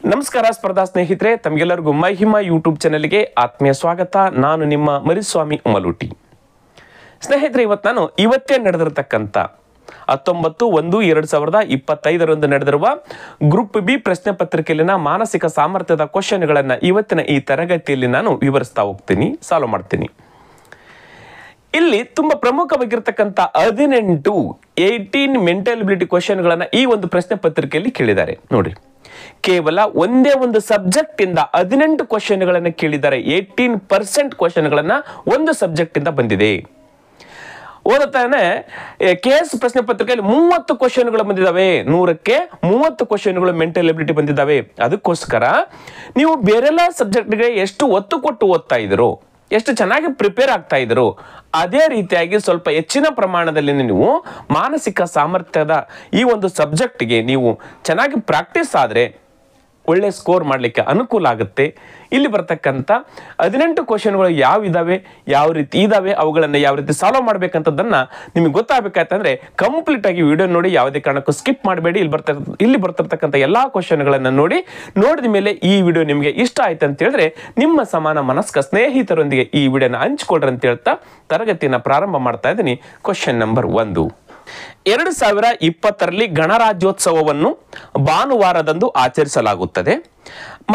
ನಮಸ್ಕಾರ ಸ್ಪರ್ಧಾ ಸ್ನೇಹಿತರೆ, ತಮಗೆಲ್ಲರಿಗೂ ಮಹಿಮಾ ಯೂಟ್ಯೂಬ್ ಚಾನೆಲ್ಗೆ ಆತ್ಮೀಯ ಸ್ವಾಗತ. ನಾನು ನಿಮ್ಮ ಮರಿಸ್ವಾಮಿ ಉಮಲೂಟಿ. ಸ್ನೇಹಿತರೆ, ಇವತ್ತೇ ನಡೆದಿರತಕ್ಕಂಥ 19/1/2025 ನಡೆದಿರುವ ಗ್ರೂಪ್ ಬಿ ಪ್ರಶ್ನೆ ಪತ್ರಿಕೆಯಲ್ಲಿನ ಮಾನಸಿಕ ಸಾಮರ್ಥ್ಯದ ಕ್ವಶನ್ಗಳನ್ನು ಇವತ್ತಿನ ಈ ತರಗತಿಯಲ್ಲಿ ನಾನು ವಿವರಿಸ್ತಾ ಹೋಗ್ತೀನಿ, ಸಾಲ್ವ್ ಮಾಡ್ತೀನಿ. ಇಲ್ಲಿ ತುಂಬಾ ಪ್ರಮುಖವಾಗಿರ್ತಕ್ಕಂಥ 18 ಮೆಂಟಲ್ ಎಬಿಲಿಟಿ ಕ್ವಶನ್ಗಳನ್ನು ಈ ಒಂದು ಪ್ರಶ್ನೆ ಪತ್ರಿಕೆಯಲ್ಲಿ ಕೇಳಿದ್ದಾರೆ. ನೋಡಿ, ಕೇವಲ ಒಂದೇ ಒಂದು ಸಬ್ಜೆಕ್ಟ್ ಇಂದ 18 ಕ್ವಶನ್ಗಳನ್ನು ಕೇಳಿದ್ದಾರೆ. 18% ಕ್ವಶನ್ಗಳನ್ನ ಒಂದು ಸಬ್ಜೆಕ್ಟ್ ಇಂದ ಬಂದಿದೆ. ಓದುತ್ತಾನೆ KS ಪ್ರಶ್ನೆ ಪತ್ರಿಕೆಯಲ್ಲಿ 30 ಕ್ವಶನ್ಗಳು ಬಂದಿದ್ದಾವೆ. 100ಕ್ಕೆ 30 ಕ್ವಶನ್ಗಳು ಮೆಂಟಲ್ ಎಬಿಲಿಟಿ ಬಂದಿದ್ದಾವೆ. ಅದಕ್ಕೋಸ್ಕರ ನೀವು ಬೇರೆಲ್ಲ ಸಬ್ಜೆಕ್ಟ್ಗೆ ಎಷ್ಟು ಒತ್ತು ಕೊಟ್ಟು ಓದ್ತಾ ಇದ್ರು, ಎಷ್ಟು ಚೆನ್ನಾಗಿ ಪ್ರಿಪೇರ್ ಆಗ್ತಾ ಇದ್ರು, ಅದೇ ರೀತಿಯಾಗಿ ಸ್ವಲ್ಪ ಹೆಚ್ಚಿನ ಪ್ರಮಾಣದಲ್ಲಿ ನೀವು ಮಾನಸಿಕ ಸಾಮರ್ಥ್ಯದ ಈ ಒಂದು ಸಬ್ಜೆಕ್ಟ್ಗೆ ನೀವು ಚೆನ್ನಾಗಿ ಪ್ರಾಕ್ಟೀಸ್ ಆದರೆ ಒಳ್ಳೆ ಸ್ಕೋರ್ ಮಾಡಲಿಕ್ಕೆ ಅನುಕೂಲ ಆಗುತ್ತೆ. ಇಲ್ಲಿ ಬರ್ತಕ್ಕಂಥ 18 ಕ್ವಶನ್ಗಳು ಯಾವ ರೀತಿ ಇದಾವೆ, ಅವುಗಳನ್ನು ಯಾವ ರೀತಿ ಸಾಲ್ವ್ ಮಾಡ್ಬೇಕಂತದನ್ನ ನಿಮಗೆ ಗೊತ್ತಾಗಬೇಕಾಯ್ತಂದ್ರೆ ಕಂಪ್ಲೀಟ್ ಆಗಿ ವಿಡಿಯೋ ನೋಡಿ, ಯಾವುದೇ ಕಾರಣಕ್ಕೂ ಸ್ಕಿಪ್ ಮಾಡಬೇಡಿ. ಇಲ್ಲಿ ಬರ್ತಿರ್ತಕ್ಕಂಥ ಎಲ್ಲಾ ಕ್ವಶನ್ಗಳನ್ನು ನೋಡಿದ ಮೇಲೆ ಈ ವಿಡಿಯೋ ನಿಮಗೆ ಇಷ್ಟ ಆಯ್ತು ಅಂತ ಹೇಳಿದ್ರೆ ನಿಮ್ಮ ಸಮಾನ ಮನಸ್ಕ ಸ್ನೇಹಿತರೊಂದಿಗೆ ಈ ವಿಡಿಯೋನ ಹಂಚಿಕೊಳ್ರಿ ಅಂತ ಹೇಳ್ತಾ ತರಗತಿಯನ್ನು ಪ್ರಾರಂಭ ಮಾಡ್ತಾ ಇದ್ದೀನಿ. Question number 1. 2020ರಲ್ಲಿ ಗಣರಾಜ್ಯೋತ್ಸವವನ್ನು ಭಾನುವಾರದಂದು ಆಚರಿಸಲಾಗುತ್ತದೆ.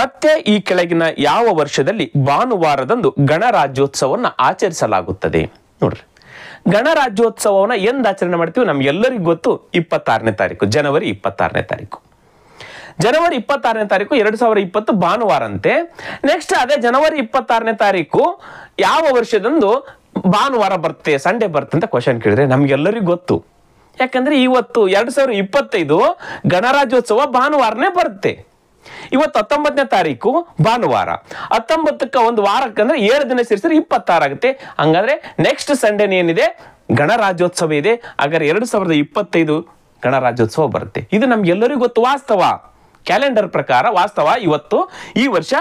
ಮತ್ತೆ ಈ ಕೆಳಗಿನ ಯಾವ ವರ್ಷದಲ್ಲಿ ಭಾನುವಾರದಂದು ಗಣರಾಜ್ಯೋತ್ಸವವನ್ನು ಆಚರಿಸಲಾಗುತ್ತದೆ? ನೋಡ್ರಿ, ಗಣರಾಜ್ಯೋತ್ಸವವನ್ನು ಎಂದು ಆಚರಣೆ ಮಾಡ್ತೀವಿ ನಮ್ಗೆಲ್ಲರಿಗೂ ಗೊತ್ತು. 26ನೇ ತಾರೀಕು, ಜನವರಿ 26ನೇ ತಾರೀಕು. ಜನವರಿ 26ನೇ ತಾರೀಕು 2020 ಭಾನುವಾರ ಅಂತೆ. ನೆಕ್ಸ್ಟ್ ಅದೇ ಜನವರಿ 26ನೇ ತಾರೀಕು ಯಾವ ವರ್ಷದಂದು ಭಾನುವಾರ ಬರುತ್ತೆ, ಸಂಡೇ ಬರುತ್ತೆ ಅಂತ ಕ್ವಶನ್ ಕೇಳಿದ್ರೆ ನಮ್ಗೆಲ್ಲರಿಗೂ ಗೊತ್ತು. ಯಾಕಂದ್ರೆ ಇವತ್ತು 2025 ಗಣರಾಜ್ಯೋತ್ಸವ ಭಾನುವಾರನೇ ಬರುತ್ತೆ. ಇವತ್ತು 19ನೇ ತಾರೀಕು ಭಾನುವಾರ, 19ಕ್ಕೆ ಒಂದು ವಾರಕ್ಕಂದ್ರೆ 7 ದಿನ ಸೇರಿಸಿದ್ರೆ 26 ಆಗುತ್ತೆ. ಹಂಗಾದ್ರೆ ನೆಕ್ಸ್ಟ್ ಸಂಡೇನೇ ಏನಿದೆ ಗಣರಾಜ್ಯೋತ್ಸವ ಇದೆ. ಹಾಗಾದ್ರೆ 2025 ಗಣರಾಜ್ಯೋತ್ಸವ ಬರುತ್ತೆ. ಇದು ನಮ್ಗೆಲ್ಲರಿಗೂ ಗೊತ್ತು. ವಾಸ್ತವ ಕ್ಯಾಲೆಂಡರ್ ಪ್ರಕಾರ ವಾಸ್ತವ ಇವತ್ತು ಈ ವರ್ಷ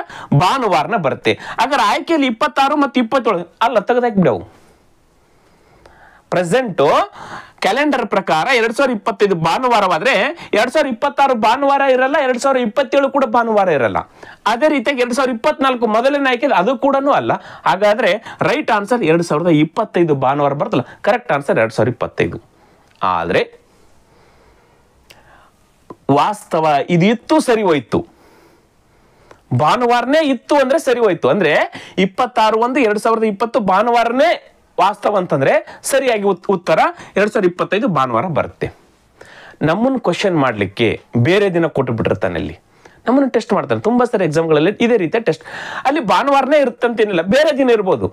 ಭಾನುವಾರನ ಬರುತ್ತೆ. ಹಾಗಾದ್ರೆ ಆಯ್ಕೆಯಲ್ಲಿ 26 ಮತ್ತು 27 ಅಲ್ಲ, ತೆಗೆದಾಕ್ಬಿಡವು. ಪ್ರೆಸೆಂಟು ಕ್ಯಾಲೆಂಡರ್ ಪ್ರಕಾರ 2025 ಭಾನುವಾರವಾದ್ರೆ 2026 ಭಾನುವಾರ ಇರಲ್ಲ, 2027 ಕೂಡ ಭಾನುವಾರ ಇರಲ್ಲ. ಅದೇ ರೀತಿಯಾಗಿ 2024 ಮೊದಲನೇ ಆಯ್ಕೆ ಅದು ಕೂಡ ಅಲ್ಲ. ಹಾಗಾದ್ರೆ ರೈಟ್ ಆನ್ಸರ್ 2025 ಭಾನುವಾರ ಬರ್ತಲ್ಲ, ಕರೆಕ್ಟ್ ಆನ್ಸರ್ 2025. ಆದ್ರೆ ವಾಸ್ತವ ಇದು ಇತ್ತು, ಸರಿ ಹೋಯ್ತು. ಭಾನುವಾರನೇ ಇತ್ತು ಅಂದ್ರೆ ಸರಿ ಹೋಯ್ತು. ಅಂದ್ರೆ 26/1/2020 ಭಾನುವಾರನೇ ವಾಸ್ತವ ಅಂತಂದ್ರೆ ಸರಿಯಾಗಿ ಉತ್ತರ 2025 ಭಾನುವಾರ ಬರುತ್ತೆ. ನಮ್ಮನ್ನು ಕ್ವಶನ್ ಮಾಡ್ಲಿಕ್ಕೆ ಬೇರೆ ದಿನ ಕೊಟ್ಟು ಬಿಟ್ಟಿರ್ತಾನೆ. ಅಲ್ಲಿ ನಮ್ಮನ್ನು ಟೆಸ್ಟ್ ಮಾಡ್ತಾನೆ. ತುಂಬಾ ಸರಿ ಎಕ್ಸಾಮ್ಗಳಲ್ಲಿ ಇದೇ ರೀತಿಯ ಟೆಸ್ಟ್. ಅಲ್ಲಿ ಭಾನುವಾರನೇ ಇರುತ್ತಂತೇನಿಲ್ಲ, ಬೇರೆ ದಿನ ಇರ್ಬೋದು.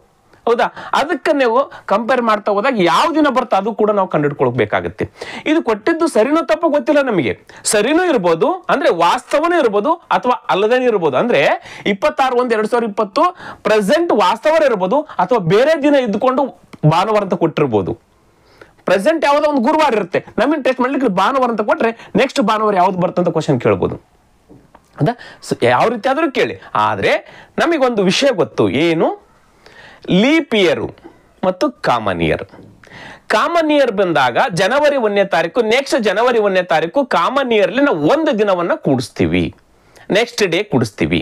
ಹೌದಾ? ಅದಕ್ಕೆ ನೀವು ಕಂಪೇರ್ ಮಾಡ್ತಾ ಹೋದಾಗ ಯಾವ ದಿನ ಬರ್ತಾ ಅದು ಕೂಡ ನಾವು ಕಂಡುಹಿಡ್ಕೊಳ್ಬೇಕಾಗುತ್ತೆ. ಇದು ಕೊಟ್ಟಿದ್ದು ಸರಿನೋ ತಪ್ಪು ಗೊತ್ತಿಲ್ಲ ನಮಗೆ. ಸರಿನೂ ಇರ್ಬೋದು, ಅಂದ್ರೆ ವಾಸ್ತವನೂ ಇರ್ಬೋದು, ಅಥವಾ ಅಲ್ಲದೇನೂ ಇರ್ಬೋದು. ಅಂದ್ರೆ 26/1/2020 ಪ್ರೆಸೆಂಟ್ ವಾಸ್ತವ ಇರ್ಬೋದು, ಅಥವಾ ಬೇರೆ ದಿನ ಇದ್ದುಕೊಂಡು ಭಾನುವಾರ ಅಂತ ಕೊಟ್ಟಿರ್ಬೋದು. ಪ್ರೆಸೆಂಟ್ ಯಾವುದೋ ಒಂದು ಗುರುವಾರ ಇರುತ್ತೆ, ನಮಗೆ ಟೆಸ್ಟ್ ಮಾಡ್ಲಿಕ್ಕೆ ಭಾನುವಾರ ಅಂತ ಕೊಟ್ರೆ ನೆಕ್ಸ್ಟ್ ಭಾನುವಾರ ಯಾವ್ದು ಬರ್ತಂತ ಕ್ವಶನ್ ಕೇಳ್ಬೋದು. ಹೌದಾ? ಯಾವ ರೀತಿ ಆದ್ರೂ ಕೇಳಿ. ಆದ್ರೆ ನಮಗೊಂದು ವಿಷಯ ಗೊತ್ತು. ಏನು? ಲೀಪ್ ಇಯರ್ ಮತ್ತು ಕಾಮನ್ ಇಯರ್. ಕಾಮನ್ ಇಯರ್ ಬಂದಾಗ ಜನವರಿ 1ನೇ ತಾರೀಕು, ನೆಕ್ಸ್ಟ್ ಜನವರಿ 1ನೇ ತಾರೀಕು ಕಾಮನ್ ಇಯರ್ಲಿ ನಾವು ಒಂದು ದಿನವನ್ನ ಕೂಡಿಸ್ತೀವಿ, ನೆಕ್ಸ್ಟ್ ಡೇ ಕೂಡಿಸ್ತೀವಿ.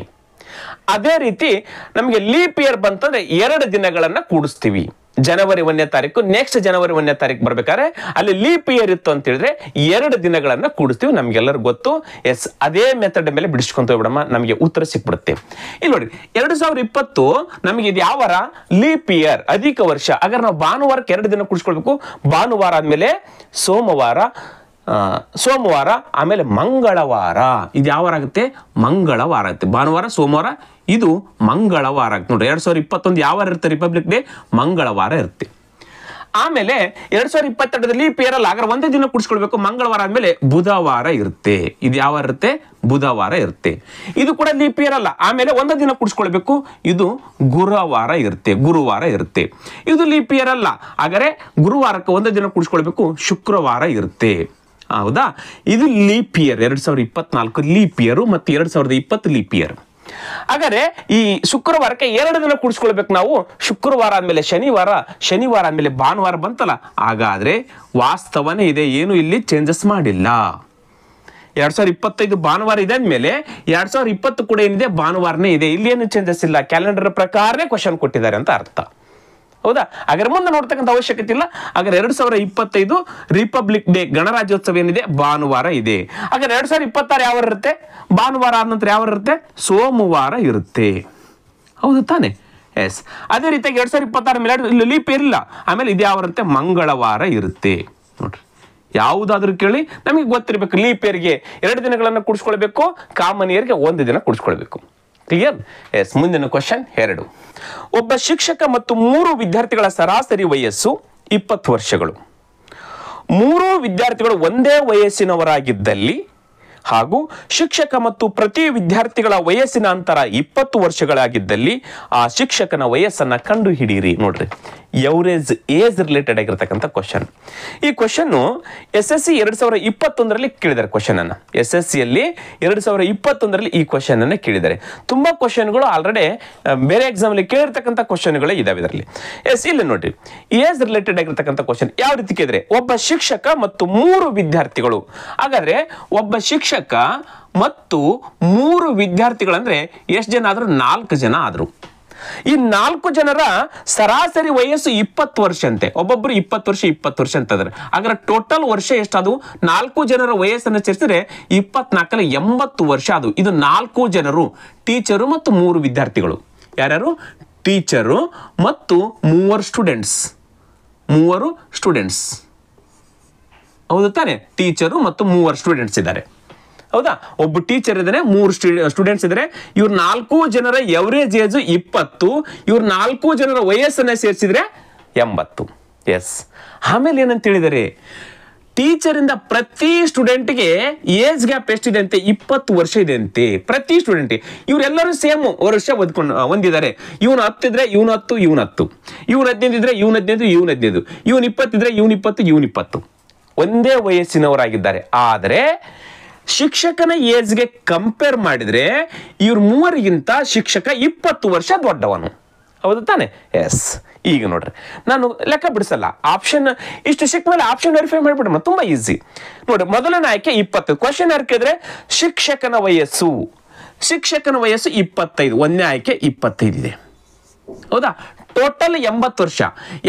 ಅದೇ ರೀತಿ ನಮಗೆ ಲೀಪ್ ಇಯರ್ ಬಂತಂದ್ರೆ 2 ದಿನಗಳನ್ನ ಕೂಡಿಸ್ತೀವಿ. ಜನವರಿ 1ನೇ ತಾರೀಕು ನೆಕ್ಸ್ಟ್ ಜನವರಿ 1ನೇ ತಾರೀಕು ಬರ್ಬೇಕಾದ್ರೆ ಅಲ್ಲಿ ಲೀಪ್ ಇಯರ್ ಇತ್ತು ಅಂತ ಹೇಳಿದ್ರೆ 2 ದಿನಗಳನ್ನ ಕೂಡಿಸ್ತೀವಿ. ನಮ್ಗೆಲ್ಲರೂ ಗೊತ್ತು. ಎಸ್, ಅದೇ ಮೆಥಡ್ ಮೇಲೆ ಬಿಡಿಸ್ಕೊಂತ ಹೋಗ್ಬಿಡಮ್ಮ, ನಮಗೆ ಉತ್ತರ ಸಿಕ್ಬಿಡುತ್ತೆ. ಇಲ್ಲಿ ನೋಡಿ, 2020 ನಮಗೆ ಇದು ಯಾವ ವಾರ? ಲೀಪ್ ಇಯರ್, ಅಧಿಕ ವರ್ಷ. ಹಾಗಾದ್ರೆ ನಾವು ಭಾನುವಾರಕ್ಕೆ 2 ದಿನ ಕೂಡಿಸ್ಕೊಳ್ಬೇಕು. ಭಾನುವಾರ ಆದ್ಮೇಲೆ ಸೋಮವಾರ, ಆಮೇಲೆ ಮಂಗಳವಾರ. ಇದು ಯಾವ ವಾರ ಆಗುತ್ತೆ? ಮಂಗಳವಾರ ಆಗುತ್ತೆ. ಭಾನುವಾರ, ಸೋಮವಾರ, ಇದು ಮಂಗಳವಾರ ಆಗುತ್ತೆ. ನೋಡಿ, 2021 ಯಾವ ವಾರ ಇರುತ್ತೆ? ರಿಪಬ್ಲಿಕ್ ಡೇ ಮಂಗಳವಾರ ಇರುತ್ತೆ. ಆಮೇಲೆ 2022 ಲೀಪ್ ಇಯರ್ ಅಲ್ಲ, ಹಾಗಾದ್ರೆ ಒಂದೇ ದಿನ ಕೂಡಿಸ್ಕೊಳ್ಬೇಕು. ಮಂಗಳವಾರ ಆದ್ಮೇಲೆ ಬುಧವಾರ ಇರುತ್ತೆ. ಇದು ಯಾವ ವಾರ ಇರುತ್ತೆ? ಬುಧವಾರ ಇರುತ್ತೆ. ಇದು ಕೂಡ ಲೀಪ್ ಇಯರ್ ಅಲ್ಲ, ಆಮೇಲೆ ಒಂದೇ ದಿನ ಕೂಡಿಸ್ಕೊಳ್ಬೇಕು. ಇದು ಗುರುವಾರ ಇರುತ್ತೆ. ಇದು ಲೀಪ್ ಇಯರ್ ಅಲ್ಲ, ಹಾಗಾದ್ರೆ ಗುರುವಾರಕ್ಕೆ ಒಂದೇ ದಿನ ಕೂಡಿಸ್ಕೊಳ್ಬೇಕು. ಶುಕ್ರವಾರ ಇರುತ್ತೆ. ಹೌದಾ? ಇದು ಲೀಪ್ ಇಯರ್. 2024 ಲೀಪ್ ಇಯರ್ ಮತ್ತು 2020 ಲೀಪ್ ಇಯರ್. ಹಾಗಾದ್ರೆ ಈ ಶುಕ್ರವಾರಕ್ಕೆ 2 ದಿನ ಕೂಡಿಸ್ಕೊಳ್ಬೇಕು ನಾವು. ಶುಕ್ರವಾರ ಆದ್ಮೇಲೆ ಶನಿವಾರ ಆದ್ಮೇಲೆ ಭಾನುವಾರ ಬಂತಲ್ಲ. ಹಾಗಾದ್ರೆ ವಾಸ್ತವನೇ ಇದೆ, ಏನು ಇಲ್ಲಿ ಚೇಂಜಸ್ ಮಾಡಿಲ್ಲ. 2025 ಭಾನುವಾರ ಇದೆ ಅಂದ್ಮೇಲೆ 2020 ಕೂಡ ಏನಿದೆ ಭಾನುವಾರನೇ ಇದೆ. ಇಲ್ಲಿ ಏನು ಚೇಂಜಸ್ ಇಲ್ಲ, ಕ್ಯಾಲೆಂಡರ್ ಪ್ರಕಾರನೇ ಕ್ವಶನ್ ಕೊಟ್ಟಿದ್ದಾರೆ ಅಂತ ಅರ್ಥ. ಹೌದಾ? ಹಾಗಾದ್ರೆ ಮುಂದೆ ನೋಡ್ತಕ್ಕಂಥ ಅವಶ್ಯಕತೆ ಇಲ್ಲ. ಹಾಗಾದ್ರೆ 2025 ರಿಪಬ್ಲಿಕ್ ಡೇ ಗಣರಾಜ್ಯೋತ್ಸವ ಏನಿದೆ ಭಾನುವಾರ ಇದೆ. ಹಾಗಾದ್ರೆ 2026 ಯಾವ ಇರುತ್ತೆ? ಭಾನುವಾರ ಆದ ನಂತರ ಯಾವ ಇರುತ್ತೆ? ಸೋಮವಾರ ಇರುತ್ತೆ. ಹೌದು ತಾನೆ? ಎಸ್. ಅದೇ ರೀತಿಯಾಗಿ 2026 ಮೇಲೆ ಲೀಪ್ ಇರಲಿಲ್ಲ. ಆಮೇಲೆ ಇದು ಯಾವ ಇರುತ್ತೆ? ಮಂಗಳವಾರ ಇರುತ್ತೆ. ನೋಡ್ರಿ, ಯಾವುದಾದ್ರೂ ಕೇಳಿ ನಮಗೆ ಗೊತ್ತಿರಬೇಕು. ಲೀಪ್ ಇಯರ್ಗೆ 2 ದಿನಗಳನ್ನು ಕೂಡಿಸ್ಕೊಳ್ಬೇಕು, ಕಾಮನ್ ಇಯರ್ಗೆ 1 ದಿನ ಕೂಡಿಸ್ಕೊಳ್ಬೇಕು. ಕ್ಲಿಯರ್? ಎಸ್. ಮುಂದಿನ ಕ್ವಶನ್ 2. ಒಬ್ಬ ಶಿಕ್ಷಕ ಮತ್ತು 3 ವಿದ್ಯಾರ್ಥಿಗಳ ಸರಾಸರಿ ವಯಸ್ಸು 20 ವರ್ಷಗಳು. 3 ವಿದ್ಯಾರ್ಥಿಗಳು ಒಂದೇ ವಯಸ್ಸಿನವರಾಗಿದ್ದಲ್ಲಿ ಹಾಗೂ ಶಿಕ್ಷಕ ಮತ್ತು ಪ್ರತಿ ವಿದ್ಯಾರ್ಥಿಗಳ ವಯಸ್ಸಿನ ಅಂತರ 20 ವರ್ಷಗಳಾಗಿದ್ದಲ್ಲಿ ಆ ಶಿಕ್ಷಕನ ವಯಸ್ಸನ್ನ ಕಂಡು ಹಿಡಿಯಿರಿ. ನೋಡ್ರಿ, ಎವರೇಜ್ ಏಜ್ ರಿಲೇಟೆಡ್ ಆಗಿರ್ತಕ್ಕಂಥ ಕ್ವಶನ್. ಈ ಕ್ವಶನ್ SSC 2021ರಲ್ಲಿ ಕೇಳಿದ್ದಾರೆ. ಕ್ವಶನ್ ಅನ್ನ SSCಯಲ್ಲಿ 2021ರಲ್ಲಿ ಈ ಕ್ವಶನ್ ಅನ್ನ ಕೇಳಿದ್ದಾರೆ. ತುಂಬಾ ಕ್ವಶನ್ಗಳು ಆಲ್ರೆಡಿ ಬೇರೆ ಎಕ್ಸಾಮ್ ಅಲ್ಲಿ ಕೇಳಿರ್ತಕ್ಕಂಥ ಕ್ವಶನ್ಗಳೇ ಇದಾವೆ ಇದರಲ್ಲಿ. ಎಸ್, ಇಲ್ಲಿ ನೋಡ್ರಿ, ಏಜ್ ರಿಲೇಟೆಡ್ ಆಗಿರ್ತಕ್ಕಂಥ ಕ್ವಶನ್ ಯಾವ ರೀತಿ ಕೇಳಿದ್ರೆ, ಒಬ್ಬ ಶಿಕ್ಷಕ ಮತ್ತು 3 ವಿದ್ಯಾರ್ಥಿಗಳು. ಹಾಗಾದ್ರೆ ಒಬ್ಬ ಶಿಕ್ಷಕ ಮತ್ತು 3 ವಿದ್ಯಾರ್ಥಿಗಳಂದ್ರೆ ಎಷ್ಟು ಜನ ಆದ್ರು? 4 ಜನ ಆದ್ರು. ಈ 4 ಜನರ ಸರಾಸರಿ ವಯಸ್ಸು 20 ವರ್ಷ ಅಂತೆ. ಒಬ್ಬೊಬ್ರು 20 ವರ್ಷ 20 ವರ್ಷ ಅಂತಂದ್ರೆ ಹಾಗಾದ್ರೆ ಟೋಟಲ್ ವರ್ಷ ಎಷ್ಟಾದವು? 4 ಜನರ ವಯಸ್ಸನ್ನು ಸೇರಿಸಿದ್ರೆ 24 80 ವರ್ಷ ಅದು. ಇದು 4 ಜನರು, ಟೀಚರು ಮತ್ತು 3 ವಿದ್ಯಾರ್ಥಿಗಳು. ಯಾರ್ಯಾರು? ಟೀಚರು ಮತ್ತು 3 ಸ್ಟೂಡೆಂಟ್ಸ್. 3 ಸ್ಟೂಡೆಂಟ್ಸ್. ಹೌದು ತಾನೆ? ಟೀಚರು ಮತ್ತು 3 ಸ್ಟೂಡೆಂಟ್ಸ್ ಇದ್ದಾರೆ. ಹೌದಾ? ಒಬ್ಬ ಟೀಚರ್ ಇದ್ದಾನೆ, 3 ಸ್ಟೂಡೆಂಟ್ಸ್ ಇದ್ದಾರೆ. ಇವ್ರ 4 ಜನರ ಎವರೇಜ್ ಏಜ್ 20. ಇವ್ರ 4 ಜನರ ವಯಸ್ಸನ್ನ ಸೇರಿಸಿದ್ರೆ 80. ಎಸ್. ಆಮೇಲೆ ಏನಂತ ಹೇಳಿದರೆ, ಟೀಚರ್ ಇಂದ ಪ್ರತಿ ಸ್ಟೂಡೆಂಟ್ಗೆ ಏಜ್ ಗ್ಯಾಪ್ ಎಷ್ಟಿದೆ ಅಂತೆ? 20 ವರ್ಷ ಇದೆ ಅಂತೆ ಪ್ರತಿ ಸ್ಟೂಡೆಂಟ್. ಇವರೆಲ್ಲರೂ ಸೇಮ್ ವರ್ಷ ಹೊಂದಿದ್ದಾರೆ. ಇವನು 10 ಇದ್ರೆ ಇವನು 10, ಇವನು 10. ಇವನು 15 ಇದ್ರೆ ಇವನು 15, ಇವನು 15. ಇವನು 20 ಇದ್ರೆ ಇವನು 20, ಇವನು 20. ಒಂದೇ ವಯಸ್ಸಿನವರಾಗಿದ್ದಾರೆ. ಆದರೆ ಶಿಕ್ಷಕನ ಏಜ್ಗೆ ಕಂಪೇರ್ ಮಾಡಿದ್ರೆ ಇವ್ರ 3ಗಿಂತ ಶಿಕ್ಷಕ 20 ವರ್ಷ ದೊಡ್ಡವನು. ಹೌದು ತಾನೆ? ಎಸ್. ಈಗ ನೋಡ್ರಿ, ನಾನು ಲೆಕ್ಕ ಬಿಡಿಸಲ್ಲ, ಆಪ್ಷನ್ ಇಷ್ಟು ಸಿಕ್ಕ ಮೇಲೆ ಆಪ್ಷನ್ ವೆರಿಫೈ ಮಾಡಿಬಿಡ್ರಿ, ತುಂಬಾ ಈಸಿ. ನೋಡ್ರಿ, ಮೊದಲನೇ ಆಯ್ಕೆ 20. ಕ್ವಶನ್ ಯಾರು ಕೇಳಿದ್ರೆ ಶಿಕ್ಷಕನ ವಯಸ್ಸು 25. ಒಂದನೇ ಆಯ್ಕೆ 25 ಇದೆ. ಹೌದಾ? ಟೋಟಲ್ 80 ವರ್ಷ.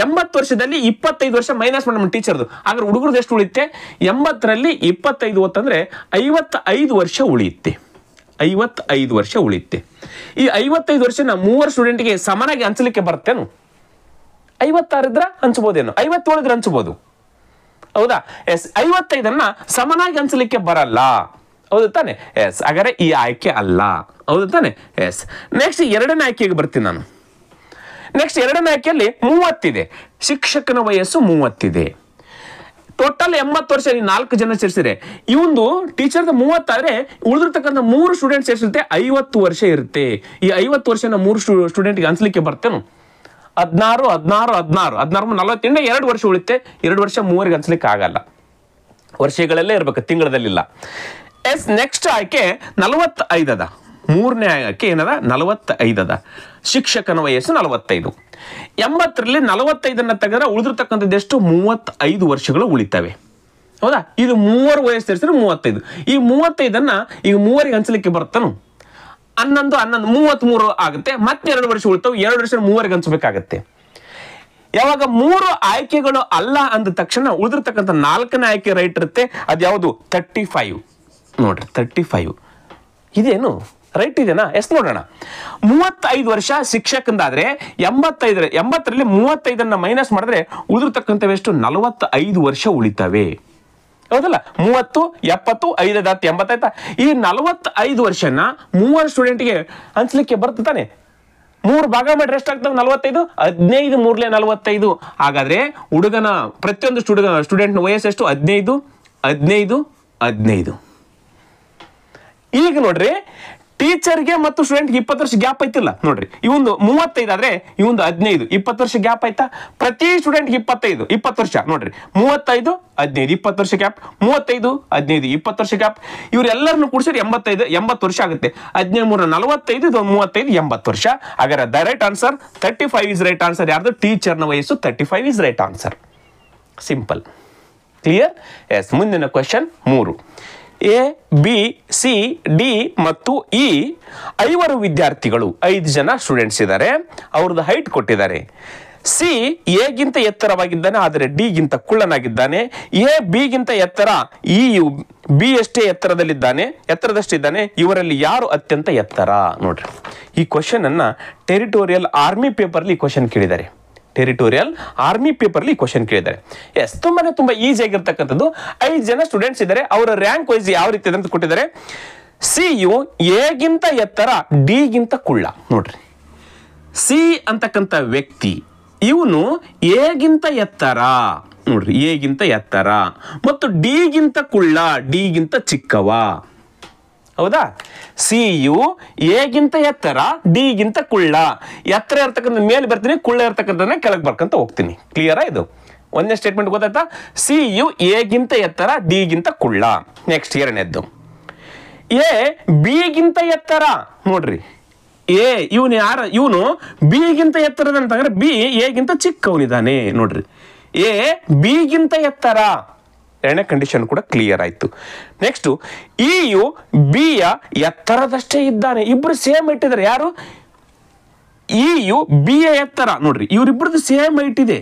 80 ವರ್ಷದಲ್ಲಿ 25 ವರ್ಷ ಮೈನಸ್ ಮಾಡಿ ನಮ್ಮ ಟೀಚರ್ದು. ಹಾಗಾದ್ರೆ ಹುಡುಗರದ್ದು ಎಷ್ಟು ಉಳಿಯುತ್ತೆ? 80ರಲ್ಲಿ 25 ಹೊತ್ತಂದ್ರೆ 55 ವರ್ಷ ಉಳಿಯುತ್ತೆ. 55 ವರ್ಷ ಉಳಿಯುತ್ತೆ. ಈ 55 ವರ್ಷನ 3 ಸ್ಟೂಡೆಂಟ್ಗೆ ಸಮನಾಗಿ ಹಂಚಲಿಕ್ಕೆ ಬರ್ತೇನು? 56 ಇದ್ರೆ ಹಂಚಬಹುದೇನು? 57 ಇದ್ರೆ ಹಂಚಬಹುದು. ಹೌದಾ? ಎಸ್. 55ಅನ್ನ ಸಮನಾಗಿ ಹಂಚಲಿಕ್ಕೆ ಬರಲ್ಲ. ಹೌದು ತಾನೆ? ಎಸ್. ಹಾಗಾದ್ರೆ ಈ ಆಯ್ಕೆ ಅಲ್ಲ. ಹೌದು ತಾನೆ? ಎಸ್. ನೆಕ್ಸ್ಟ್ 2ನೇ ಆಯ್ಕೆಗೆ ಬರ್ತೀನಿ ನಾನು. ನೆಕ್ಸ್ಟ್ 2ನೇ ಆಯ್ಕೆಯಲ್ಲಿ 30 ಇದೆ. ಶಿಕ್ಷಕನ ವಯಸ್ಸು 30 ಇದೆ. ಟೋಟಲ್ 80 ವರ್ಷ 4 ಜನ ಸೇರಿಸಿದ್ರೆ ಇವಂದು ಟೀಚರ್ದ 30 ಆದ್ರೆ ಉಳಿದಿರ್ತಕ್ಕಂಥ 3 ಸ್ಟೂಡೆಂಟ್ ಸೇರಿಸುತ್ತೆ 50 ವರ್ಷ ಇರುತ್ತೆ. ಈ 50 ವರ್ಷನ 3 ಸ್ಟೂಡೆಂಟ್ಗೆ ಹಂಚಲಿಕ್ಕೆ ಬರ್ತೇನು? 16 16 16 16 48 2 ವರ್ಷ ಉಳಿಯುತ್ತೆ. 2 ವರ್ಷ 3ಗೆ ಹಂಚಲಿಕ್ಕೆ ಆಗಲ್ಲ. ವರ್ಷಗಳಲ್ಲೇ ಇರ್ಬೇಕು, ತಿಂಗಳದಲ್ಲಿಲ್ಲ. ಎಸ್. ನೆಕ್ಸ್ಟ್ ಆಯ್ಕೆ 45 ಅದ. 3ನೇ ಆಯ್ಕೆ ಏನದ? 45 ಅದ. ಶಿಕ್ಷಕನ ವಯಸ್ಸು 45. 80ರಲ್ಲಿ 45ಅನ್ನ ತೆಗೆದ್ರೆ ಉಳಿದಿರ್ತಕ್ಕಂಥದ್ದು ಎಷ್ಟು? 35 ವರ್ಷಗಳು ಉಳಿತವೆ. ಹೌದಾ? ಇದು 3 ವಯಸ್ಸು ಸೇರಿಸಿದ್ರೆ 35. ಈ 35ಅನ್ನ ಈಗ 3ಗೆ ಹಂಚಲಿಕ್ಕೆ ಬರ್ತಾನು? 11 11 33 ಆಗುತ್ತೆ. ಮತ್ತೆ 2 ವರ್ಷ ಉಳಿತಾವೆ. 2 ವರ್ಷ 3ಗೆ ಹಂಚಬೇಕಾಗತ್ತೆ. ಯಾವಾಗ 3 ಆಯ್ಕೆಗಳು ಅಲ್ಲ ಅಂದ ತಕ್ಷಣ ಉಳಿದಿರ್ತಕ್ಕಂಥ 4ನೇ ಆಯ್ಕೆ ರೈಟ್ ಇರುತ್ತೆ. ಅದು ಯಾವುದು? 35. ನೋಡ್ರಿ, 35 ಇದೇನು ರೈಟ್ ಇದೆನಾ? ಎಸ್. ನೋಡೋಣ. 35 ವರ್ಷ ಶಿಕ್ಷಕಂದಾದ್ರೆ 80ರಲ್ಲಿ 35ಅನ್ನ ಮೈನಸ್ ಮಾಡಿದ್ರೆ ಉಳಿದಿರ್ತಕ್ಕಂಥವು ಎಷ್ಟು? 45 ವರ್ಷ ಉಳಿತವೆ. ಹೌದಲ್ಲ? 30 70 5 80 ಆಯ್ತಾ? ಈ 45 ವರ್ಷನ 3 ಸ್ಟೂಡೆಂಟ್ಗೆ ಹಂಚಲಿಕ್ಕೆ ಬರ್ತಾನೆ. 3 ಭಾಗ ಮಾಡಿದ್ರೆ ಎಷ್ಟಾಗ್ತದೆ? 45. 15 3ಲೆ 45. ಹಾಗಾದ್ರೆ ಹುಡುಗನ ಪ್ರತಿಯೊಂದು ಸ್ಟೂಡೆಂಟ್ನ ವಯಸ್ಸು ಎಷ್ಟು? 15 15 15. ಈಗ ನೋಡ್ರಿ, ಟೀಚರ್ಗೆ ಮತ್ತು ಸ್ಟೂಡೆಂಟ್ಗೆ 20 ವರ್ಷ ಗ್ಯಾಪ್ ಐತಿಲ್ಲ. ನೋಡ್ರಿ, ಇವಂದು 35 ಆದ್ರೆ ಇವಂದು 15, 20 ವರ್ಷ ಗ್ಯಾಪ್ ಆಯ್ತಾ? ಪ್ರತಿ ಸ್ಟೂಡೆಂಟ್ಗೆ 25 20 ವರ್ಷ. ನೋಡ್ರಿ, 35 15 20 ವರ್ಷ ಗ್ಯಾಪ್, 35 15 20 ವರ್ಷ ಗ್ಯಾಪ್. ಇವರೆಲ್ಲರನ್ನು ಕೂಡಿಸಿದ್ರೆ 80 ವರ್ಷ ಆಗುತ್ತೆ. 15 3 45 ಇದು 35 80 ವರ್ಷ. ಹಾಗಾದ್ರೆ the right answer 35 is right answer. ಯಾರ್ದು? ಟೀಚರ್ನ ವಯಸ್ಸು 35 is right answer. Simple. Clear? Yes. ಮುಂದಿನ question 3. A, B, C, D ಮತ್ತು ಇ 5 ವಿದ್ಯಾರ್ಥಿಗಳು, 5 ಜನ ಸ್ಟೂಡೆಂಟ್ಸ್ ಇದ್ದಾರೆ. ಅವ್ರದ್ದು ಹೈಟ್ ಕೊಟ್ಟಿದ್ದಾರೆ. ಸಿ ಎಗಿಂತ ಎತ್ತರವಾಗಿದ್ದಾನೆ, ಆದರೆ ಡಿಗಿಂತ ಕುಳ್ಳನಾಗಿದ್ದಾನೆ. ಎ ಬಿಗಿಂತ ಎತ್ತರ, ಇ ಬಿ ಅಷ್ಟೇ ಎತ್ತರದಷ್ಟಿದ್ದಾನೆ. ಇವರಲ್ಲಿ ಯಾರು ಅತ್ಯಂತ ಎತ್ತರ? ನೋಡ್ರಿ, ಈ ಕ್ವಶನ್ ಅನ್ನ ಟೆರಿಟೋರಿಯಲ್ ಆರ್ಮಿ ಪೇಪರ್ಲಿ ಕ್ವಶನ್ ಕೇಳಿದ್ದಾರೆ. ಎಸ್, ತುಂಬಾ ಈಸಿ ಆಗಿರ್ತಕ್ಕಂಥದ್ದು. 5 ಜನ ಸ್ಟೂಡೆಂಟ್ಸ್ ಇದ್ದಾರೆ. ಅವರ ರ್ಯಾಂಕ್ ವೈಸ್ ಯಾವ ರೀತಿ ಅಂತ ಕೊಟ್ಟಿದ್ದಾರೆ. ಸಿ ಯು ಎಗಿಂತ ಎತ್ತರ, ಡಿಗಿಂತ ಕುಳ್ಳ. ನೋಡ್ರಿ, ಸಿ ಅಂತಕ್ಕಂಥ ವ್ಯಕ್ತಿ ಇವನು ಎಗಿಂತ ಎತ್ತರ, ನೋಡ್ರಿ ಎಗಿಂತ ಎತ್ತರ ಮತ್ತು ಡಿಗಿಂತ ಕುಳ್ಳ, ಡಿಗಿಂತ ಚಿಕ್ಕವ. ಹೌದಾ? ಸಿ ಯು ಎಗಿಂತ ಎತ್ತರ, ಡಿಗಿಂತ ಕುಳ್ಳ. ಎತ್ತರ ಇರ್ತಕ್ಕಂಥ ಮೇಲೆ ಬರ್ತೀನಿ, ಕುಳ್ಳ ಇರ್ತಕ್ಕಂಥ ಕೆಳಗೆ ಬರ್ಕಂತ ಹೋಗ್ತೀನಿ. ಕ್ಲಿಯರಾ? ಇದು ಒಂದನೇ ಸ್ಟೇಟ್ಮೆಂಟ್ ಗೊತ್ತಾಯ್ತಾ? ಸಿ ಯು ಎಗಿಂತ ಎತ್ತರ, ಡಿಗಿಂತ ಕುಳ್ಳ. ನೆಕ್ಸ್ಟ್ ಎರಡನೇದ್ದು, ಎ ಬಿಗಿಂತ ಎತ್ತರ. ನೋಡ್ರಿ, ಇವನು ಬಿಗಿಂತ ಎತ್ತರದ ಅಂತಂದ್ರೆ ಬಿ ಎಗಿಂತ ಚಿಕ್ಕವನಿದ್ದಾನೆ. ನೋಡ್ರಿ, ಎ ಬಿಗಿಂತ ಎತ್ತರ. ಎರಡನೇ ಕಂಡೀಷನ್ ಕೂಡ ಕ್ಲಿಯರ್ ಆಯ್ತು. ನೆಕ್ಸ್ಟ್, ಇ ಯು ಬಿ ಯ ಎತ್ತರದಷ್ಟೇ ಇದ್ದಾನೆ. ಇಬ್ರು ಸೇಮ್ ಹೈಟ್ ಇದ್ದಾರೆ. ಯಾರು? ಇ ಯು ಬಿ ಯ ಎತ್ತರ. ನೋಡ್ರಿ, ಇವರಿಬ್ಬರದ್ದು ಸೇಮ್ ಹೈಟ್ ಇದೆ.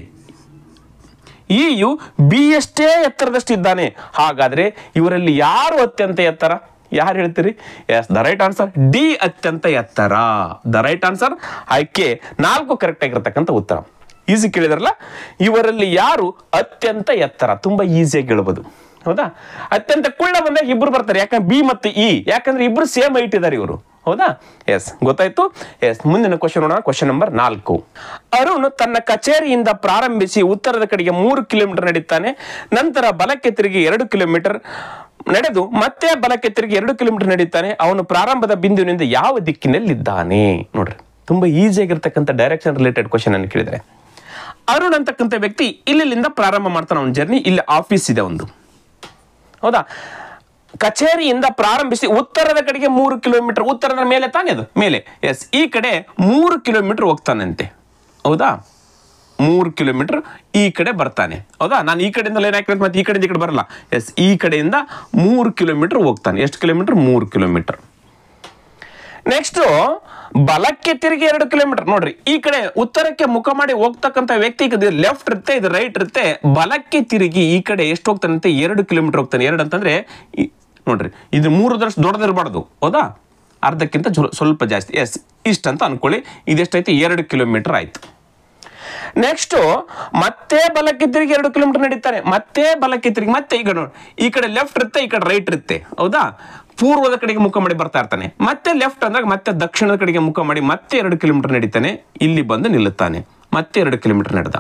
ಇ ಯು ಬಿ ಅಷ್ಟೇ ಎತ್ತರದಷ್ಟಿದ್ದಾನೆ. ಹಾಗಾದ್ರೆ ಇವರಲ್ಲಿ ಯಾರು ಅತ್ಯಂತ ಎತ್ತರ? ಯಾರು ಹೇಳ್ತೀರಿ? Yes, the right answer D, ಅತ್ಯಂತ ಎತ್ತರ. ದ ರೈಟ್ ಆನ್ಸರ್ ಆಯ್ಕೆ 4 ಕರೆಕ್ಟ್ ಆಗಿರ್ತಕ್ಕಂಥ ಉತ್ತರ. ಈಸಿ ಕೇಳಿದ್ರಲ್ಲ. ಇವರಲ್ಲಿ ಯಾರು ಅತ್ಯಂತ ಎತ್ತರ? ತುಂಬಾ ಈಸಿಯಾಗಿ ಹೇಳ್ಬೋದು. ಹೌದಾ? ಅತ್ಯಂತ ಕುಳ್ಳ ಬಂದಾಗ ಇಬ್ರು ಬರ್ತಾರೆ. ಯಾಕಂದ್ರೆ ಬಿ ಮತ್ತು ಇ, ಯಾಕಂದ್ರೆ ಇಬ್ರು ಸೇಮ್ ಹೈಟ್ ಇದ್ದಾರೆ ಇವರು. ಹೌದಾ? ಎಸ್, ಗೊತ್ತಾಯ್ತು. ಎಸ್, ಮುಂದಿನ ಕ್ವಶನ್ ನೋಡೋಣ. Question number 4. ಅರುಣ್ ತನ್ನ ಕಚೇರಿಯಿಂದ ಪ್ರಾರಂಭಿಸಿ ಉತ್ತರದ ಕಡೆಗೆ 3 ಕಿಲೋಮೀಟರ್ ನಡೀತಾನೆ. ನಂತರ ಬಲಕ್ಕೆ ತಿರುಗಿ 2 ಕಿಲೋಮೀಟರ್ ನಡೆದು ಮತ್ತೆ ಬಲಕ್ಕೆ ತಿರುಗಿ 2 ಕಿಲೋಮೀಟರ್ ನಡೀತಾನೆ. ಅವನು ಪ್ರಾರಂಭದ ಬಿಂದುವಿನಿಂದ ಯಾವ ದಿಕ್ಕಿನಲ್ಲಿದ್ದಾನೆ? ನೋಡ್ರಿ, ತುಂಬಾ ಈಸಿ ಆಗಿರ್ತಕ್ಕಂಥ ಡೈರೆಕ್ಷನ್ ರಿಲೇಟೆಡ್ ಕ್ವಶನ್ ಅನ್ನು ಕೇಳಿದರೆ, ಅರುಣ್ ಅಂತಕ್ಕಂಥ ವ್ಯಕ್ತಿ ಇಲ್ಲಿಂದ ಪ್ರಾರಂಭ ಮಾಡ್ತಾನೆ ಅವನ ಜರ್ನಿ. ಇಲ್ಲಿ ಆಫೀಸ್ ಇದೆ ಒಂದು. ಹೌದಾ? ಕಚೇರಿಯಿಂದ ಪ್ರಾರಂಭಿಸಿ ಉತ್ತರದ ಕಡೆಗೆ 3 ಕಿಲೋಮೀಟರ್, ಉತ್ತರದ ಮೇಲೆ ತಾನೇ ಅದು ಮೇಲೆ. ಎಸ್, ಈ ಕಡೆ 3 ಕಿಲೋಮೀಟರ್ ಹೋಗ್ತಾನಂತೆ. ಹೌದಾ? 3 ಕಿಲೋಮೀಟರ್ ಈ ಕಡೆ ಬರ್ತಾನೆ. ಹೌದಾ? ನಾನು ಈ ಕಡೆಯಿಂದ ಲೈನ್ ಹಾಕಿದ್ರೆ ಮತ್ತೆ ಈ ಕಡೆಯಿಂದ ಈ ಕಡೆ ಬರಲ್ಲ. ಎಸ್, ಈ ಕಡೆಯಿಂದ 3 ಕಿಲೋಮೀಟರ್ ಹೋಗ್ತಾನೆ. ಎಷ್ಟು ಕಿಲೋಮೀಟರ್? 3 ಕಿಲೋಮೀಟರ್. ನೆಕ್ಸ್ಟ್, ಬಲಕ್ಕೆ ತಿರುಗಿ 2 ಕಿಲೋಮೀಟರ್. ನೋಡ್ರಿ, ಈ ಕಡೆ ಉತ್ತರಕ್ಕೆ ಮುಖ ಮಾಡಿ ಹೋಗ್ತಕ್ಕಂಥ ವ್ಯಕ್ತಿ ಇದು ಲೆಫ್ಟ್ ಇರುತ್ತೆ, ಇದು ರೈಟ್ ಇರುತ್ತೆ. ಬಲಕ್ಕೆ ತಿರುಗಿ ಈ ಕಡೆ ಎಷ್ಟು ಹೋಗ್ತಾನಂತೆ? 2 ಕಿಲೋಮೀಟರ್ ಹೋಗ್ತಾನೆ. 2 ಅಂತಂದ್ರೆ ನೋಡ್ರಿ, ಇದು 3 ದೊಡ್ಡದಿರಬಾರ್ದು. ಹೌದಾ? ಅರ್ಧಕ್ಕಿಂತ ಸ್ವಲ್ಪ ಜಾಸ್ತಿ. ಎಸ್, ಇಷ್ಟ ಅಂತ ಅನ್ಕೊಳ್ಳಿ. ಇದೆಷ್ಟೈತಿ? 2 ಕಿಲೋಮೀಟರ್ ಆಯ್ತು. ನೆಕ್ಸ್ಟ್, ಮತ್ತೆ ಬಲಕ್ಕೆ ತಿರುಗಿ 2 ಕಿಲೋಮೀಟರ್ ನಡೀತಾರೆ. ಮತ್ತೆ ಬಲಕ್ಕೆ ತಿರುಗಿ ಮತ್ತೆ ಈಗ ನೋಡಿ, ಈ ಕಡೆ ಲೆಫ್ಟ್ ಇರುತ್ತೆ, ಈ ಕಡೆ ರೈಟ್ ಇರುತ್ತೆ. ಹೌದಾ? ಪೂರ್ವದ ಕಡೆಗೆ ಮುಖ ಮಾಡಿ ಬರ್ತಾ ಇರ್ತಾನೆ. ಮತ್ತೆ ಲೆಫ್ಟ್ ಅಂದಾಗ ಮತ್ತೆ ದಕ್ಷಿಣದ ಕಡೆಗೆ ಮುಖ ಮಾಡಿ ಮತ್ತೆ 2 ಕಿಲೋಮೀಟರ್ ನಡೀತಾನೆ. ಇಲ್ಲಿ ಬಂದು ನಿಲ್ಲುತ್ತಾನೆ. ಮತ್ತೆ 2 ಕಿಲೋಮೀಟರ್ ನಡೆದ.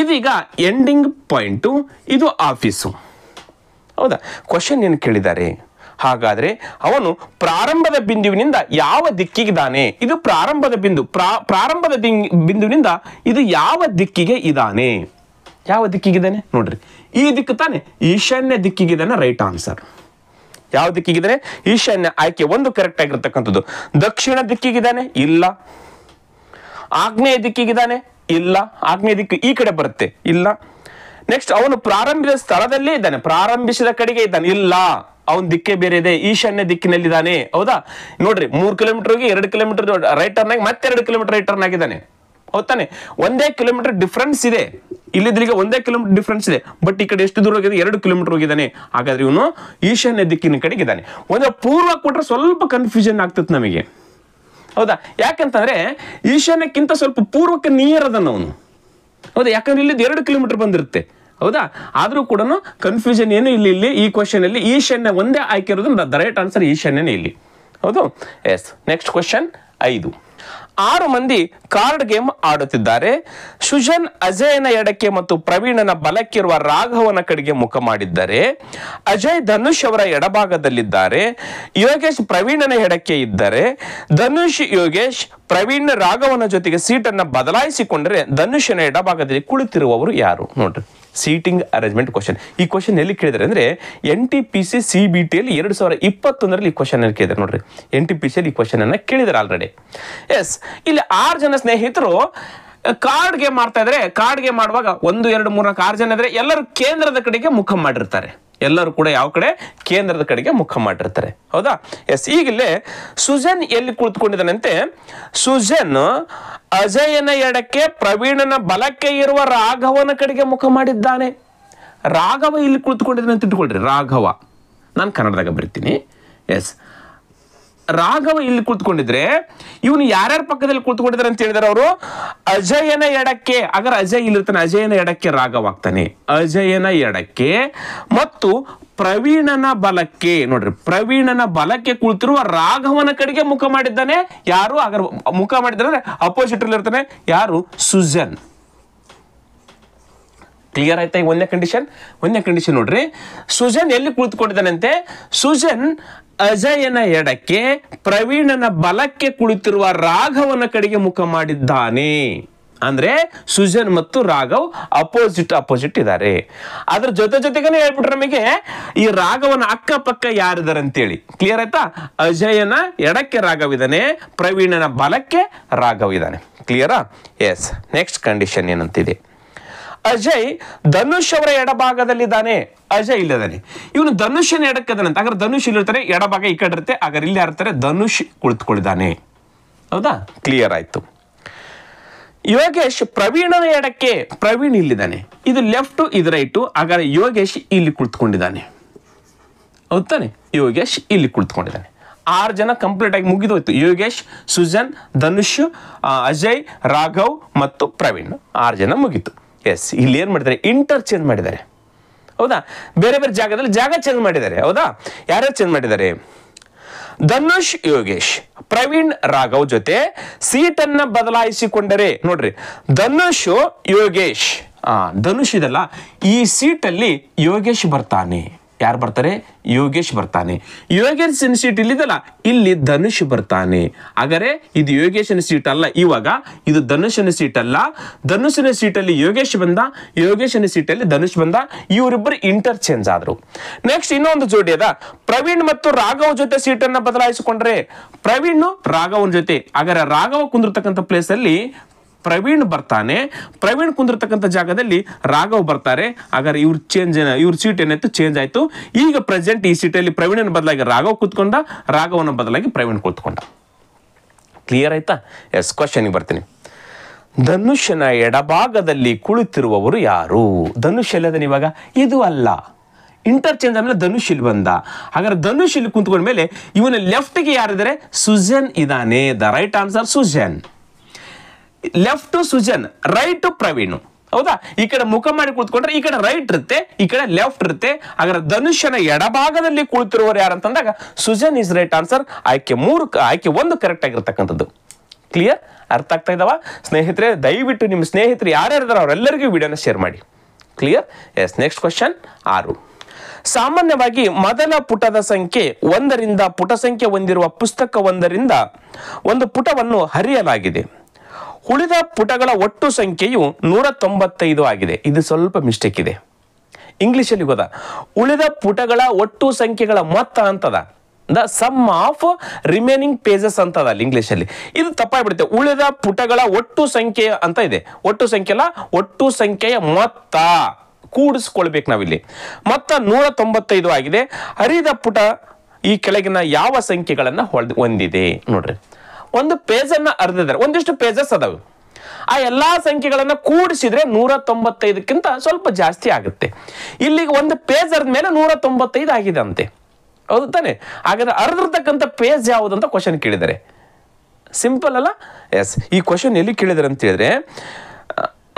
ಇದೀಗ ಎಂಡಿಂಗ್ ಪಾಯಿಂಟು, ಇದು ಆಫೀಸು. ಹೌದಾ? ಕ್ವಶನ್ ಏನು ಕೇಳಿದ್ದಾರೆ? ಹಾಗಾದ್ರೆ ಅವನು ಪ್ರಾರಂಭದ ಬಿಂದುವಿನಿಂದ ಯಾವ ದಿಕ್ಕಿಗಿದ್ದಾನೆ? ಇದು ಪ್ರಾರಂಭದ ಬಿಂದು. ಪ್ರಾರಂಭದ ಬಿಂದುವಿನಿಂದ ಇದು ಯಾವ ದಿಕ್ಕಿಗೆ ಇದ್ದಾನೆ? ಯಾವ ದಿಕ್ಕಿಗಿದ್ದಾನೆ? ನೋಡ್ರಿ, ಈ ದಿಕ್ಕು ತಾನೆ, ಈಶಾನ್ಯ ದಿಕ್ಕಿಗಿದ್ದಾನೆ. Right answer. ಯಾವ ದಿಕ್ಕಿಗಿದ್ದಾನೆ? ಈಶಾನ್ಯ. ಆಯ್ಕೆ 1 ಕರೆಕ್ಟ್ ಆಗಿರ್ತಕ್ಕಂಥದ್ದು. ದಕ್ಷಿಣ ದಿಕ್ಕಿಗಿದ್ದಾನೆ? ಇಲ್ಲ. ಆಗ್ನೇಯ ದಿಕ್ಕಿಗಿದ್ದಾನೆ? ಇಲ್ಲ. ಆಗ್ನೇಯ ದಿಕ್ಕು ಈ ಕಡೆ ಬರುತ್ತೆ? ಇಲ್ಲ. ನೆಕ್ಸ್ಟ್, ಅವನು ಪ್ರಾರಂಭಿಸಿದ ಸ್ಥಳದಲ್ಲೇ ಇದ್ದಾನೆ? ಪ್ರಾರಂಭಿಸಿದ ಕಡೆಗೆ ಇದ್ದಾನೆ? ಇಲ್ಲ. ಅವನ ದಿಕ್ಕೇ ಬೇರೆ ಇದೆ, ಈಶಾನ್ಯ ದಿಕ್ಕಿನಲ್ಲಿದ್ದಾನೆ. ಹೌದಾ? ನೋಡ್ರಿ, 3 ಕಿಲೋಮೀಟರ್ ಹೋಗಿ 2 ಕಿಲೋಮೀಟರ್ ರೈಟ್ ಟರ್ನ್ ಆಗಿ ಮತ್ತೆ 2 ಕಿಲೋಮೀಟರ್ ರೈಟ್ ಟರ್ನ್ ಆಗಿದ್ದಾನೆ. ಹೌದಾನೆ? 1 ಕಿಲೋಮೀಟರ್ ಡಿಫ್ರೆನ್ಸ್ ಇದೆ. ಇಲ್ಲಿದ್ರಿಗೆ 1 ಕಿಲೋಮೀಟರ್ ಡಿಫ್ರೆನ್ಸ್ ಇದೆ. ಬಟ್ ಈ ಕಡೆ ಎಷ್ಟು ದೂರ ಹೋಗಿದೆ? 2 ಕಿಲೋಮೀಟರ್ ಹೋಗಿದ್ದಾನೆ. ಹಾಗಾದ್ರೆ ಇವನು ಈಶಾನ್ಯ ದಿಕ್ಕಿನ ಕಡೆಗೆ ಇದ್ದಾನೆ. ಒಂದು ಪೂರ್ವ ಕೊಟ್ರೆ ಸ್ವಲ್ಪ ಕನ್ಫ್ಯೂಷನ್ ಆಗ್ತದೆ ನಮಗೆ. ಹೌದಾ? ಯಾಕಂತಂದ್ರೆ ಈಶಾನ್ಯಕ್ಕಿಂತ ಸ್ವಲ್ಪ ಪೂರ್ವಕ್ಕೆ ನಿಯರ್ ಅದನ್ನ ಅವನು. ಹೌದಾ? ಯಾಕಂದ್ರೆ ಇಲ್ಲಿ 2 ಕಿಲೋಮೀಟರ್ ಬಂದಿರುತ್ತೆ. ಹೌದಾ? ಆದ್ರೂ ಕೂಡ ಕನ್ಫ್ಯೂಷನ್ ಏನು ಇಲ್ಲಿ ಈ ಕ್ವಶನ್ ಅಲ್ಲಿ ಈಶಾನ್ಯ ಒಂದೇ ಆಯ್ಕೆ ಇರೋದ್ರಿಂದ ದ ರೈಟ್ ಆನ್ಸರ್ ಈಶಾನ್ಯನೇ ಇಲ್ಲಿ. ಹೌದು? ಎಸ್. Next question 5. 6 ಮಂದಿ ಕಾರ್ಡ್ ಗೇಮ್ ಆಡುತ್ತಿದ್ದಾರೆ. ಸುಜನ್ ಅಜಯನ ಎಡಕ್ಕೆ ಮತ್ತು ಪ್ರವೀಣನ ಬಲಕ್ಕಿರುವ ರಾಘವನ ಕಡೆಗೆ ಮುಖ ಮಾಡಿದ್ದಾರೆ. ಅಜಯ್ ಧನುಷ್ ಅವರ ಎಡಭಾಗದಲ್ಲಿದ್ದಾರೆ. ಯೋಗೇಶ್ ಪ್ರವೀಣನ ಎಡಕ್ಕೆ ಇದ್ದಾರೆ. ಧನುಷ್ ಯೋಗೇಶ್ ಪ್ರವೀಣ್ ರಾಘವನ ಜೊತೆಗೆ ಸೀಟನ್ನು ಬದಲಾಯಿಸಿಕೊಂಡರೆ ಧನುಷನ ಎಡಭಾಗದಲ್ಲಿ ಕುಳಿತಿರುವವರು ಯಾರು? ನೋಡ್ರಿ, ಸೀಟಿಂಗ್ ಅರೇಂಜ್ಮೆಂಟ್ ಕ್ವಶನ್. ಈ ಕ್ವಶನ್ ಎಲ್ಲಿ ಕೇಳಿದರೆ ಅಂದ್ರೆ NTPC CBT ಅಲ್ಲಿ 2021 ಈ ಕ್ವಶನ್ ಅಲ್ಲಿ ಕೇಳಿದ್ದಾರೆ. ನೋಡ್ರಿ, NTPC ಅಲ್ಲಿ ಈ ಕ್ವಶನ್ ಅನ್ನ ಕೇಳಿದಾರೆ ಆಲ್ರೆಡಿ. ಎಸ್, ಇಲ್ಲಿ 6 ಜನ ಸ್ನೇಹಿತರು ಕಾರ್ಡ್ ಗೇಮ್ ಮಾಡ್ತಾ ಇದ್ರೆ, ಕಾರ್ಡ್ ಗೇಮ್ ಮಾಡುವಾಗ 1 2 3 4 6 ಜನ ಇದ್ರೆ ಎಲ್ಲರೂ ಕೇಂದ್ರದ ಕಡೆಗೆ ಮುಖ ಮಾಡಿರ್ತಾರೆ. ಎಲ್ಲರೂ ಕೂಡ ಯಾವ ಕಡೆ ಕೇಂದ್ರದ ಕಡೆಗೆ ಮುಖ ಮಾಡಿರ್ತಾರೆ ಹೌದಾ ಎಸ್ ಈಗಿಲ್ಲೇ ಸುಜನ್ ಎಲ್ಲಿ ಕುಳಿತುಕೊಂಡಿದ್ದಾನಂತೆ ಸುಜನ್ ಅಜಯನ ಎಡಕ್ಕೆ ಪ್ರವೀಣನ ಬಲಕ್ಕೆ ಇರುವ ರಾಘವನ ಕಡೆಗೆ ಮುಖ ಮಾಡಿದ್ದಾನೆ ರಾಘವ ಇಲ್ಲಿ ಕುಳಿತುಕೊಂಡಿದ್ದಾನೆ ಅಂತ ಇಟ್ಕೊಳ್ರಿ ರಾಘವ ನಾನು ಕನ್ನಡದಾಗ ಬರೀತೀನಿ ಎಸ್ ರಾಘವ ಇಲ್ಲಿ ಕುಳಿತುಕೊಂಡಿದ್ರೆ ಇವನು ಯಾರ್ಯಾರ ಪಕ್ಕದಲ್ಲಿ ಕುಳಿತುಕೊಂಡಿದ್ದಾರೆ ಅಂತ ಹೇಳಿದಾರೆ ಅವರು ಅಜಯನ ಎಡಕ್ಕೆ ಅಗರ ಅಜಯ್ ಇಲ್ಲಿರ್ತಾನೆ ಅಜಯನ ಎಡಕ್ಕೆ ರಾಘವ ಆಗ್ತಾನೆ ಅಜಯನ ಎಡಕ್ಕೆ ಮತ್ತು ಪ್ರವೀಣನ ಬಲಕ್ಕೆ ನೋಡ್ರಿ ಪ್ರವೀಣನ ಬಲಕ್ಕೆ ಕುಳಿತಿರುವ ರಾಘವನ ಕಡೆಗೆ ಮುಖ ಮಾಡಿದ್ದಾನೆ ಯಾರು ಅಗರ ಮುಖ ಮಾಡಿದ್ದಾರೆ ಅಪೋಸಿಟ್ ಅಲ್ಲಿ ಇರ್ತಾನೆ ಯಾರು ಸುಜನ್ ಕ್ಲಿಯರ್ ಆಯ್ತಾ ಈಗ ಒಂದನೇ ಕಂಡೀಷನ್ ನೋಡ್ರಿ ಸುಜನ್ ಎಲ್ಲಿ ಕುಳಿತುಕೊಂಡಿದ್ದಾನಂತೆ ಸುಜನ್ ಅಜಯನ ಎಡಕ್ಕೆ ಪ್ರವೀಣನ ಬಲಕ್ಕೆ ಕುಳಿತಿರುವ ರಾಘವನ ಕಡೆಗೆ ಮುಖ ಮಾಡಿದ್ದಾನೆ ಅಂದ್ರೆ ಸುಜನ್ ಮತ್ತು ರಾಘವ್ ಅಪೋಸಿಟ್ ಇದ್ದಾರೆ ಅದ್ರ ಜೊತೆಗೇನೆ ಹೇಳ್ಬಿಟ್ರೆ ನಮಗೆ ಈ ರಾಘವನ ಅಕ್ಕಪಕ್ಕ ಯಾರಿದ್ದಾರೆ ಅಂತೇಳಿ ಕ್ಲಿಯರ್ ಆಯ್ತಾ ಅಜಯನ ಎಡಕ್ಕೆ ರಾಘವ್ ಇದ್ದಾನೆ ಪ್ರವೀಣನ ಬಲಕ್ಕೆ ರಾಘವ್ ಇದ್ದಾನೆ ಕ್ಲಿಯರಾ ಎಸ್ ನೆಕ್ಸ್ಟ್ ಕಂಡೀಷನ್ ಏನಂತಿದೆ ಅಜಯ್ ಧನುಷ್ ಅವರ ಎಡಭಾಗದಲ್ಲಿದ್ದಾನೆ ಅಜಯ್ ಇಲ್ಲದಾನೆ ಇವನು ಧನುಷ್ಯನ ಎಡಕ್ಕದಾನಂತ ಹಾಗಾದ್ರೆ ಧನುಷ್ ಇಲ್ಲಿರ್ತಾರೆ ಎಡಭಾಗ ಈ ಕಡೆ ಇರುತ್ತೆ ಹಾಗಾದ್ರೆ ಇಲ್ಲಿ ಯಾರಿರ್ತಾರೆ ಧನುಷ್ ಕುಳಿತುಕೊಂಡಿದ್ದಾನೆ ಹೌದಾ ಕ್ಲಿಯರ್ ಆಯ್ತು ಯೋಗೇಶ್ ಪ್ರವೀಣನ ಎಡಕ್ಕೆ ಪ್ರವೀಣ್ ಇಲ್ಲಿದ್ದಾನೆ ಇದು ಲೆಫ್ಟ್ ಇದು ರೈಟು ಹಾಗಾದ್ರೆ ಯೋಗೇಶ್ ಇಲ್ಲಿ ಕುಳಿತುಕೊಂಡಿದ್ದಾನೆ ಹೌದಾನೆ ಯೋಗೇಶ್ ಇಲ್ಲಿ ಕುಳಿತುಕೊಂಡಿದ್ದಾನೆ 6 ಜನ ಕಂಪ್ಲೀಟ್ ಆಗಿ ಮುಗಿದೋಯ್ತು ಯೋಗೇಶ್ ಸುಜನ್ ಧನುಷ್ ಅಜಯ್ ರಾಘವ್ ಮತ್ತು ಪ್ರವೀಣ್ 6 ಜನ ಮುಗೀತು ಎಸ್ ಇಲ್ಲಿ ಏನ್ ಮಾಡಿದ್ದಾರೆ ಇಂಟರ್ಚೇಂಜ್ ಮಾಡಿದ್ದಾರೆ ಹೌದಾ ಬೇರೆ ಬೇರೆ ಜಾಗದಲ್ಲಿ ಜಾಗ ಚೇಂಜ್ ಮಾಡಿದ್ದಾರೆ ಹೌದಾ ಯಾರ್ಯಾರು ಚೇಂಜ್ ಮಾಡಿದ್ದಾರೆ ಧನುಷ್ ಯೋಗೇಶ್ ಪ್ರವೀಣ್ ರಾಘವ್ ಜೊತೆ ಸೀಟನ್ನ ಬದಲಾಯಿಸಿಕೊಂಡರೆ ನೋಡ್ರಿ ಧನುಷ್ ಯೋಗೇಶ್ ಧನುಷ್ ಇದಲ್ಲ ಈ ಸೀಟಲ್ಲಿ ಯೋಗೇಶ್ ಬರ್ತಾನೆ ಯಾರು ಬರ್ತಾರೆ ಯೋಗೇಶ್ ಬರ್ತಾನೆ ಯೋಗೇಶ್ ಸೀಟ್ ಇಲ್ಲಿದಲ್ಲ ಇಲ್ಲಿ ಧನುಷ್ ಬರ್ತಾನೆ ಹಾಗಾದ್ರೆ ಇದು ಯೋಗೇಶನ ಸೀಟ್ ಅಲ್ಲ ಇವಾಗ ಇದು ಧನುಷನ ಸೀಟ್ ಅಲ್ಲ ಧನುಷನ ಸೀಟಲ್ಲಿ ಯೋಗೇಶ್ ಬಂದ ಯೋಗೇಶನ ಸೀಟಲ್ಲಿ ಧನುಷ್ ಬಂದ ಇವರಿಬ್ಬರು ಇಂಟರ್ಚೇಂಜ್ ಆದ್ರು ನೆಕ್ಸ್ಟ್ ಇನ್ನೊಂದು ಜೋಡಿ ಅದ ಪ್ರವೀಣ್ ಮತ್ತು ರಾಘವ್ ಜೊತೆ ಸೀಟನ್ನ ಬದಲಾಯಿಸಿಕೊಂಡ್ರೆ ಪ್ರವೀಣ್ ರಾಘವನ್ ಜೊತೆ ಹಾಗಾದ್ರೆ ರಾಘವ ಕುಂದಿರ್ತಕ್ಕಂಥ ಪ್ಲೇಸ್ ಅಲ್ಲಿ ಪ್ರವೀಣ್ ಬರ್ತಾನೆ ಪ್ರವೀಣ್ ಕುಂದಿರ್ತಕ್ಕಂಥ ಜಾಗದಲ್ಲಿ ರಾಘವ್ ಬರ್ತಾರೆ ಹಾಗಾದ್ರೆ ಇವ್ರ ಸೀಟ್ ಏನಾಯ್ತು ಚೇಂಜ್ ಆಯ್ತು ಈಗ ಪ್ರೆಸೆಂಟ್ ಈ ಸೀಟಲ್ಲಿ ಪ್ರವೀಣನ ಬದಲಾಗಿ ರಾಘವ್ ಕೂತ್ಕೊಂಡ ರಾಘವನ ಬದಲಾಗಿ ಪ್ರವೀಣ್ ಕೂತ್ಕೊಂಡ ಕ್ಲಿಯರ್ ಆಯ್ತಾ ಎಸ್ ಕ್ವಶನ್ಗೆ ಬರ್ತೀನಿ ಧನುಷ್ಯನ ಎಡಭಾಗದಲ್ಲಿ ಕುಳಿತಿರುವವರು ಯಾರು ಧನುಷ್ ಎಲ್ಲದನ್ನ ಇವಾಗ ಇದು ಅಲ್ಲ ಇಂಟರ್ಚೇಂಜ್ ಆದ್ಮೇಲೆ ಧನುಷ್ ಇಲ್ಲಿ ಬಂದ ಹಾಗಾದ್ರೆ ಧನುಷ್ ಇಲ್ಲಿ ಕುಂತ್ಕೊಂಡ ಮೇಲೆ ಇವನ ಲೆಫ್ಟ್ಗೆ ಯಾರಿದ್ದಾರೆ ಸುಜನ್ ಇದಾನೆ the right answer Sujan left Sujan right Praveen ಹೌದಾ ಈ ಕಡೆ ಮುಖ ಮಾಡಿ ಕುಳಿತುಕೊಂಡ್ರೆ ಈ ಕಡೆ ರೈಟ್ ಇರುತ್ತೆ ಈ ಕಡೆ ಲೆಫ್ಟ್ ಇರುತ್ತೆ ಹಾಗಾದ್ರೆ ಧನುಷ್ಯನ ಎಡಭಾಗದಲ್ಲಿ ಕುಳಿತಿರುವವರು ಯಾರಂತಂದಾಗ ಸುಜನ್ ಇಸ್ ರೈಟ್ ಆನ್ಸರ್ ಆಯ್ಕೆ 1 ಕರೆಕ್ಟ್ ಆಗಿರ್ತಕ್ಕಂಥದ್ದು ಕ್ಲಿಯರ್ ಅರ್ಥ ಆಗ್ತಾ ಇದಾವ ಸ್ನೇಹಿತರೆ ದಯವಿಟ್ಟು ನಿಮ್ಮ ಸ್ನೇಹಿತರು ಯಾರ್ಯಾರಿದಾರ ಅವರೆಲ್ಲರಿಗೂ ವಿಡಿಯೋನ ಶೇರ್ ಮಾಡಿ ಕ್ಲಿಯರ್ ಎಸ್ ನೆಕ್ಸ್ಟ್ ಕ್ವಶನ್ 6 ಸಾಮಾನ್ಯವಾಗಿ ಮೊದಲ ಪುಟದ ಸಂಖ್ಯೆ 1ರಿಂದ ಪುಟ ಸಂಖ್ಯೆ ಹೊಂದಿರುವ ಪುಸ್ತಕ 1ರಿಂದ ಒಂದು ಪುಟವನ್ನು ಹರಿಯಲಾಗಿದೆ ಉಳಿದ ಪುಟಗಳ ಒಟ್ಟು ಸಂಖ್ಯೆಯು 195 ಆಗಿದೆ ಇದು ಸ್ವಲ್ಪ ಮಿಸ್ಟೇಕ್ ಇದೆ ಇಂಗ್ಲಿಷಲ್ಲಿ ಗೊತ್ತಾ ಉಳಿದ ಪುಟಗಳ ಒಟ್ಟು ಸಂಖ್ಯೆಗಳ ಮೊತ್ತ ಅಂತದ the sum of remaining pages ಅಂತದ ಅಲ್ಲಿ ಇಂಗ್ಲಿಷಲ್ಲಿ ಇದು ತಪ್ಪಾಗ್ಬಿಡುತ್ತೆ ಉಳಿದ ಪುಟಗಳ ಒಟ್ಟು ಸಂಖ್ಯೆ ಅಂತ ಇದೆ ಒಟ್ಟು ಸಂಖ್ಯೆ ಅಲ್ಲ ಒಟ್ಟು ಸಂಖ್ಯೆಯ ಮೊತ್ತ ಕೂಡಿಸ್ಕೊಳ್ಬೇಕು ನಾವಿಲ್ಲಿ ಮೊತ್ತ 195 ಆಗಿದೆ ಹರಿದ ಪುಟ ಈ ಕೆಳಗಿನ ಯಾವ ಸಂಖ್ಯೆಗಳನ್ನ ಹೊಂದಿದೆ ನೋಡ್ರಿ ಒಂದು ಪೇಜ್ ಅನ್ನ ಅರ್ಧಿದ್ದಾರೆ ಒಂದಿಷ್ಟು ಪೇಜಸ್ ಅದಾವೆ ಆ ಎಲ್ಲಾ ಸಂಖ್ಯೆಗಳನ್ನ ಕೂಡಿಸಿದ್ರೆ 195ಕ್ಕಿಂತ ಸ್ವಲ್ಪ ಜಾಸ್ತಿ ಆಗುತ್ತೆ ಇಲ್ಲಿಗೆ ಒಂದು ಪೇಜ್ ಅರ್ಧ ಮೇಲೆ 195 ಆಗಿದೆ ಅಂತೆ ಹೌದು ತಾನೆ ಹಾಗಾದ್ರೆ ಅರ್ಧಿರ್ತಕ್ಕಂಥ ಪೇಜ್ ಯಾವುದು ಅಂತ ಕ್ವಶನ್ ಕೇಳಿದ್ದಾರೆ ಸಿಂಪಲ್ ಅಲ್ಲ ಎಸ್ ಈ ಕ್ವಶನ್ ಎಲ್ಲಿ ಕೇಳಿದಾರೆ ಅಂತ ಹೇಳಿದ್ರೆ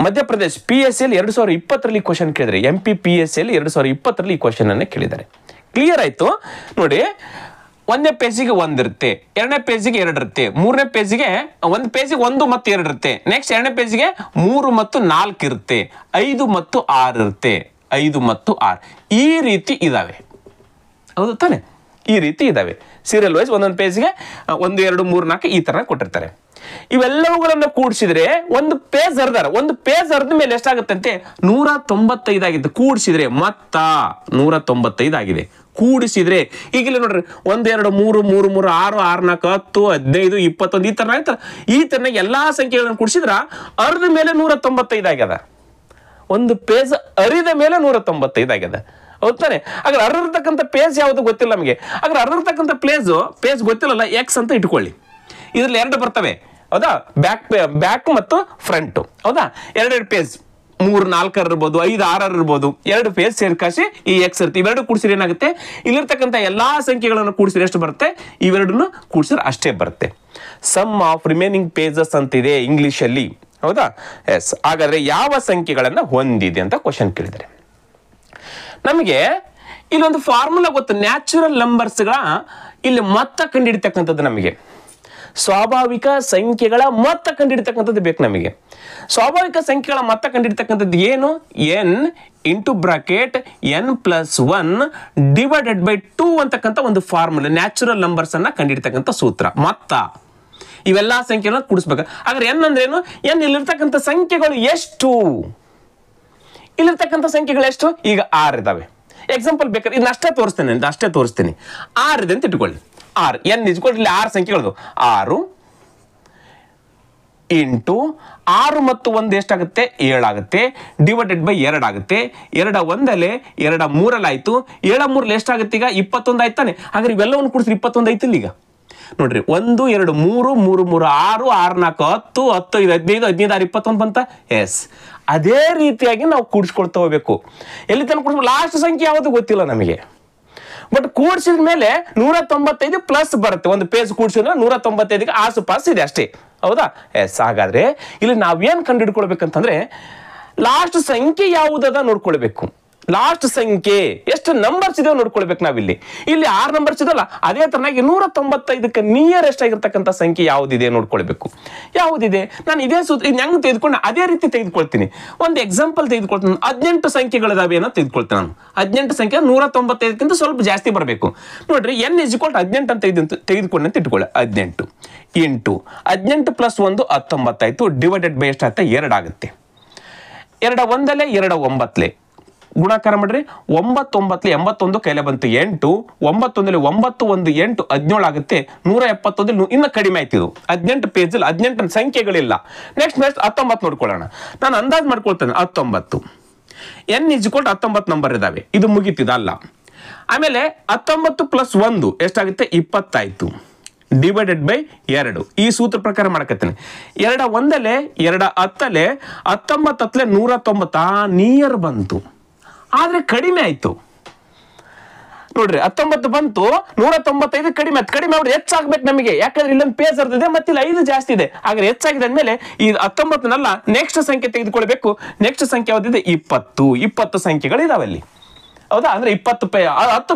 ಮಧ್ಯಪ್ರದೇಶ್ PSL 2020ರಲ್ಲಿ ಕ್ವಶನ್ ಕೇಳಿದ್ರೆ MPPSL 2020ರಲ್ಲಿ ಈ ಕ್ವಶನ್ ಅನ್ನ ಕೇಳಿದ್ದಾರೆ ಕ್ಲಿಯರ್ ಆಯ್ತು ನೋಡಿ 1ನೇ ಪೇಜಿಗೆ 1 ಇರುತ್ತೆ 2ನೇ ಪೇಜಿಗೆ 2 ಇರುತ್ತೆ 3ನೇ ಪೇಜಿಗೆ 1 ಪೇಜಿಗೆ 1 ಮತ್ತು 2 ಇರುತ್ತೆ ನೆಕ್ಸ್ಟ್ 2ನೇ ಪೇಜಿಗೆ 3 ಮತ್ತು 4 ಇರುತ್ತೆ 5 ಮತ್ತು 6 ಇರುತ್ತೆ 5 ಮತ್ತು 6 ಈ ರೀತಿ ಇದಾವೆ ಹೌದು ತಾನೆ ಈ ರೀತಿ ಇದಾವೆ ಸೀರಿಯಲ್ ವೈಸ್ ಒಂದೊಂದು ಪೇಜ್ಗೆ 1 2 3 4 ಈ ತರ ಕೊಟ್ಟಿರ್ತಾರೆ ಇವೆಲ್ಲವುಗಳನ್ನ ಕೂಡಿಸಿದ್ರೆ ಒಂದು ಪೇಜ್ ಅರ್ಧಾರ ಒಂದು ಪೇಜ್ ಅರ್ಧ ಮೇಲೆ ಎಷ್ಟಾಗುತ್ತೆ ಅಂತೆ 195 ಆಗಿತ್ತು ಕೂಡಿಸಿದ್ರೆ ಮೊತ್ತ 195 ಆಗಿದೆ ಕೂಡಿಸಿದ್ರೆ ಈಗಿಲ್ಲ ನೋಡ್ರಿ 1 2 3 3 3 6 6 4 10 15 21 ಈ ತರ ಎಲ್ಲಾ ಸಂಖ್ಯೆಗಳನ್ನು ಕೂಡಿಸಿದ್ರ ಅರ್ಧ ಮೇಲೆ 195 ಆಗ್ಯದ ಒಂದು ಪೇಜ್ ಅರಿದ ಮೇಲೆ 195 ಆಗ್ಯದ ಹೌದ್ ತಾನೆ? ಹಾಗಾದ್ರೆ ಅರ್ಧಿರ್ತಕ್ಕಂಥ ಪೇಜ್ ಯಾವುದು ಗೊತ್ತಿಲ್ಲ ನಮಗೆ. ಹಾಗಾದ್ರೆ ಅರ್ಧಿರ್ತಕ್ಕಂಥ ಪೇಜ್ ಗೊತ್ತಿಲ್ಲಲ್ಲ, ಎಕ್ಸ್ ಅಂತ ಇಟ್ಕೊಳ್ಳಿ. ಇದ್ರಲ್ಲಿ ಎರಡು ಬರ್ತವೆ, ಹೌದಾ? ಬ್ಯಾಕ್ ಮತ್ತು ಫ್ರಂಟ್, ಹೌದಾ? ಎರಡೆರಡು ಪೇಜ್, 3, 4 ಇರ್ಬೋದು, 5, 6 ಇರ್ಬೋದು, 2 ಪೇಜ್ ಸೇರ್ಕಾಸಿ ಈ ಎಕ್ಸ್ ಇರುತ್ತೆ. ಇವೆರಡು ಕೂಡಿಸಿದ್ರೆ ಏನಾಗುತ್ತೆ? ಇಲ್ಲಿರ್ತಕ್ಕಂಥ ಎಲ್ಲಾ ಸಂಖ್ಯೆಗಳನ್ನು ಕೂಡಿಸಿದ್ರೆ ಎಷ್ಟು ಬರುತ್ತೆ? ಇವೆರಡನ್ನು ಕೂಡಿಸಿದ್ರೆ ಅಷ್ಟೇ ಬರುತ್ತೆ. ಸಮ್ ಆಫ್ ರಿಮೈನಿಂಗ್ ಪೇಜಸ್ ಅಂತಿದೆ ಇಂಗ್ಲಿಷ್ ಅಲ್ಲಿ, ಹೌದಾ? ಎಸ್. ಹಾಗಾದ್ರೆ ಯಾವ ಸಂಖ್ಯೆಗಳನ್ನ ಹೊಂದಿದೆ ಅಂತ ಕ್ವಶನ್ ಕೇಳಿದರೆ, ನಮಗೆ ಇಲ್ಲೊಂದು ಫಾರ್ಮುಲಾ ಗೊತ್ತು. ನ್ಯಾಚುರಲ್ ನಂಬರ್ಸ್ಗಳ ಇಲ್ಲಿ ಮೊತ್ತ ಕಂಡುಹಿಡಿತಕ್ಕಂಥದ್ದು ನಮಗೆ, ಸ್ವಾಭಾವಿಕ ಸಂಖ್ಯೆಗಳ ಮೊತ್ತ ಕಂಡುಹಿಡಿತಕ್ಕಂಥದ್ದು ಬೇಕು ನಮಗೆ. ಸ್ವಾಭಾವಿಕ ಸಂಖ್ಯೆಗಳ ಮೊತ್ತ ಕಂಡುಹಿಡಿತಕ್ಕಂಥದ್ದು ಏನು? N into bracket n+1 divided by 2 ಅಂತಕ್ಕಂಥ ಒಂದು ಫಾರ್ಮುಲಾ, ನ್ಯಾಚುರಲ್ ನಂಬರ್ಸ್ ಅನ್ನ ಕಂಡುಹಿಡಿತಕ್ಕಂಥ ಸೂತ್ರ, ಮೊತ್ತ. ಇವೆಲ್ಲಾ ಸಂಖ್ಯೆಗಳನ್ನ ಕೂಡಿಸ್ಬೇಕು. ಹಾಗಾದ್ರೆ ಎನ್ ಅಂದ್ರೆ ಏನು? ಎನ್ ಇಲ್ಲಿರ್ತಕ್ಕಂಥ ಸಂಖ್ಯೆಗಳು ಎಷ್ಟು? ಇಲ್ಲಿರ್ತಕ್ಕಂಥ ಸಂಖ್ಯೆಗಳು ಎಷ್ಟು? ಈಗ 6 ಇದಾವೆ. ಎಕ್ಸಾಂಪಲ್ ಬೇಕಾದ್ರೆ ಇದನ್ನ ಅಷ್ಟೇ ತೋರಿಸ್ತೀನಿ. 6 ಇದೆ ಅಂತ ಇಟ್ಕೊಳ್ಳಿ. 6 ಎನ್ ಇಸ್ಕೊಂಡು ಇಲ್ಲಿ 6 ಸಂಖ್ಯೆಗಳು, 6 ಇಂಟು 6 ಮತ್ತು 1 ಎಷ್ಟಾಗುತ್ತೆ? 7 ಆಗುತ್ತೆ. ಡಿವೈಡೆಡ್ ಬೈ 2 ಆಗುತ್ತೆ. 2 ಒಂದಲೆ 2 ಮೂರಲ್ಲಿ ಆಯ್ತು. 7 ಮೂರಲ್ಲಿ ಎಷ್ಟಾಗುತ್ತೆ? ಈಗ 21 ಆಯ್ತಾನೆ. ಹಾಗಾದ್ರೆ ಇವೆಲ್ಲವನ್ನು ಕೂಡಿಸಿ 21 ಆಯ್ತಿಲ್ಲ ಈಗ. ನೋಡ್ರಿ, 1 2 3 3 3 6 6 4 10 10 5 15 15 21 ಬಂತ. ಎಸ್. ಅದೇ ರೀತಿಯಾಗಿ ನಾವು ಕೂಡಿಸ್ಕೊಳ್ತಾ ಹೋಗ್ಬೇಕು. ಎಲ್ಲಿ ತನಕ ಕೂಡಿಸ್ಬೇಕು? ಲಾಸ್ಟ್ ಸಂಖ್ಯೆ ಯಾವುದು ಗೊತ್ತಿಲ್ಲ ನಮಗೆ, ಬಟ್ ಕೂಡಿಸಿದ ಮೇಲೆ 195 ಪ್ಲಸ್ ಬರುತ್ತೆ. ಒಂದು ಪೇಜ್ ಕೂಡಿಸಿದ್ರೆ 195ಗೆ ಆಸುಪಾಸು ಇದೆ ಅಷ್ಟೇ, ಹೌದಾ? ಎಸ್. ಹಾಗಾದ್ರೆ ಇಲ್ಲಿ ನಾವೇನ್ ಕಂಡು ಹಿಡ್ಕೊಳ್ಬೇಕಂತಂದ್ರೆ ಲಾಸ್ಟ್ ಸಂಖ್ಯೆ ಯಾವುದದ ನೋಡ್ಕೊಳ್ಬೇಕು. ಲಾಸ್ಟ್ ಸಂಖ್ಯೆ ಎಷ್ಟು ನಂಬರ್ಸ್ ಇದೆ ನೋಡ್ಕೊಳ್ಬೇಕು ನಾವಿಲ್ಲಿ. ಇಲ್ಲಿ 6 ನಂಬರ್ಸ್ ಇದಲ್ಲ, ಅದೇ ತರನಾಗಿ 195ಕ್ಕೆ ನಿಯರೆಸ್ಟ್ ಆಗಿರ್ತಕ್ಕಂಥ ಸಂಖ್ಯೆ ಯಾವುದಿದೆ ನೋಡ್ಕೊಳ್ಬೇಕು. ಯಾವುದಿದೆ? ನಾನು ಇದೇ ಸೂತ್ರ ಹೆಂಗ್ ತೆಗೆದುಕೊಂಡು ಅದೇ ರೀತಿ ತೆಗೆದುಕೊಳ್ತೀನಿ. ಒಂದು ಎಕ್ಸಾಂಪಲ್ ತೆಗೆದುಕೊಳ್ತೀನಿ. 18 ಸಂಖ್ಯೆಗಳಿದಾವೆ ಏನೋ ತೆಗೆದುಕೊಳ್ತೀನಿ ನಾನು. 18 ಸಂಖ್ಯೆ 195ಕ್ಕಿಂತ ಸ್ವಲ್ಪ ಜಾಸ್ತಿ ಬರಬೇಕು. ನೋಡ್ರಿ, n = 18 ಅಂತ ತೆಗೆದುಕೊಂಡು ಅಂತ ಇಟ್ಕೊಳ್ಳಿ. 18 ಇಂಟು 18 + 1 19 ಆಯ್ತು. ಡಿವೈಡೆಡ್ ಬೈ ಎಷ್ಟಾಗುತ್ತೆ? 2 ಆಗುತ್ತೆ. 2 ಒಂದಲೆ 2 9 ಗುಣಾಕಾರ ಮಾಡ್ರಿ. 9 9 81 ಕೈಲೆ ಬಂತು 8. 9 9 9 1 8 17 ಆಗುತ್ತೆ. 171 ಇನ್ನು ಕಡಿಮೆ ಆಯ್ತಿದ್ದು. 18 ಪೇಜ್ ಅಲ್ಲಿ 18 ಸಂಖ್ಯೆಗಳಿಲ್ಲ. ನೆಕ್ಸ್ಟ್ 19 ನೋಡ್ಕೊಳ್ಳೋಣ. ನಾನು ಅಂದಾಜು ಮಾಡ್ಕೊಳ್ತೇನೆ. 19 n = 19 ನಂಬರ್ ಇದಾವೆ. ಇದು ಮುಗಿತಿದಲ್ಲ. ಆಮೇಲೆ 19 + 1 ಎಷ್ಟಾಗುತ್ತೆ? 20 ಆಯ್ತು. ಡಿವೈಡೆಡ್ ಬೈ 2 ಈ ಸೂತ್ರ ಪ್ರಕಾರ ಮಾಡಕತ್ತೇನೆ. 2 ಒಂದಲೆ 2 ಹತ್ತಲೆ 19 ಹತ್ತಲೆ 190 ನಿಯರ್ ಬಂತು, ಆದ್ರೆ ಕಡಿಮೆ ಆಯ್ತು. ನೋಡ್ರಿ, 19 ಬಂತು, 195 ಕಡಿಮೆ ಆಯ್ತು. ಕಡಿಮೆ ಅವ್ರು ಹೆಚ್ಚಾಗ್ಬೇಕು ನಮಗೆ, ಯಾಕಂದ್ರೆ ಇಲ್ಲೊಂದು ಪೇಜ್ ಅರ್ದಿದೆ ಮತ್ತೆ ಇಲ್ಲಿ 5 ಜಾಸ್ತಿ ಇದೆ. ಹಾಗಾದ್ರೆ ಹೆಚ್ಚಾಗಿದೆ ಅಂದ್ಮೇಲೆ ಈ 19ನಲ್ಲ ನೆಕ್ಸ್ಟ್ ಸಂಖ್ಯೆ ತೆಗೆದುಕೊಳ್ಬೇಕು. ನೆಕ್ಸ್ಟ್ ಸಂಖ್ಯೆ ಯಾವ್ದಿದೆ? 20 ಸಂಖ್ಯೆಗಳು ಇದಾವೆ ಅಲ್ಲಿ, ಹೌದಾ? ಅಂದ್ರೆ 10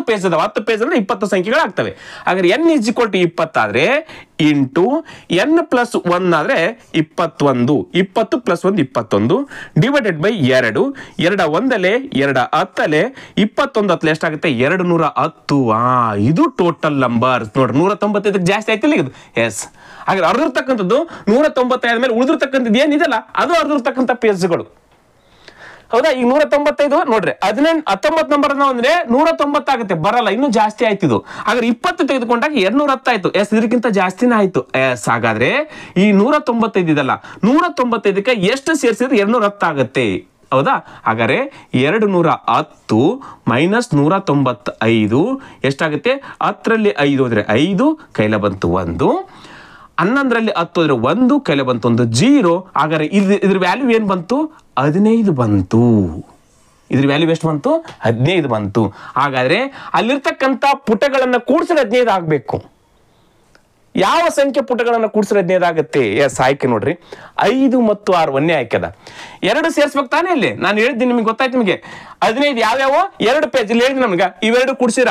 ಪೇಜ್ ಅದಾವ. 10 ಪೇಜ್ ಅಂದ್ರೆ 20 ಸಂಖ್ಯೆಗಳು ಆಗ್ತವೆ. ಹಾಗಾದ್ರೆ n = 20 ಆದ್ರೆ ಇಂಟು n+1 ಆದ್ರೆ 21. 20 + 1 21 ಡಿವೈಡೆಡ್ ಬೈ 2. 2 ಒಂದಲೆ 2 ಹತ್ತಲೆ 21 ಹತ್ತಲೆ ಎಷ್ಟಾಗುತ್ತೆ? 210. ಇದು ಟೋಟಲ್ ನಂಬರ್. ನೋಡ್ರಿ, 195 ಜಾಸ್ತಿ ಆಯ್ತಿಲ್ಲ ಇದು. ಎಸ್. ಹಾಗಾದ್ರೆ ಅರ್ಧಿರ್ತಕ್ಕಂಥದ್ದು 195 ಆದ್ಮೇಲೆ ಉಳಿದಿರ್ತಕ್ಕಂಥದ್ದು ಏನಿದೆಲ್ಲ ಅದು ಅರ್ಧಿರ್ತಕ್ಕಂಥ ಪೇಜ್ಗಳು, ಹೌದಾ? ಈಗ 195 ನೋಡ್ರಿ, 19 ನಂಬರ್ ಅಂದ್ರೆ 190 ಆಗುತ್ತೆ, ಬರಲ್ಲ, ಇನ್ನೂ ಜಾಸ್ತಿ ಆಯ್ತಿದ್ದು. ಹಾಗಾದ್ರೆ 20 ತೆಗೆದುಕೊಂಡಾಗ 210 ಆಯ್ತು. ಎಸ್, ಇದಕ್ಕಿಂತ ಜಾಸ್ತಿನೇ ಆಯ್ತು. ಎಸ್. ಹಾಗಾದ್ರೆ ಈ 195 ಇದಲ್ಲ, 195ಕ್ಕೆ ಎಷ್ಟು ಸೇರಿಸಿದ್ರೆ 210 ಆಗುತ್ತೆ, ಹೌದಾ? ಹಾಗಾದ್ರೆ 210 ಮೈನಸ್ 195 ಎಷ್ಟಾಗುತ್ತೆ? 10ರಲ್ಲಿ 5 ಹೋದ್ರೆ 5 ಕೈಲ ಬಂತು 1. 11ರಲ್ಲಿ 10 ಹೋದ್ರೆ 1 ಕೈಲ ಬಂತು 1 0. ಹಾಗಾದ್ರೆ ಇದ್ರ ವ್ಯಾಲ್ಯೂ ಏನ್ ಬಂತು? 15 ಬಂತು. ಇದ್ರ ವ್ಯಾಲ್ಯೂ ಎಷ್ಟು ಬಂತು? 15 ಬಂತು. ಹಾಗಾದ್ರೆ ಅಲ್ಲಿರ್ತಕ್ಕಂಥ ಪುಟಗಳನ್ನ ಕೂಡಿಸಿದ್ರೆ 15 ಆಗ್ಬೇಕು. ಯಾವ ಸಂಖ್ಯೆ ಪುಟಗಳನ್ನ ಕೂಡಿಸಿದ್ರೆ 15 ಆಗುತ್ತೆ? ಎಸ್, ಆಯ್ಕೆ ನೋಡ್ರಿ, 5 ಮತ್ತು 6 ಒಂದೇ ಆಯ್ಕೆ ಅದ. 2 ಸೇರಿಸ್ಬೇಕು ತಾನೇ ಇಲ್ಲಿ. ನಾನು ಹೇಳಿದ್ದೀನಿ, ನಿಮ್ಗೆ ಗೊತ್ತಾಯ್ತು. ನಿಮಗೆ 15 ಯಾವ್ಯಾವ 2 ಪೇಜ್ ಇಲ್ಲಿ ಹೇಳಿದ್ವಿ ನಮ್ಗೆ. ಇವೆರಡು ಕೂಡಿಸಿರ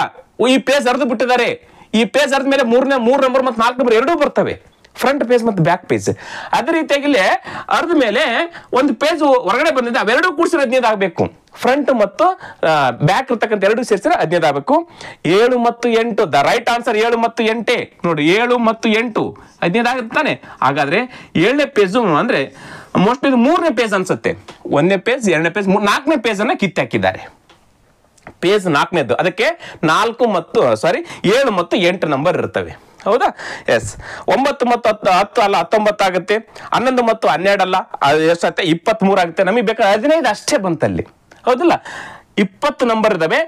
ಈ ಪೇಜ್ ಅರ್ದು ಬಿಟ್ಟಿದ್ದಾರೆ. ಈ ಪೇಜ್ ಅರ್ದ ಮೇಲೆ 3 ನಂಬರ್ ಮತ್ತು 4 ನಂಬರ್ ಎರಡೂ ಬರ್ತವೆ, ಫ್ರಂಟ್ ಪೇಜ್ ಮತ್ತು ಬ್ಯಾಕ್ ಪೇಜ್. ಅದೇ ರೀತಿಯಾಗಿ ಅರ್ಧ ಮೇಲೆ ಒಂದು ಪೇಜ್ ಹೊರಗಡೆ ಬಂದಿದೆ, ಅವೆರಡೂ ಕೂಡಿಸಿದ್ರೆ 15 ಆಗಬೇಕು. ಫ್ರಂಟ್ ಮತ್ತು ಬ್ಯಾಕ್ ಇರ್ತಕ್ಕಂಥ ಎರಡು ಸೇರಿಸಿದ್ರೆ 15 ಆಗಬೇಕು. 7 ಮತ್ತು 8 ದ ರೈಟ್ ಆನ್ಸರ್. 7 ಮತ್ತು 8 ನೋಡಿ, 7 ಮತ್ತು 8 15 ಆಗುತ್ತಾನೆ. ಹಾಗಾದ್ರೆ 7ನೇ ಪೇಜ್ ಅಂದ್ರೆ ಮೋಸ್ಟ್ ಇದು 3ನೇ ಪೇಜ್ ಅನ್ಸುತ್ತೆ. 1ನೇ ಪೇಜ್, 2ನೇ ಪೇಜ್, 4ನೇ ಪೇಜ್ ಅನ್ನ ಕಿತ್ತಾಕಿದ್ದಾರೆ. ಪೇಜ್ 4ನೇದು, ಅದಕ್ಕೆ 7 ಮತ್ತು 8 ನಂಬರ್ ಇರ್ತವೆ, ಹೌದಾ? ಎಸ್. 9 ಮತ್ತು 10 ಅಲ್ಲ 19 ಆಗುತ್ತೆ. 11 ಮತ್ತು 12 ಅಲ್ಲ, ಅದು ಎಷ್ಟಾಗುತ್ತೆ? 23 ಆಗುತ್ತೆ. ನಮಗೆ ಬೇಕಾದ್ರೆ 15 ಅಷ್ಟೇ ಬಂತಲ್ಲಿ, ಹೌದಲ್ಲ? 20 ನಂಬರ್ ಇದಾವೆ,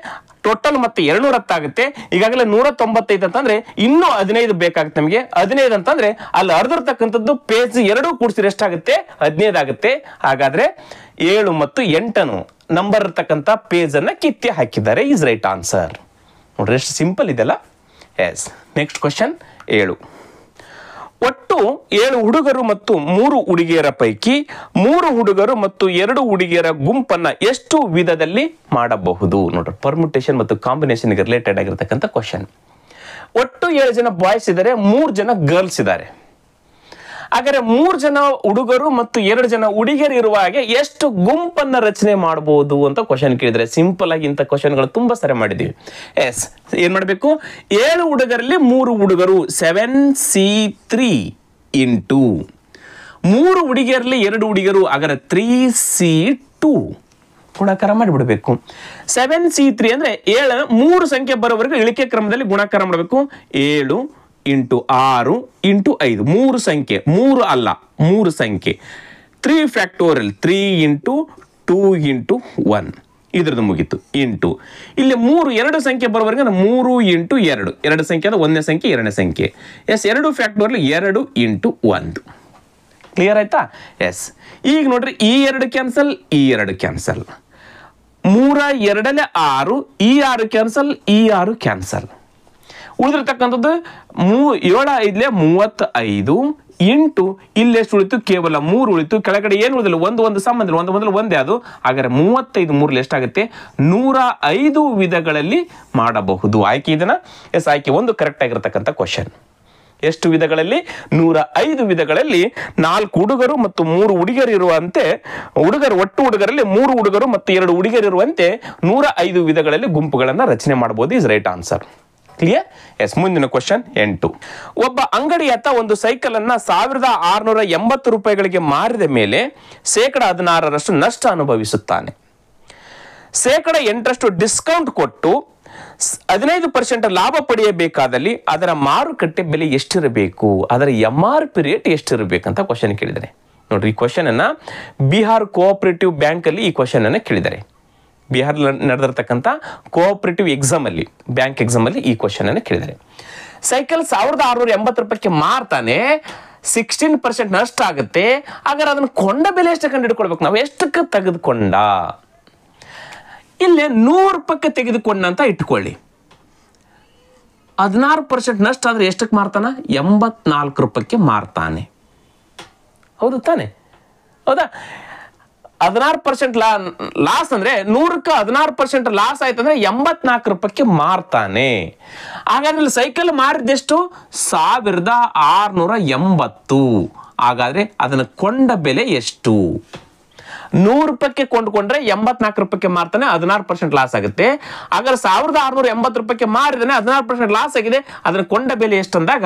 ಟೋಟಲ್ ಮತ್ತೆ 210 ಆಗುತ್ತೆ. ಈಗಾಗಲೇ 195 ಅಂತಂದ್ರೆ ಇನ್ನೂ 15 ಬೇಕಾಗುತ್ತೆ ನಮಗೆ. 15 ಅಂತಂದ್ರೆ ಅಲ್ಲಿ ಅರ್ಧಿರ್ತಕ್ಕಂಥದ್ದು ಪೇಜ್ 2 ಕೂಡಿಸಿದ್ರೆ ಎಷ್ಟಾಗುತ್ತೆ? 15 ಆಗುತ್ತೆ. ಹಾಗಾದ್ರೆ 7 ಮತ್ತು 8 ನಂಬರ್ ಇರ್ತಕ್ಕಂಥ ಪೇಜ್ ಅನ್ನ ಕಿತ್ತಿ ಹಾಕಿದ್ದಾರೆ. Is right answer. ನೋಡ್ರಿ ಎಷ್ಟು ಸಿಂಪಲ್ ಇದೆಲ್ಲ. Yes, next question 7. ಒಟ್ಟು 7 ಹುಡುಗರು ಮತ್ತು 3 ಹುಡುಗಿಯರ ಪೈಕಿ 3 ಹುಡುಗರು ಮತ್ತು 2 ಹುಡುಗಿಯರ ಗುಂಪನ್ನ ಎಷ್ಟು ವಿಧದಲ್ಲಿ ಮಾಡಬಹುದು? ನೋಡ್ರಿ, ಪರ್ಮ್ಯುಟೇಷನ್ ಮತ್ತು ಕಾಂಬಿನೇಷನ್ ರಿಲೇಟೆಡ್ ಆಗಿರ್ತಕ್ಕಂಥ ಕ್ವಶನ್. ಒಟ್ಟು 7 ಜನ ಬಾಯ್ಸ್ ಇದ್ದಾರೆ, 3 ಜನ ಗರ್ಲ್ಸ್ ಇದ್ದಾರೆ. ಹಾಗಾದ್ರೆ 3 ಜನ ಹುಡುಗರು ಮತ್ತು 2 ಜನ ಹುಡುಗಿಯರು ಇರುವ ಹಾಗೆ ಎಷ್ಟು ಗುಂಪನ್ನ ರಚನೆ ಮಾಡಬಹುದು ಅಂತ ಕ್ವಶನ್ ಕೇಳಿದ್ರೆ, ಸಿಂಪಲ್ ಆಗಿ ಇಂಥ ಕ್ವಶನ್ಗಳು ತುಂಬಾ ಸರಿ ಮಾಡಿದೀವಿ. ಎಸ್, ಏನ್ ಮಾಡಬೇಕು? 7 ಹುಡುಗರಲ್ಲಿ 3 ಹುಡುಗರು 7C3 ಇಂಟು 3 ಹುಡುಗಿಯರಲ್ಲಿ 2 ಹುಡುಗಿಯರು, ಹಾಗಾದ್ರೆ 3C2 ಗುಣಾಕಾರ ಮಾಡಿಬಿಡಬೇಕು. 7C3 ಅಂದ್ರೆ 7 3 ಸಂಖ್ಯೆ ಬರೋವರೆಗೂ ಇಳಿಕೆ ಕ್ರಮದಲ್ಲಿ ಗುಣಾಕಾರ ಮಾಡಬೇಕು. 7 ಇಂಟು 6 ಇಂಟು 5, 3 ಸಂಖ್ಯೆ, 3 ಅಲ್ಲ 3 ಸಂಖ್ಯೆ. 3 ಫ್ಯಾಕ್ಟೋರಿಯಲ್ 3 ಇಂಟು 2 ಇಂಟು 1 ಇದ್ರದ್ದು ಮುಗೀತು. ಇಂಟು ಇಲ್ಲಿ 2 ಸಂಖ್ಯೆ ಬರೋವರೆಗೆ 3 ಇಂಟು 2, 2 ಸಂಖ್ಯೆ ಅಂದ್ರೆ 1ನೇ ಸಂಖ್ಯೆ 2ನೇ ಸಂಖ್ಯೆ. Yes, 2 factorial 2 into 1. ಕ್ಲಿಯರ್ ಆಯ್ತಾ? ಎಸ್, ಈಗ ನೋಡ್ರಿ, ಈ 2 ಕ್ಯಾನ್ಸಲ್, ಈ 2 ಕ್ಯಾನ್ಸಲ್, 3 2 6, ಈ 6 ಕ್ಯಾನ್ಸಲ್, ಈ 6 ಕ್ಯಾನ್ಸಲ್. ಉಳಿದಿರ್ತಕ್ಕಂಥದ್ದು 7 5 35 ಇಂಟು ಇಲ್ಲಿ ಎಷ್ಟು ಉಳಿತು? ಕೇವಲ 3 ಉಳಿತು. ಕೆಳಗಡೆ ಏನು ಉಳಿದಿಲ್ಲ? ಒಂದು ಸಂಬಂಧ, ಒಂದು ಒಂದೇ ಅದು. ಹಾಗಾದ್ರೆ 35 3 ಎಷ್ಟಾಗುತ್ತೆ? 105 ವಿಧಗಳಲ್ಲಿ ಮಾಡಬಹುದು. ಆಯ್ಕೆ ಇದನ್ನ. ಎಸ್, ಆಯ್ಕೆ 1 ಕರೆಕ್ಟ್ ಆಗಿರ್ತಕ್ಕಂಥ ಕ್ವಶನ್. ಎಷ್ಟು ವಿಧಗಳಲ್ಲಿ? 105 ವಿಧಗಳಲ್ಲಿ 4 ಹುಡುಗರು ಮತ್ತು 3 ಹುಡುಗಿಯರು ಇರುವಂತೆ, ಒಟ್ಟು ಹುಡುಗರಲ್ಲಿ 3 ಹುಡುಗರು ಮತ್ತು 2 ಹುಡುಗಿಯರು ಇರುವಂತೆ 105 ವಿಧಗಳಲ್ಲಿ ಗುಂಪುಗಳನ್ನು ರಚನೆ ಮಾಡಬಹುದು. Is right answer. Clear? Yes, ಮುಂದಿನ ಕ್ವಶನ್ 8. ಒಬ್ಬ ಅಂಗಡಿಯಾತ ಒಂದು ಸೈಕಲ್ ಅನ್ನ 1680 ರೂಪಾಯಿಗಳಿಗೆ ಮಾರಿದ ಮೇಲೆ 16% ನಷ್ಟ ಅನುಭವಿಸುತ್ತಾನೆ. 8% ಡಿಸ್ಕೌಂಟ್ ಕೊಟ್ಟು 15% ಲಾಭ ಪಡೆಯಬೇಕಾದಲ್ಲಿ ಅದರ ಮಾರುಕಟ್ಟೆ ಬೆಲೆ ಎಷ್ಟಿರಬೇಕು? ಅದರ MRP ರೇಟ್ ಎಷ್ಟಿರಬೇಕಂತ ಕ್ವಶನ್ ಕೇಳಿದ್ದಾರೆ. ನೋಡ್ರಿ, ಈ ಕ್ವಶನ್ ಅನ್ನ ಬಿಹಾರ್ ಕೋಆಪರೇಟಿವ್ ಬ್ಯಾಂಕ್ ಅಲ್ಲಿ ಈ ಕ್ವಶನ್ ಅನ್ನ ಕೇಳಿದ್ದಾರೆ. ಬಿಹಾರ್ ನಡೆದಿರ್ತಕ್ಕಂಥ ಕೋಆಪರೇಟಿವ್ ಎಕ್ಸಾಮ್ ಅಲ್ಲಿ, ಬ್ಯಾಂಕ್ ಎಕ್ಸಾಮ್ ಅಲ್ಲಿ ಈ ಕ್ವಶನ್ ಅನ್ನು ಕೇಳಿದ್ದಾರೆ. ಸೈಕಲ್ 1680 ರೂಪಾಯಿಗೆ ಮಾರ್ತಾನೆ, 16% ನಷ್ಟ ಆಗುತ್ತೆ. ಹಾಗಾದ್ರೆ ಅದನ್ನ ಕೊಂಡ ಬೆಲೆ ಎಷ್ಟು ಕಂಡು ಹಿಡ್ಕೊಳ್ಬೇಕು ನಾವು? ಎಷ್ಟಕ್ಕೆ ತೆಗೆದುಕೊಂಡ? ಇಲ್ಲೇ 100 ರೂಪಾಯಿಗೆ ತೆಗೆದುಕೊಂಡ ಅಂತ ಇಟ್ಕೊಳ್ಳಿ. 16% ನಷ್ಟ ಆದ್ರೆ ಎಷ್ಟಕ್ಕೆ ಮಾರ್ತಾನ? 84 ರೂಪಾಯಿಗೆ ಮಾರ್ತಾನೆ. ಹೌದು ತಾನೆ? ಹೌದಾ? 16% ಲಾಸ್ ಅಂದ್ರೆ 100ಕ್ಕೆ 16% ಲಾಸ್ ಆಯ್ತಂದ್ರೆ 84 ರೂಪಾಯಿಗೆ ಮಾರ್ತಾನೆ. ಹಾಗಾದ್ರೆ ಸೈಕಲ್ ಮಾರಿದೆಷ್ಟು? 1680. ಹಾಗಾದ್ರೆ ಅದನ್ನ ಕೊಂಡ ಬೆಲೆ ಎಷ್ಟು? 100 ರೂಪಾಯಿಗೆ ಕೊಂಡ್ಕೊಂಡ್ರೆ 84 ರೂಪಾಯಿಗೆ ಮಾರ್ತಾನೆ, 16% ಲಾಸ್ ಆಗುತ್ತೆ. ಹಾಗಾದ್ರೆ 1680 ರೂಪಾಯಿಗೆ ಮಾರಿದಾನೆ, 16% ಲಾಸ್ ಆಗಿದೆ. ಅದನ್ನ ಕೊಂಡ ಬೆಲೆ ಎಷ್ಟು ಅಂದಾಗ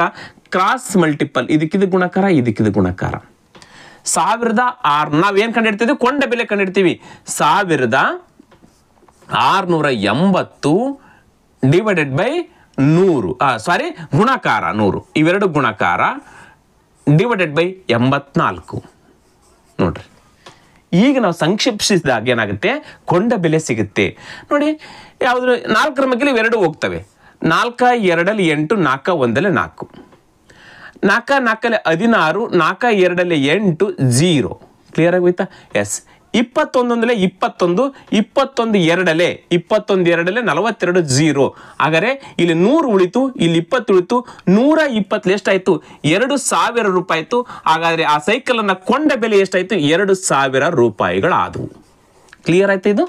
ಕ್ರಾಸ್ ಮಲ್ಟಿಪಲ್, ಇದಕ್ಕಿದ ಗುಣಕಾರ, ಇದಕ್ಕಿದ ಗುಣಕಾರ. 1600 ನಾವೇನ್ ಕಂಡಿಡ್ತೀವಿ? ಕೊಂಡ ಬೆಲೆ ಕಂಡಿಡ್ತೀವಿ. 1680 ಡಿವೈಡೆಡ್ ಬೈ 100, ಗುಣಾಕಾರ 100, ಇವೆರಡು ಗುಣಾಕಾರ ಡಿವೈಡೆಡ್ ಬೈ 84. ನೋಡ್ರಿ, ಈಗ ನಾವು ಸಂಕ್ಷಿಪ್ತಿಸಿದಾಗ ಏನಾಗುತ್ತೆ? ಕೊಂಡ ಬೆಲೆ ಸಿಗುತ್ತೆ. ನೋಡಿ, ಯಾವ್ದು 4 ಮಗ್ಗಿಲಿ ಇವೆರಡು ಹೋಗ್ತವೆ. 4 2 8, 4 1 4, 4 4 16, 4 2 8 0. ಕ್ಲಿಯರ್ ಆಗೋಯ್ತಾ? ಎಸ್. 21 21, 21 2 21 2 42 0. ಹಾಗಾದ್ರೆ ಇಲ್ಲಿ 100 ಉಳಿತು, ಇಲ್ಲಿ 20 ಉಳಿತು. 120 ಎಷ್ಟಾಯ್ತು? 2000 ರೂಪಾಯಿ ಆಯ್ತು. ಹಾಗಾದ್ರೆ ಆ ಸೈಕಲ್ ಅನ್ನ ಕೊಂಡ ಬೆಲೆ ಎಷ್ಟಾಯ್ತು? 2000 ರೂಪಾಯಿಗಳಾದವು. ಕ್ಲಿಯರ್ ಆಯ್ತು ಇದು?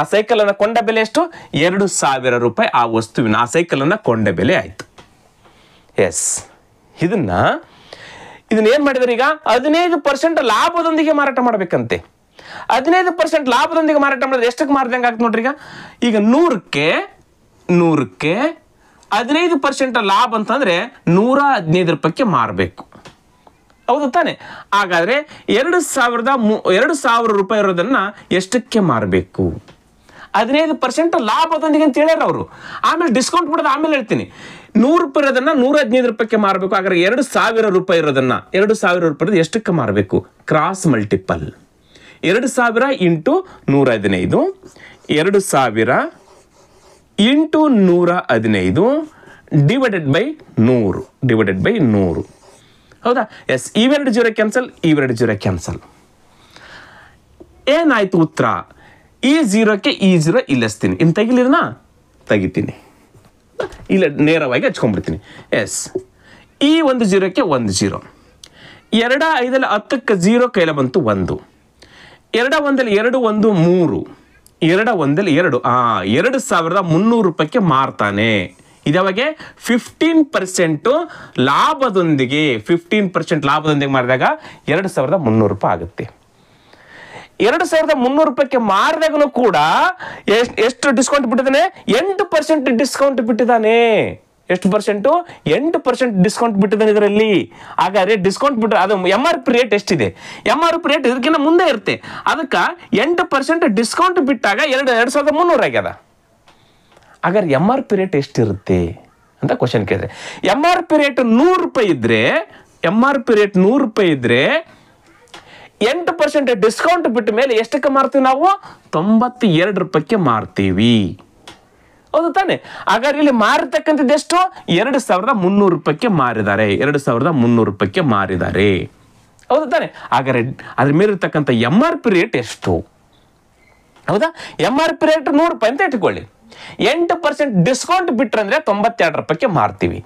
ಆ ಸೈಕಲ್ ಅನ್ನ ಕೊಂಡ ಬೆಲೆ ಎಷ್ಟು? 2000 ರೂಪಾಯಿ. ಆ ವಸ್ತುವಿನ, ಆ ಸೈಕಲ್ ಅನ್ನ ಕೊಂಡ ಬೆಲೆ ಆಯ್ತು. ಎಸ್, ಇದನ್ನ ಏನ್ ಮಾಡಿದಾರೆ? ಈಗ 15% ಲಾಭದೊಂದಿಗೆ ಮಾರಾಟ ಮಾಡ್ಬೇಕಂತೆ. 15% ಲಾಭದೊಂದಿಗೆ ಮಾರಾಟ ಮಾಡಿದ್ರೆ ಎಷ್ಟಕ್ಕೆ ಮಾರ್ದಂಗೆ ಆಗ್ತದೆ ನೋಡ್ರಿ. ಈಗ 100ಕ್ಕೆ 15% ಲಾಭ ಅಂತಂದ್ರೆ 115 ರೂಪಾಯಿಗೆ ಮಾರಬೇಕು. ಹೌದು ತಾನೆ? ಹಾಗಾದ್ರೆ 2000 ರೂಪಾಯಿ ಇರೋದನ್ನ ಎಷ್ಟಕ್ಕೆ ಮಾರಬೇಕು? 15% ಲಾಭದೊಂದಿಗೆ ಅಂತ ಹೇಳ್ಯಾರ ಅವರು. ಆಮೇಲೆ ಡಿಸ್ಕೌಂಟ್ ಬಿಡೋದು ಆಮೇಲೆ ಹೇಳ್ತೀನಿ. 100 ರೂಪಾಯಿ ಇರೋದನ್ನ 115 ರೂಪಾಯಿಗೆ ಮಾರಬೇಕು. ಹಾಗಾದ್ರೆ 2000 ರೂಪಾಯಿ ಇರೋದನ್ನ 2000 ರೂಪಾಯಿ ಎಷ್ಟಕ್ಕೆ ಮಾರಬೇಕು? Cross multiple. 2000 into 115, 2000 into 115 divided by 100. ಹೌದಾ? ಎಸ್, ಇವೆರಡು ಜೀರೋ ಕ್ಯಾನ್ಸಲ್, ಇವೆರಡು ಜೀರೋ ಕ್ಯಾನ್ಸಲ್. ಏನಾಯ್ತು ಉತ್ತರ? ಈ ಜೀರೋಕ್ಕೆ ಈ ಜೀರೋ ಇಲ್ಲಿಸ್ತೀನಿ, ಇನ್ನು ತೆಗಿಲಿದನಾ ತೆಗಿತೀನಿ, ಇಲ್ಲ ನೇರವಾಗಿ ಹಚ್ಕೊಂಡ್ಬಿಡ್ತೀನಿ. ಎಸ್, ಈ ಒಂದು ಜೀರೋಕ್ಕೆ ಒಂದು ಜೀರೋ, 2 5 10ಕ್ಕೆ ಜೀರೋ ಕೈಲ ಬಂತು 1, 2 1 2 1 3, 2 1 2, 2300 ರೂಪಾಯಿಗೆ ಮಾರ್ತಾನೆ. ಇದಾವಾಗ 15% ಲಾಭದೊಂದಿಗೆ, 15% ಲಾಭದೊಂದಿಗೆ ಮಾರಿದಾಗ 2300 ರೂಪಾಯಿ ಆಗುತ್ತೆ. 2300 ರೂಪಾಯಿಗೆ ಮಾರಿದಾಗಲೂ ಕೂಡ ಎಷ್ಟು ಡಿಸ್ಕೌಂಟ್ ಬಿಟ್ಟಿದ್ದಾನೆ? 8% ಡಿಸ್ಕೌಂಟ್ ಬಿಟ್ಟಿದ್ದಾನೆ. ಎಷ್ಟು ಪರ್ಸೆಂಟು? 8% ಡಿಸ್ಕೌಂಟ್ ಬಿಟ್ಟಿದ್ದಾನೆ ಇದರಲ್ಲಿ. ಹಾಗಾದ್ರೆ ಡಿಸ್ಕೌಂಟ್ ಬಿಟ್ಟರೆ ಅದು MRP ರೇಟ್ ಎಷ್ಟಿದೆ? MRP ರೇಟ್ ಇದಕ್ಕಿಂತ ಮುಂದೆ ಇರುತ್ತೆ. ಅದಕ್ಕೆ 8% ಡಿಸ್ಕೌಂಟ್ ಬಿಟ್ಟಾಗ 2300 ಆಗ್ಯದ. ಹಾಗಾದ್ರೆ MRP ರೇಟ್ ಎಷ್ಟಿರುತ್ತೆ ಅಂತ ಕ್ವಶನ್ ಕೇಳಿದ್ರೆ, MRP ರೇಟ್ 100 ರೂಪಾಯಿ ಇದ್ರೆ, MRP ರೇಟ್ 100 ರೂಪಾಯಿ ಇದ್ರೆ 8% ಡಿಸ್ಕೌಂಟ್ ಬಿಟ್ಟ ಮೇಲೆ ಎಷ್ಟಕ್ಕೆ ಮಾರ್ತೀವಿ ನಾವು? 92 ರೂಪಾಯಿಗೆ ಮಾರ್ತೀವಿ. ಹೌದು ತಾನೆ? ಹಾಗಾದ್ರೆ ಇಲ್ಲಿ ಮಾರತಕ್ಕಂಥದ್ದು ಎಷ್ಟು? 2300 ರೂಪಾಯಿಗೆ ಮಾರಿದ್ದಾರೆ, 2300 ರೂಪಾಯಿಗೆ ಮಾರಿದ್ದಾರೆ. ಹೌದು ತಾನೆ? ಹಾಗಾದ್ರೆ ಅದ್ರ ಮೇಲೆ ಇರ್ತಕ್ಕಂಥ MRP ರೇಟ್ ಎಷ್ಟು? ಹೌದಾ? MRP ರೇಟ್ 100 ರೂಪಾಯಿ ಅಂತ ಇಟ್ಕೊಳ್ಳಿ. 8% ಡಿಸ್ಕೌಂಟ್ ಬಿಟ್ರೆ ಅಂದ್ರೆ 92 ರೂಪಾಯಿಗೆ ಮಾರ್ತೀವಿ.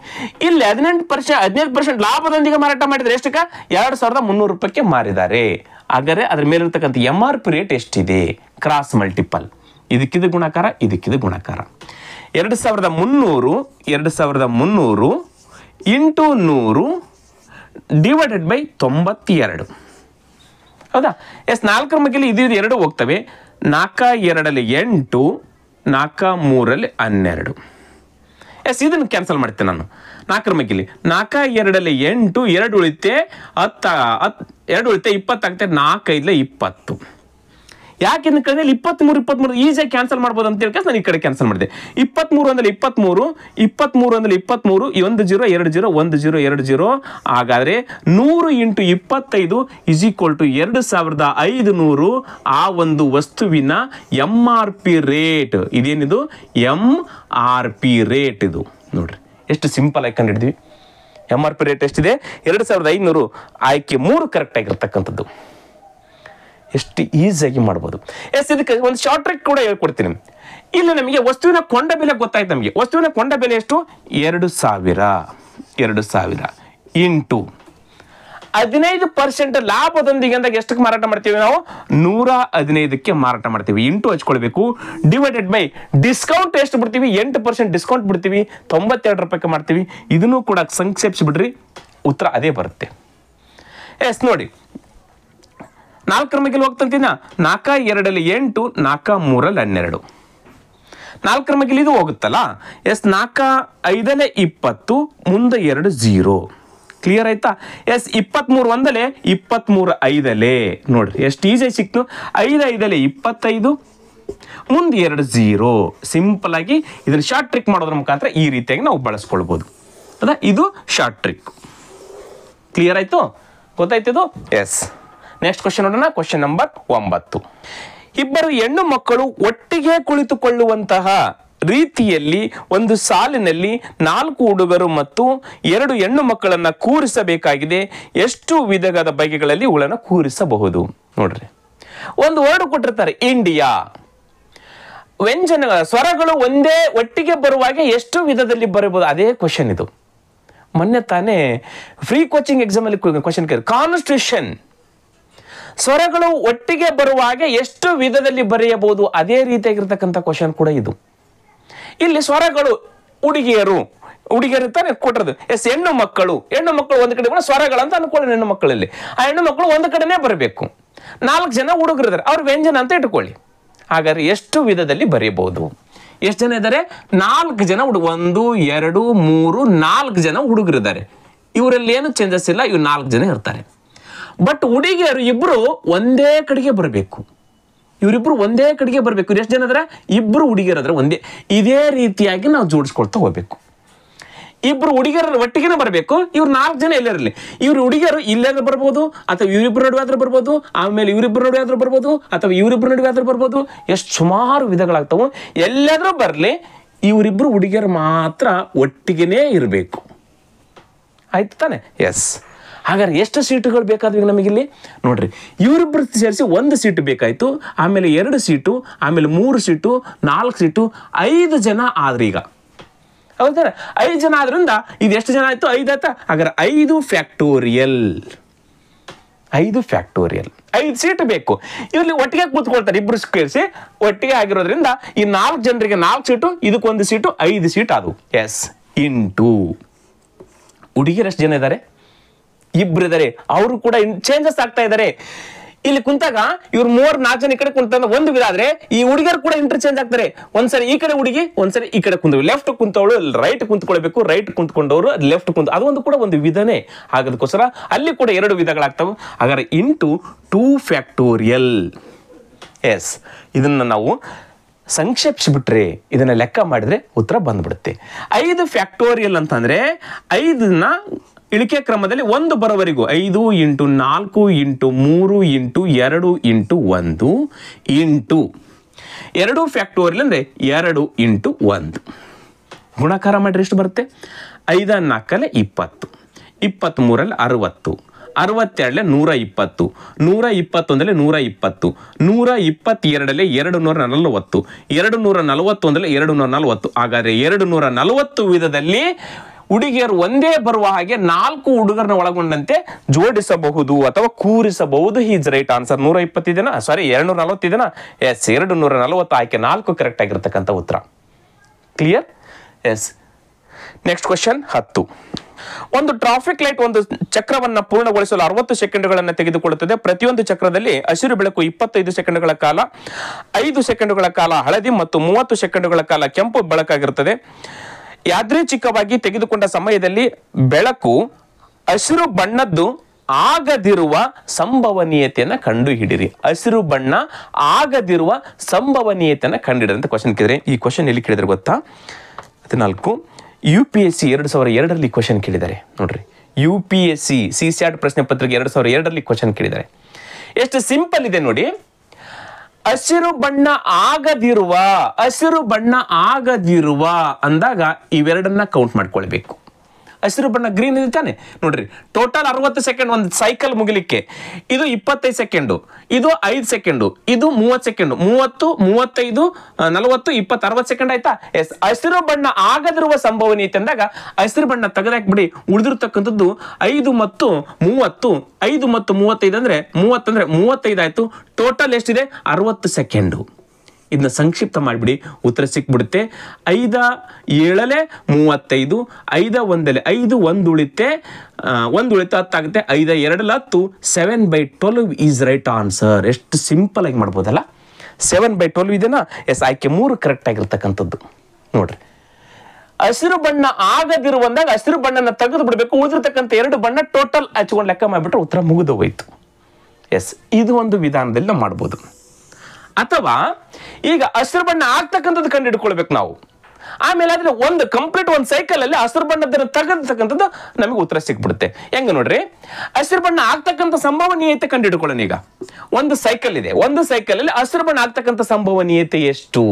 ಇಲ್ಲಿ 15% ಲಾಭದೊಂದಿಗೆ ಮಾರಾಟ ಮಾಡಿದ್ರೆ ಎಷ್ಟಕ್ಕೆ? 2300 ರೂಪಾಯಿಗೆ ಮಾರಿದ್ದಾರೆ. ಹಾಗಾದ್ರೆ ಅದ್ರ ಮೇಲೆ ಇರ್ತಕ್ಕಂಥ MRP ರೇಟ್ ಎಷ್ಟಿದೆ? ಕ್ರಾಸ್ ಮಲ್ಟಿಪಲ್, ಇದಕ್ಕಿದು ಗುಣಾಕಾರ, ಇದಕ್ಕಿದು ಗುಣಾಕಾರ. 2300 ಇಂಟು 100 ಡಿವೈಡೆಡ್ ಬೈ 92. ಹೌದಾ? ಎಸ್, 4ರ ಮಗ್ಗಲಿ ಇದು 2 ಹೋಗ್ತವೆ. 4 2 8, 4 3 12. ಎಸ್, ಇದನ್ನು ಕ್ಯಾನ್ಸಲ್ ಮಾಡ್ತೇನೆ ನಾನು. 4ರ ಮಗ್ಗಲಿ 4 2 8, 2 ಉಳಿತೆ 10, 2 ಉಳಿತೆ 20 ಆಗ್ತದೆ. 4 5 20. ಯಾಕೆ ಅಂತ ಕೇಳಿದ್ರೆ 23 ಈಸಿಯಾಗಿ ಕ್ಯಾನ್ಸಲ್ ಮಾಡ್ಬೋದು ಅಂತ ಹೇಳಿ ನಾನು ಈ ಕಡೆ ಕ್ಯಾನ್ಸಲ್ ಮಾಡಿದೆ. 23 ಅಂದ್ರೆ 23, 23 ಅಂದ್ರೆ 23, 1 0 2 0 1 0 2 0. ಹಾಗಾದ್ರೆ 100 ಇಂಟು 25 ಇಸ್ ಈಕ್ವಲ್ ಟು 2500. ಆ ಒಂದು ವಸ್ತುವಿನ MRP ರೇಟ್ ಇದೇನಿದು? MRP ರೇಟ್ ಇದು ನೋಡ್ರಿ, ಎಷ್ಟು ಸಿಂಪಲ್ ಆಗಿ ಕಂಡಿದ್ವಿ. MRP ರೇಟ್ ಎಷ್ಟಿದೆ? 2500. ಆಯ್ಕೆ 3 ಕರೆಕ್ಟ್ ಆಗಿರ್ತಕ್ಕಂಥದ್ದು. ಎಷ್ಟು ಈಸಿಯಾಗಿ ಮಾಡ್ಬೋದು. ಎಸ್, ಇದಕ್ಕೆ ಒಂದು ಶಾರ್ಟ್ ಟ್ರಿಕ್ ಕೂಡ ಹೇಳ್ಕೊಡ್ತೀನಿ. ಇಲ್ಲಿ ನಮಗೆ ವಸ್ತುವಿನ ಕೊಂಡ ಬೆಲೆ ಗೊತ್ತಾಯ್ತು. ನಮಗೆ ವಸ್ತುವಿನ ಕೊಂಡ ಬೆಲೆ ಎಷ್ಟು? 2000 ಇಂಟು 15% ಲಾಭದೊಂದಿಗೆ ಅಂದಾಗ ಎಷ್ಟಕ್ಕೆ ಮಾರಾಟ ಮಾಡ್ತೀವಿ ನಾವು? 115ಕ್ಕೆ ಮಾರಾಟ ಮಾಡ್ತೀವಿ. ಇಂಟು ಹಚ್ಕೊಳ್ಬೇಕು, ಡಿವೈಡೆಡ್ ಬೈ ಡಿಸ್ಕೌಂಟ್ ಎಷ್ಟು ಬಿಡ್ತೀವಿ? 8% ಡಿಸ್ಕೌಂಟ್ ಬಿಡ್ತೀವಿ, 92 ರೂಪಾಯಿಗೆ ಮಾಡ್ತೀವಿ. ಇದನ್ನು ಕೂಡ ಸಂಕ್ಷೇಪಿಸ್ಬಿಡ್ರಿ, ಉತ್ತರ ಅದೇ ಬರುತ್ತೆ. ಎಸ್ ನೋಡಿ, 4ರ ಮಗ್ಗಲಿ ಹೋಗ್ತಂತೀನ. 4 2 8, 4 3 12. 4ರ ಮಗ್ಗಲಿ ಇದು ಹೋಗುತ್ತಲ್ಲ. ಎಸ್, 4 5 20, ಮುಂದೆ 2 0. ಕ್ಲಿಯರ್ ಆಯ್ತಾ? ಎಸ್, 23 1 23 5 ನೋಡ್ರಿ ಎಷ್ಟು ಈಸಿ ಸಿಕ್ತು. 5 5 25, ಮುಂದೆ 2 0. ಸಿಂಪಲ್ ಆಗಿ ಇದನ್ನ ಶಾರ್ಟ್ ಟ್ರಿಕ್ ಮಾಡೋದ್ರ ಮುಖಾಂತರ ಈ ರೀತಿಯಾಗಿ ನಾವು ಬಳಸ್ಕೊಳ್ಬಹುದು. ಅದ ಇದು ಶಾರ್ಟ್ ಟ್ರಿಕ್. ಕ್ಲಿಯರ್ ಆಯ್ತು? ಗೊತ್ತಾಯ್ತದು? ಎಸ್, ನೆಕ್ಸ್ಟ್ ಕ್ವಶನ್ ನೋಡೋಣ. Question number 9. ಇಬ್ಬರು ಹೆಣ್ಣು ಮಕ್ಕಳು ಒಟ್ಟಿಗೆ ಕುಳಿತುಕೊಳ್ಳುವಂತಹ ರೀತಿಯಲ್ಲಿ ಒಂದು ಸಾಲಿನಲ್ಲಿ 4 ಹುಡುಗರು ಮತ್ತು 2 ಹೆಣ್ಣು ಮಕ್ಕಳನ್ನ ಕೂರಿಸಬೇಕಾಗಿದೆ. ಎಷ್ಟು ವಿಧದ ಬಗೆಗಳಲ್ಲಿ ಇವುಗಳನ್ನು ಕೂರಿಸಬಹುದು? ನೋಡ್ರಿ, ಒಂದು ವರ್ಡ್ ಕೊಟ್ಟಿರ್ತಾರೆ, ಇಂಡಿಯಾ. ವ್ಯಂಜನ ಸ್ವರಗಳು ಒಂದೇ ಒಟ್ಟಿಗೆ ಬರುವಾಗ ಎಷ್ಟು ವಿಧದಲ್ಲಿ ಬರಬಹುದು? ಅದೇ ಕ್ವಶನ್ ಇದು. ಮೊನ್ನೆ ತಾನೇ ಫ್ರೀ ಕೋಚಿಂಗ್ ಎಕ್ಸಾಮ್ ಅಲ್ಲಿ ಕ್ವಶನ್ ಕೇಳಿ, ಕಾನ್ಸ್ಟಿಟ್ಯೂಷನ್ ಸ್ವರಗಳು ಒಟ್ಟಿಗೆ ಬರುವಾಗ ಎಷ್ಟು ವಿಧದಲ್ಲಿ ಬರೆಯಬಹುದು? ಅದೇ ರೀತಿಯಾಗಿರ್ತಕ್ಕಂಥ ಕ್ವಶನ್ ಕೂಡ ಇದು. ಇಲ್ಲಿ ಸ್ವರಗಳು ಹುಡುಗಿಯರು ತಾನೆ ಕೊಟ್ಟಿರೋದು. ಎಸ್, ಹೆಣ್ಣು ಮಕ್ಕಳು ಒಂದು ಕಡೆ ಸ್ವರಗಳಂತ ಅನ್ಕೊಳ್ಳಿ. ಹೆಣ್ಣು ಮಕ್ಕಳಲ್ಲಿ ಆ ಹೆಣ್ಣು ಮಕ್ಕಳು ಒಂದು ಕಡೆನೇ ಬರಬೇಕು. 4 ಜನ ಹುಡುಗರಿದ್ದಾರೆ, ಅವ್ರು ವ್ಯಂಜನ ಅಂತ ಇಟ್ಕೊಳ್ಳಿ. ಹಾಗಾದ್ರೆ ಎಷ್ಟು ವಿಧದಲ್ಲಿ ಬರೆಯಬಹುದು? ಎಷ್ಟು ಜನ ಇದ್ದಾರೆ? 4 ಜನ 1 2 3 4 ಜನ ಹುಡುಗರಿದ್ದಾರೆ. ಇವರಲ್ಲಿ ಏನು ಚೇಂಜಸ್ ಇಲ್ಲ, ಇವ್ರು 4 ಜನ ಇರ್ತಾರೆ. ಬಟ್ ಹುಡುಗಿಯರು ಇಬ್ರು ಒಂದೇ ಕಡೆಗೆ ಬರಬೇಕು. ಇವರಿಬ್ರು ಒಂದೇ ಕಡೆಗೆ ಬರಬೇಕು. ಎಷ್ಟು ಜನ ಇದ್ರೆ? ಇಬ್ರು ಹುಡುಗಿಯರಾದ್ರೆ ಒಂದೇ. ಇದೇ ರೀತಿಯಾಗಿ ನಾವು ಜೋಡಿಸ್ಕೊಳ್ತಾ ಹೋಗ್ಬೇಕು. ಇಬ್ರು ಹುಡುಗಿಯರ ಒಟ್ಟಿಗೆನೆ ಬರಬೇಕು. ಇವ್ರು 4 ಜನ ಎಲ್ಲಿರಲಿ, ಇವ್ರು ಹುಡುಗಿಯರು ಇಲ್ಲಾದ್ರೂ ಬರ್ಬೋದು, ಅಥವಾ ಇವರಿಬ್ಬರು ನಡುವೆ ಆದ್ರೂ ಬರ್ಬೋದು, ಆಮೇಲೆ ಇವರಿಬ್ಬರು ನಡುವೆ ಆದ್ರೂ ಬರ್ಬೋದು, ಅಥವಾ ಇವರಿಬ್ಬರು ನಡುವೆ ಆದ್ರೂ ಬರ್ಬೋದು. ಎಷ್ಟು ಸುಮಾರು ವಿಧಗಳಾಗ್ತಾವೆ. ಎಲ್ಲಾದ್ರೂ ಬರಲಿ, ಇವರಿಬ್ರು ಹುಡುಗಿಯರು ಮಾತ್ರ ಒಟ್ಟಿಗೆನೇ ಇರಬೇಕು. ಆಯ್ತು ತಾನೆ? ಎಸ್. ಹಾಗಾದ್ರೆ ಎಷ್ಟು ಸೀಟುಗಳು ಬೇಕಾದ್ವಿ ನಮಗಿಲ್ಲಿ ನೋಡ್ರಿ. ಇವರಿಬ್ಬರು ಸೇರಿಸಿ 1 ಸೀಟು ಬೇಕಾಯ್ತು, ಆಮೇಲೆ 2 ಸೀಟು, ಆಮೇಲೆ 3 ಸೀಟು, 4 ಸೀಟು, 5 ಜನ ಆದ್ರಿ. ಈಗ ಹೌದಾ? 5 ಜನ ಆದ್ರಿಂದ ಇದು ಎಷ್ಟು ಜನ ಆಯ್ತು? 5 ಆಯ್ತಾ? ಹಾಗಾದ್ರೆ 5 ಫ್ಯಾಕ್ಟೋರಿಯಲ್. 5 ಫ್ಯಾಕ್ಟೋರಿಯಲ್. 5 ಸೀಟು ಬೇಕು. ಇಲ್ಲಿ ಒಟ್ಟಿಗೆ ಕೂತ್ಕೊಳ್ತಾರೆ, ಇಬ್ರು ಸೇರಿಸಿ ಒಟ್ಟಿಗೆ ಆಗಿರೋದ್ರಿಂದ ಈ 4 ಜನರಿಗೆ 4 ಸೀಟು, ಇದಕ್ಕೊಂದು ಸೀಟು, 5 ಸೀಟ್ ಆದವು. ಎಸ್. ಇಂಟು ಹುಡುಗಿಯರು ಎಷ್ಟು ಜನ ಇದ್ದಾರೆ? ಇಬ್ರು ಇದ್ದಾರೆ. ಅವರು ಕೂಡ ಚೇಂಜಸ್ ಆಗ್ತಾ ಇದ್ದಾರೆ. ಇಲ್ಲಿ ಕುಂತಾಗ ಇವ್ರು 4 ಜನ ಈ ಕಡೆ ಕುಂತ ಒಂದು ವಿಧ ಆದ್ರೆ, ಈ ಹುಡುಗಿಯರು ಕೂಡ ಇಂಟರ್ಚೇಂಜ್ ಆಗ್ತಾರೆ. ಒಂದ್ಸರಿ ಈ ಕಡೆ ಹುಡುಗಿ, ಒಂದ್ಸರಿ ಈ ಕಡೆ ಕುಂತ, ಲೆಫ್ಟ್ ಕುಂತವಳು ರೈಟ್ ಕುಂತ್ಕೊಳ್ಬೇಕು, ರೈಟ್ ಕುಂತ್ಕೊಂಡವರು ಲೆಫ್ಟ್ ಕುಂತ, ಅದೊಂದು ಕೂಡ ಒಂದು ವಿಧನೇ. ಹಾಗಾದಕ್ಕೋಸ್ಕರ ಅಲ್ಲಿ ಕೂಡ 2 ವಿಧಗಳಾಗ್ತವೆ. ಹಾಗಾದ್ರೆ ಇಂಟು 2 ಫ್ಯಾಕ್ಟೋರಿಯಲ್. ಎಸ್. ಇದನ್ನ ನಾವು ಸಂಕ್ಷೇಪಿಸ್ಬಿಟ್ರೆ, ಇದನ್ನ ಲೆಕ್ಕ ಮಾಡಿದ್ರೆ ಉತ್ತರ ಬಂದ್ಬಿಡುತ್ತೆ. 5 ಫ್ಯಾಕ್ಟೋರಿಯಲ್ ಅಂತಂದ್ರೆ 5ನ ಇಳಿಕೆ ಕ್ರಮದಲ್ಲಿ 1 ಬರೋವರೆಗೂ 5 × 4 × 3 × 2 × 1 ಇಂಟು 2 ಫ್ಯಾಕ್ಟೋರಿಯಲ್ ಅಂದರೆ 2 × 1. ಗುಣಾಕಾರ ಮಾಡಿದ್ರೆ ಎಷ್ಟು ಬರುತ್ತೆ? 5 × 4 20, 23 60, 62 120, 121 120, 122 240, 241 240. ಹಾಗಾದ್ರೆ 240 ವಿಧದಲ್ಲಿ ಹುಡುಗಿಯರು ಒಂದೇ ಬರುವ ಹಾಗೆ 4 ಹುಡುಗರನ್ನ ಒಳಗೊಂಡಂತೆ ಜೋಡಿಸಬಹುದು ಅಥವಾ ಕೂರಿಸಬಹುದು. Is right answer. 120 ಇದೆನಾ? ಸಾರಿ, 240 ಇದೆನಾ? ಎಸ್, 240 ಆಯ್ಕೆ 4 ಕರೆಕ್ಟ್ ಆಗಿರ್ತಕ್ಕಂಥ ಉತ್ತರ. ಕ್ಲಿಯರ್? ಎಸ್. Next question 10. ಒಂದು ಟ್ರಾಫಿಕ್ ಲೈಟ್ ಒಂದು ಚಕ್ರವನ್ನ ಪೂರ್ಣಗೊಳಿಸಲು 60 ಸೆಕೆಂಡುಗಳನ್ನು ತೆಗೆದುಕೊಳ್ಳುತ್ತದೆ. ಪ್ರತಿಯೊಂದು ಚಕ್ರದಲ್ಲಿ ಹಸಿರು ಬೆಳಕು 25 ಸೆಕೆಂಡುಗಳ ಕಾಲ, 5 ಸೆಕೆಂಡುಗಳ ಕಾಲ ಹಳದಿ ಮತ್ತು 30 ಸೆಕೆಂಡುಗಳ ಕಾಲ ಕೆಂಪು ಬೆಳಕಾಗಿರುತ್ತದೆ. ಯಾದೃಚ್ಛಿಕವಾಗಿ ತೆಗೆದುಕೊಂಡ ಸಮಯದಲ್ಲಿ ಬೆಳಕು ಹಸಿರು ಬಣ್ಣದ್ದು ಆಗದಿರುವ ಸಂಭವನೀಯತೆಯನ್ನು ಕಂಡುಹಿಡಿಯಿರಿ. ಹಸಿರು ಬಣ್ಣ ಆಗದಿರುವ ಸಂಭವನೀಯತೆಯನ್ನು ಕಂಡುಹಿಡಿರಿ ಅಂತ ಕ್ವಶನ್ ಕೇಳಿದ್ರೆ, ಈ ಕ್ವಶನ್ ಎಲ್ಲಿ ಕೇಳಿದ್ರೆ ಗೊತ್ತಾ? 14 UPSC 2002ರಲ್ಲಿ ಕ್ವಶನ್ ಕೇಳಿದ್ದಾರೆ ನೋಡ್ರಿ. UPSC CSAT ಪ್ರಶ್ನೆ ಪತ್ರಿಕೆ 2002ರಲ್ಲಿ ಕ್ವಶನ್ ಕೇಳಿದ್ದಾರೆ. ಎಷ್ಟು ಸಿಂಪಲ್ ಇದೆ ನೋಡಿ. ಹಸಿರು ಬಣ್ಣ ಆಗದಿರುವ ಅಂದಾಗ ಇವೆರಡನ್ನ ಕೌಂಟ್ ಮಾಡ್ಕೊಳ್ಬೇಕು. ಹಸಿರು ಬಣ್ಣ ಗ್ರೀನ್ ಇದೆ ತಾನೆ ನೋಡ್ರಿ. ಟೋಟಲ್ 60 ಸೆಕೆಂಡ್ ಒಂದು ಸೈಕಲ್ ಮುಗಿಲಿಕ್ಕೆ. ಇದು 25 ಸೆಕೆಂಡು, ಇದು 5 ಸೆಕೆಂಡು, ಇದು 30 ಸೆಕೆಂಡು, 30 35 40 20 60 ಸೆಕೆಂಡ್ ಆಯ್ತಾ? ಎಸ್. ಹಸಿರು ಬಣ್ಣ ಆಗದಿರುವ ಸಂಭವನೀಯತೆ ಅಂದಾಗ ಹಸಿರು ಬಣ್ಣ ತೆಗೆದಾಕ್ಬಿಡಿ. ಉಳಿದಿರ್ತಕ್ಕಂಥದ್ದು 5 ಮತ್ತು 30, 5 ಮತ್ತು 35 ಅಂದ್ರೆ 30 ಅಂದ್ರೆ 35 ಆಯ್ತು. ಟೋಟಲ್ ಎಷ್ಟಿದೆ? 60 ಸೆಕೆಂಡು. ಇದನ್ನ ಸಂಕ್ಷಿಪ್ತ ಮಾಡಿಬಿಡಿ, ಉತ್ತರ ಸಿಕ್ಬಿಡುತ್ತೆ. 5 7 35, 5 1 5, 1 ಉಳಿತೆ 10 ಆಗುತ್ತೆ. 5 2 10, 7/12 ಈಸ್ ರೈಟ್ ಆನ್ಸರ್. ಎಷ್ಟು ಸಿಂಪಲ್ ಆಗಿ ಮಾಡ್ಬೋದಲ್ಲ? 7/12 ಇದೆನಾ? ಎಸ್, ಆಯ್ಕೆ 3 ಕರೆಕ್ಟ್ ಆಗಿರ್ತಕ್ಕಂಥದ್ದು ನೋಡ್ರಿ. ಹಸಿರು ಬಣ್ಣ ಆಗದಿರುವಂದಾಗ ಹಸಿರು ಬಣ್ಣನ ತೆಗೆದು ಬಿಡಬೇಕು. ಉಳಿದಿರ್ತಕ್ಕಂಥ 2 ಬಣ್ಣ ಟೋಟಲ್ ಹಚ್ಕೊಂಡು ಲೆಕ್ಕ ಮಾಡಿಬಿಟ್ರೆ ಉತ್ತರ ಮುಗಿದು ಹೋಯ್ತು. ಎಸ್, ಇದು ಒಂದು ವಿಧಾನದಲ್ಲಿ ನಾವು ಮಾಡ್ಬೋದು. ಅಥವಾ ಈಗ ಹಸಿರು ಬಣ್ಣ ಆಗ್ತಕ್ಕಂಥದ್ದು ಕಂಡು ಹಿಡ್ಕೊಳ್ಬೇಕು ನಾವು. ಆಮೇಲೆ ಆದ್ರೆ ಒಂದು ಕಂಪ್ಲೀಟ್ ಒಂದು ಸೈಕಲ್ ಅಲ್ಲಿ ಹಸಿರು ಬಣ್ಣದನ್ನ ತೆಗೆದಕ್ಕಂಥದ್ದು ನಮಗೆ ಉತ್ತರ ಸಿಕ್ಬಿಡುತ್ತೆ. ಹೆಂಗ ನೋಡ್ರಿ, ಹಸಿರು ಬಣ್ಣ ಆಗ್ತಕ್ಕಂಥ ಸಂಭವನೀಯತೆ ಕಂಡು ಹಿಡ್ಕೊಳ್ಳೋಣ. ಈಗ ಒಂದು ಸೈಕಲ್ ಇದೆ, ಒಂದು ಸೈಕಲ್ ಅಲ್ಲಿ ಹಸಿರು ಬಣ್ಣ ಆಗ್ತಕ್ಕಂಥ ಸಂಭವನೀಯತೆ ಎಷ್ಟು?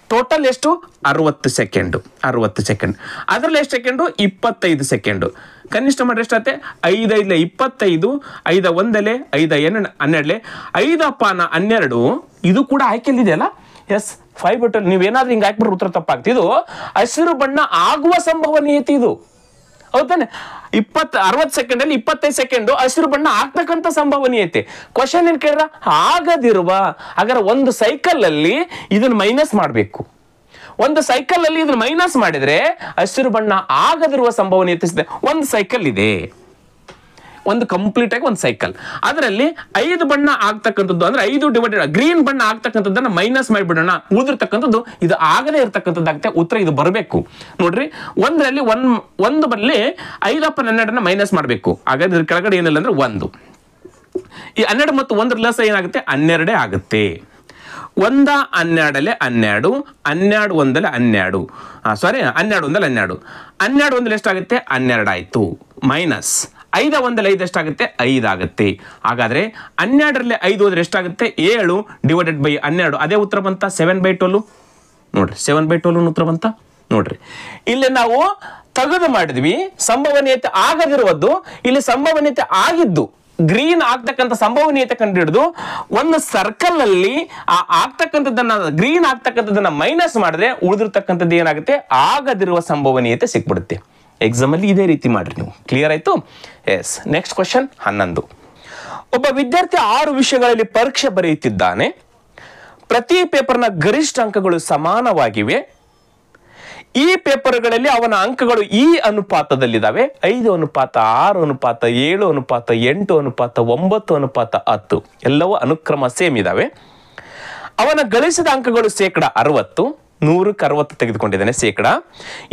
ಟೋಟಲ್ ಎಷ್ಟು? 60 ಸೆಕೆಂಡು. 60 ಸೆಕೆಂಡ್. ಅದರಲ್ಲಿ ಎಷ್ಟು ಸೆಕೆಂಡು? 25 ಸೆಕೆಂಡು. ಕನಿಷ್ಠ ಮಾಡ್ರೆ ಎಷ್ಟಾಗುತ್ತೆ? 5 5 25, 5 1 5 12, 5 ಪಾನ 12. ಇದು ಕೂಡ ಆಯ್ಕೆಯಲ್ಲಿದೆಯಲ್ಲ? ಎಸ್, 5/12. ನೀವೇನಾದ್ರೂ ಹಿಂಗೆ ಹಾಕ್ಬಿಟ್ರೆ ಉತ್ತರ ತಪ್ಪಾಗ್ತದೆ. ಇದು ಹಸಿರು ಬಣ್ಣ ಆಗುವ ಸಂಭವನೀಯತೆ ಇದು, ಹೌದಾನೆ? 60 ಸೆಕೆಂಡ್ ಅಲ್ಲಿ 25 ಸೆಕೆಂಡು ಹಸಿರು ಬಣ್ಣ ಆಗ್ತಕ್ಕಂಥ ಸಂಭವನೀಯತೆ. ಕ್ವಶನ್ ಏನ್ ಕೇಳಿದ್ರ? ಆಗದಿರುವ. ಹಾಗಾದ್ರೆ ಒಂದು ಸೈಕಲ್ ಅಲ್ಲಿ ಇದನ್ನ ಮೈನಸ್ ಮಾಡಬೇಕು. ಒಂದು ಸೈಕಲ್ ಅಲ್ಲಿ ಇದನ್ನ ಮೈನಸ್ ಮಾಡಿದ್ರೆ ಹಸಿರು ಬಣ್ಣ ಆಗದಿರುವ ಸಂಭವನೀಯತೆ ಇದೆ. ಒಂದು ಸೈಕಲ್ ಇದೆ, ಒಂದು ಕಂಪ್ಲೀಟ್ ಆಗಿ ಒಂದು ಸೈಕಲ್, ಅದರಲ್ಲಿ 5 ಬಣ್ಣ ಆಗ್ತಕ್ಕಂಥದ್ದು ಅಂದ್ರೆ 5 ಡಿವೈಡೆಡ್ ಗ್ರೀನ್ ಬಣ್ಣ ಆಗ್ತಕ್ಕಂಥದ್ದನ್ನ ಮೈನಸ್ ಮಾಡಿಬಿಡೋಣ. ಉಳಿದಿರ್ತಕ್ಕಂಥದ್ದು ಇದು ಆಗದೇ ಇರ್ತಕ್ಕಂಥದ್ದಾಗುತ್ತೆ. ಉತ್ತರ ಇದು ಬರಬೇಕು ನೋಡ್ರಿ. ಒಂದರಲ್ಲಿ ಒಂದು ಬರಲಿ 5 × 12 ಮೈನಸ್ ಮಾಡಬೇಕು. ಹಾಗಾದ್ರೆ ಕೆಳಗಡೆ ಏನಿಲ್ಲ ಅಂದ್ರೆ 1. ಈ 12 ಮತ್ತು 1 ಲೆಸ್ ಏನಾಗುತ್ತೆ? 12 ಆಗುತ್ತೆ. ಒಂದ 12 12, 12 ಒಂದಲೆ 12, ಸಾರಿ 12 ಒಂದಲೆ 12, 12 ಒಂದಲೆ ಎಷ್ಟಾಗುತ್ತೆ 12 ಆಯ್ತು, ಮೈನಸ್ 5 ಒಂದಲೆ 5 ಎಷ್ಟಾಗುತ್ತೆ 5 ಆಗುತ್ತೆ. ಹಾಗಾದ್ರೆ 12ರಲ್ಲಿ 5 ಹೋದ್ರೆ ಎಷ್ಟಾಗುತ್ತೆ 7 ಡಿವೈಡೆಡ್ ಬೈ 12. ಅದೇ ಉತ್ತರ ಬಂತ 7/12. ನೋಡ್ರಿ 7/12 ಉತ್ತರ ಬಂತ ನೋಡ್ರಿ. ಇಲ್ಲಿ ನಾವು ತೆಗೆದು ಮಾಡಿದ್ವಿ ಸಂಭವನೀಯತೆ ಆಗದಿರುವುದು, ಇಲ್ಲಿ ಸಂಭವನೀಯತೆ ಆಗಿದ್ದು ಗ್ರೀನ್ ಆಗ್ತಕ್ಕಂಥ ಸಂಭವನೀಯತೆ ಕಂಡು ಹಿಡಿದು ಒಂದು ಸರ್ಕಲ್ ಅಲ್ಲಿ ಆ ಆಗ್ತಕ್ಕಂಥದ್ದನ್ನ ಗ್ರೀನ್ ಆಗ್ತಕ್ಕಂಥದ್ದನ್ನ ಮೈನಸ್ ಮಾಡಿದ್ರೆ ಉಳಿದಿರ್ತಕ್ಕಂಥದ್ದು ಏನಾಗುತ್ತೆ ಆಗದಿರುವ ಸಂಭವನೀಯತೆ ಸಿಕ್ಬಿಡುತ್ತೆ. ಎಕ್ಸಾಮ್ ಅಲ್ಲಿ ಇದೇ ರೀತಿ ಮಾಡ್ರಿ ನೀವು. ಕ್ಲಿಯರ್ ಆಯ್ತು? ಎಸ್. Next question 11. ಒಬ್ಬ ವಿದ್ಯಾರ್ಥಿ 6 ವಿಷಯಗಳಲ್ಲಿ ಪರೀಕ್ಷೆ ಬರೆಯುತ್ತಿದ್ದಾನೆ. ಪ್ರತಿ ಪೇಪರ್ನ ಗರಿಷ್ಠ ಅಂಕಗಳು ಸಮಾನವಾಗಿವೆ. ಈ ಪೇಪರ್ಗಳಲ್ಲಿ ಅವನ ಅಂಕಗಳು ಈ ಅನುಪಾತದಲ್ಲಿದ್ದಾವೆ: 5:6:7:8:9:10 ಎಲ್ಲವೂ ಅನುಕ್ರಮ ಸೇಮ್ ಇದಾವೆ. ಅವನ ಗಳಿಸಿದ ಅಂಕಗಳು 60%, 100ಕ್ಕೆ 60 ತೆಗೆದುಕೊಂಡಿದ್ದಾನೆ ಶೇಕಡ.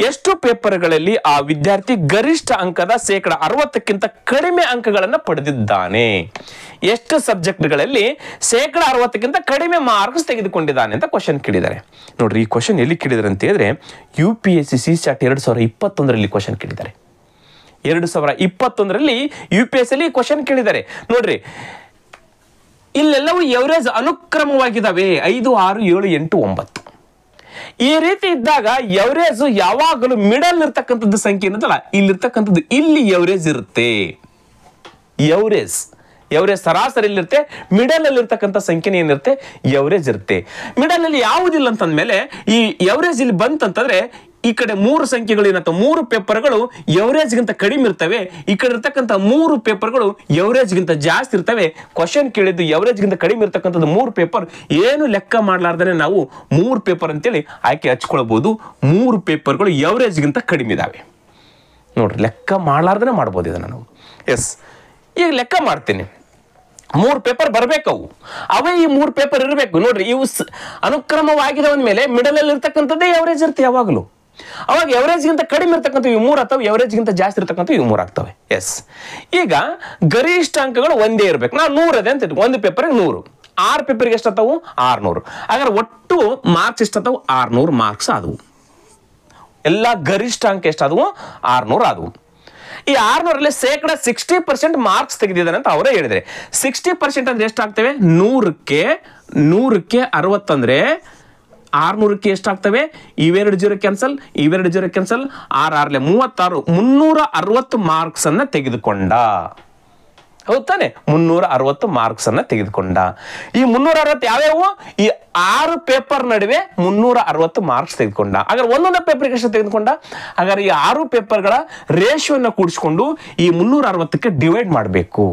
ಎಷ್ಟು ಪೇಪರ್ಗಳಲ್ಲಿ ಆ ವಿದ್ಯಾರ್ಥಿ ಗರಿಷ್ಠ ಅಂಕದ 60%ಕ್ಕಿಂತ ಕಡಿಮೆ ಅಂಕಗಳನ್ನು ಪಡೆದಿದ್ದಾನೆ? ಎಷ್ಟು ಸಬ್ಜೆಕ್ಟ್ಗಳಲ್ಲಿ 60%ಕ್ಕಿಂತ ಕಡಿಮೆ ಮಾರ್ಕ್ಸ್ ತೆಗೆದುಕೊಂಡಿದ್ದಾನೆ ಅಂತ ಕ್ವಶನ್ ಕೇಳಿದ್ದಾರೆ. ನೋಡ್ರಿ, ಈ ಕ್ವಶನ್ ಎಲ್ಲಿ ಕೇಳಿದಾರೆ ಅಂತ ಹೇಳಿದ್ರೆ UPSC CSAT 2021ರಲ್ಲಿ ಕ್ವಶನ್ ಕೇಳಿದ್ದಾರೆ. 2021ರಲ್ಲಿ UPSC ಅಲ್ಲಿ ಕ್ವಶನ್ ಕೇಳಿದ್ದಾರೆ. ನೋಡ್ರಿ, ಇಲ್ಲೆಲ್ಲವೂ ಎವರೇಜ್ ಅನುಕ್ರಮವಾಗಿದ್ದಾವೆ: 5, 6, 7, 8, 9. ಈ ರೀತಿ ಇದ್ದಾಗ ಎವರೇಜ್ ಯಾವಾಗಲೂ ಮಿಡಲ್ ಇರ್ತಕ್ಕಂಥದ್ದು ಸಂಖ್ಯೆ ಏನಂತಲ್ಲ, ಇಲ್ಲಿರ್ತಕ್ಕಂಥದ್ದು ಇಲ್ಲಿ ಎವರೇಜ್ ಇರುತ್ತೆ. ಎವರೇಜ್ ಸರಾಸರಿ ಇರುತ್ತೆ, ಮಿಡಲ್ ಅಲ್ಲಿ ಇರ್ತಕ್ಕಂಥ ಸಂಖ್ಯೆ ಏನಿರುತ್ತೆ ಎವರೇಜ್ ಇರುತ್ತೆ. ಮಿಡಲ್ ಅಲ್ಲಿ ಯಾವುದಿಲ್ಲ ಅಂತಂದ್ಮೇಲೆ ಈ ಎವರೇಜ್ ಇಲ್ಲಿ ಬಂತಂತಂದ್ರೆ ಈ ಕಡೆ 3 ಸಂಖ್ಯೆಗಳು ಏನಂತ 3 ಪೇಪರ್ಗಳು ಎವರೇಜ್ಗಿಂತ ಕಡಿಮೆ ಇರ್ತವೆ, ಈ ಕಡೆ ಇರ್ತಕ್ಕಂಥ 3 ಪೇಪರ್ಗಳು ಎವರೇಜ್ಗಿಂತ ಜಾಸ್ತಿ ಇರ್ತವೆ. ಕ್ವಶನ್ ಕೇಳಿದ್ದು ಎವರೇಜ್ಗಿಂತ ಕಡಿಮೆ ಇರ್ತಕ್ಕಂಥದ್ದು 3 ಪೇಪರ್, ಏನು ಲೆಕ್ಕ ಮಾಡಲಾರ್ದೇ ನಾವು 3 ಪೇಪರ್ ಅಂತೇಳಿ ಆಯ್ಕೆ ಹಚ್ಕೊಳ್ಬಹುದು. 3 ಪೇಪರ್ಗಳು ಎವರೇಜ್ಗಿಂತ ಕಡಿಮೆ ಇದಾವೆ. ನೋಡ್ರಿ, ಲೆಕ್ಕ ಮಾಡಲಾರ್ದೇ ಮಾಡ್ಬೋದು ಇದನ್ನು ನಾವು. ಎಸ್, ಈಗ ಲೆಕ್ಕ ಮಾಡ್ತೀನಿ. 3 ಪೇಪರ್ ಬರಬೇಕು, ಅವೇ ಈ 3 ಪೇಪರ್ ಇರಬೇಕು. ನೋಡ್ರಿ, ಇವು ಅನುಕ್ರಮವಾಗಿದೆ ಅಂದ್ಮೇಲೆ ಮಿಡಲ್ ಅಲ್ಲಿ ಇರ್ತಕ್ಕಂಥದ್ದೇ ಎವರೇಜ್ ಇರುತ್ತೆ ಯಾವಾಗಲೂ. ಅವಾಗ ಎವರೇಜ್ಗಿಂತ ಕಡಿಮೆ ಇರ್ತಕ್ಕಂಥ ಇವು 3 ಆಗ್ತವೆ, ಎವರೇಜ್ಗಿಂತ ಜಾಸ್ತಿ ಇರ್ತಕ್ಕಂಥ ಇವು 3 ಆಗ್ತವೆ. ಎಸ್, ಈಗ ಗರಿಷ್ಠ ಅಂಕಗಳು ಒಂದೇ ಇರಬೇಕು. ನಾವು 100 ಅದೇ ಅಂತ ಒಂದು ಪೇಪರ್ಗೆ 100, 6 ಪೇಪರ್ಗೆ ಎಷ್ಟಾಗ್ತಾವು 600. ಹಾಗಾದ್ರೆ ಒಟ್ಟು ಮಾರ್ಕ್ಸ್ ಎಷ್ಟಾಗ್ತಾವು 600 ಮಾರ್ಕ್ಸ್ ಆದವು. ಎಲ್ಲ ಗರಿಷ್ಠ ಅಂಕ ಎಷ್ಟಾದವು 600 ಆದವು. ಈ 600ರಲ್ಲಿ 60% ಮಾರ್ಕ್ಸ್ ತೆಗೆದಿದ್ದಾನೆ ಅಂತ ಅವರೇ ಹೇಳಿದ್ರೆ 60% ಅಂದ್ರೆ ಎಷ್ಟಾಗ್ತವೆ? 100ಕ್ಕೆ 60 ಅಂದ್ರೆ 600ಕ್ಕೆ ಎಷ್ಟಾಗ್ತವೆ? ಇವೆರಡು 0 ಕ್ಯಾನ್ಸಲ್, ಇವೆರಡು 0 ಕ್ಯಾನ್ಸಲ್, 6 36, 360 ಮಾರ್ಕ್ಸ್ ಅನ್ನ ತೆಗೆದುಕೊಂಡ. ಹೌದು ತಾನೆ? 360 ಮಾರ್ಕ್ಸ್ ಅನ್ನ ತೆಗೆದುಕೊಂಡ. ಈ 360 ಯಾವ್ಯಾವು? ಈ 6 ಪೇಪರ್ ನಡುವೆ 360 ಮಾರ್ಕ್ಸ್ ತೆಗೆದುಕೊಂಡ. ಹಾಗಾದ್ರೆ ಒಂದೊಂದು ಪೇಪರ್ಗೆ ಎಷ್ಟು ತೆಗೆದುಕೊಂಡ? ಹಾಗಾದ್ರೆ ಈ 6 ಪೇಪರ್ಗಳ ರೇಷಿಯೋನ ಕೂಡಿಸ್ಕೊಂಡು ಈ 360ಕ್ಕೆ ಡಿವೈಡ್ ಮಾಡಬೇಕು.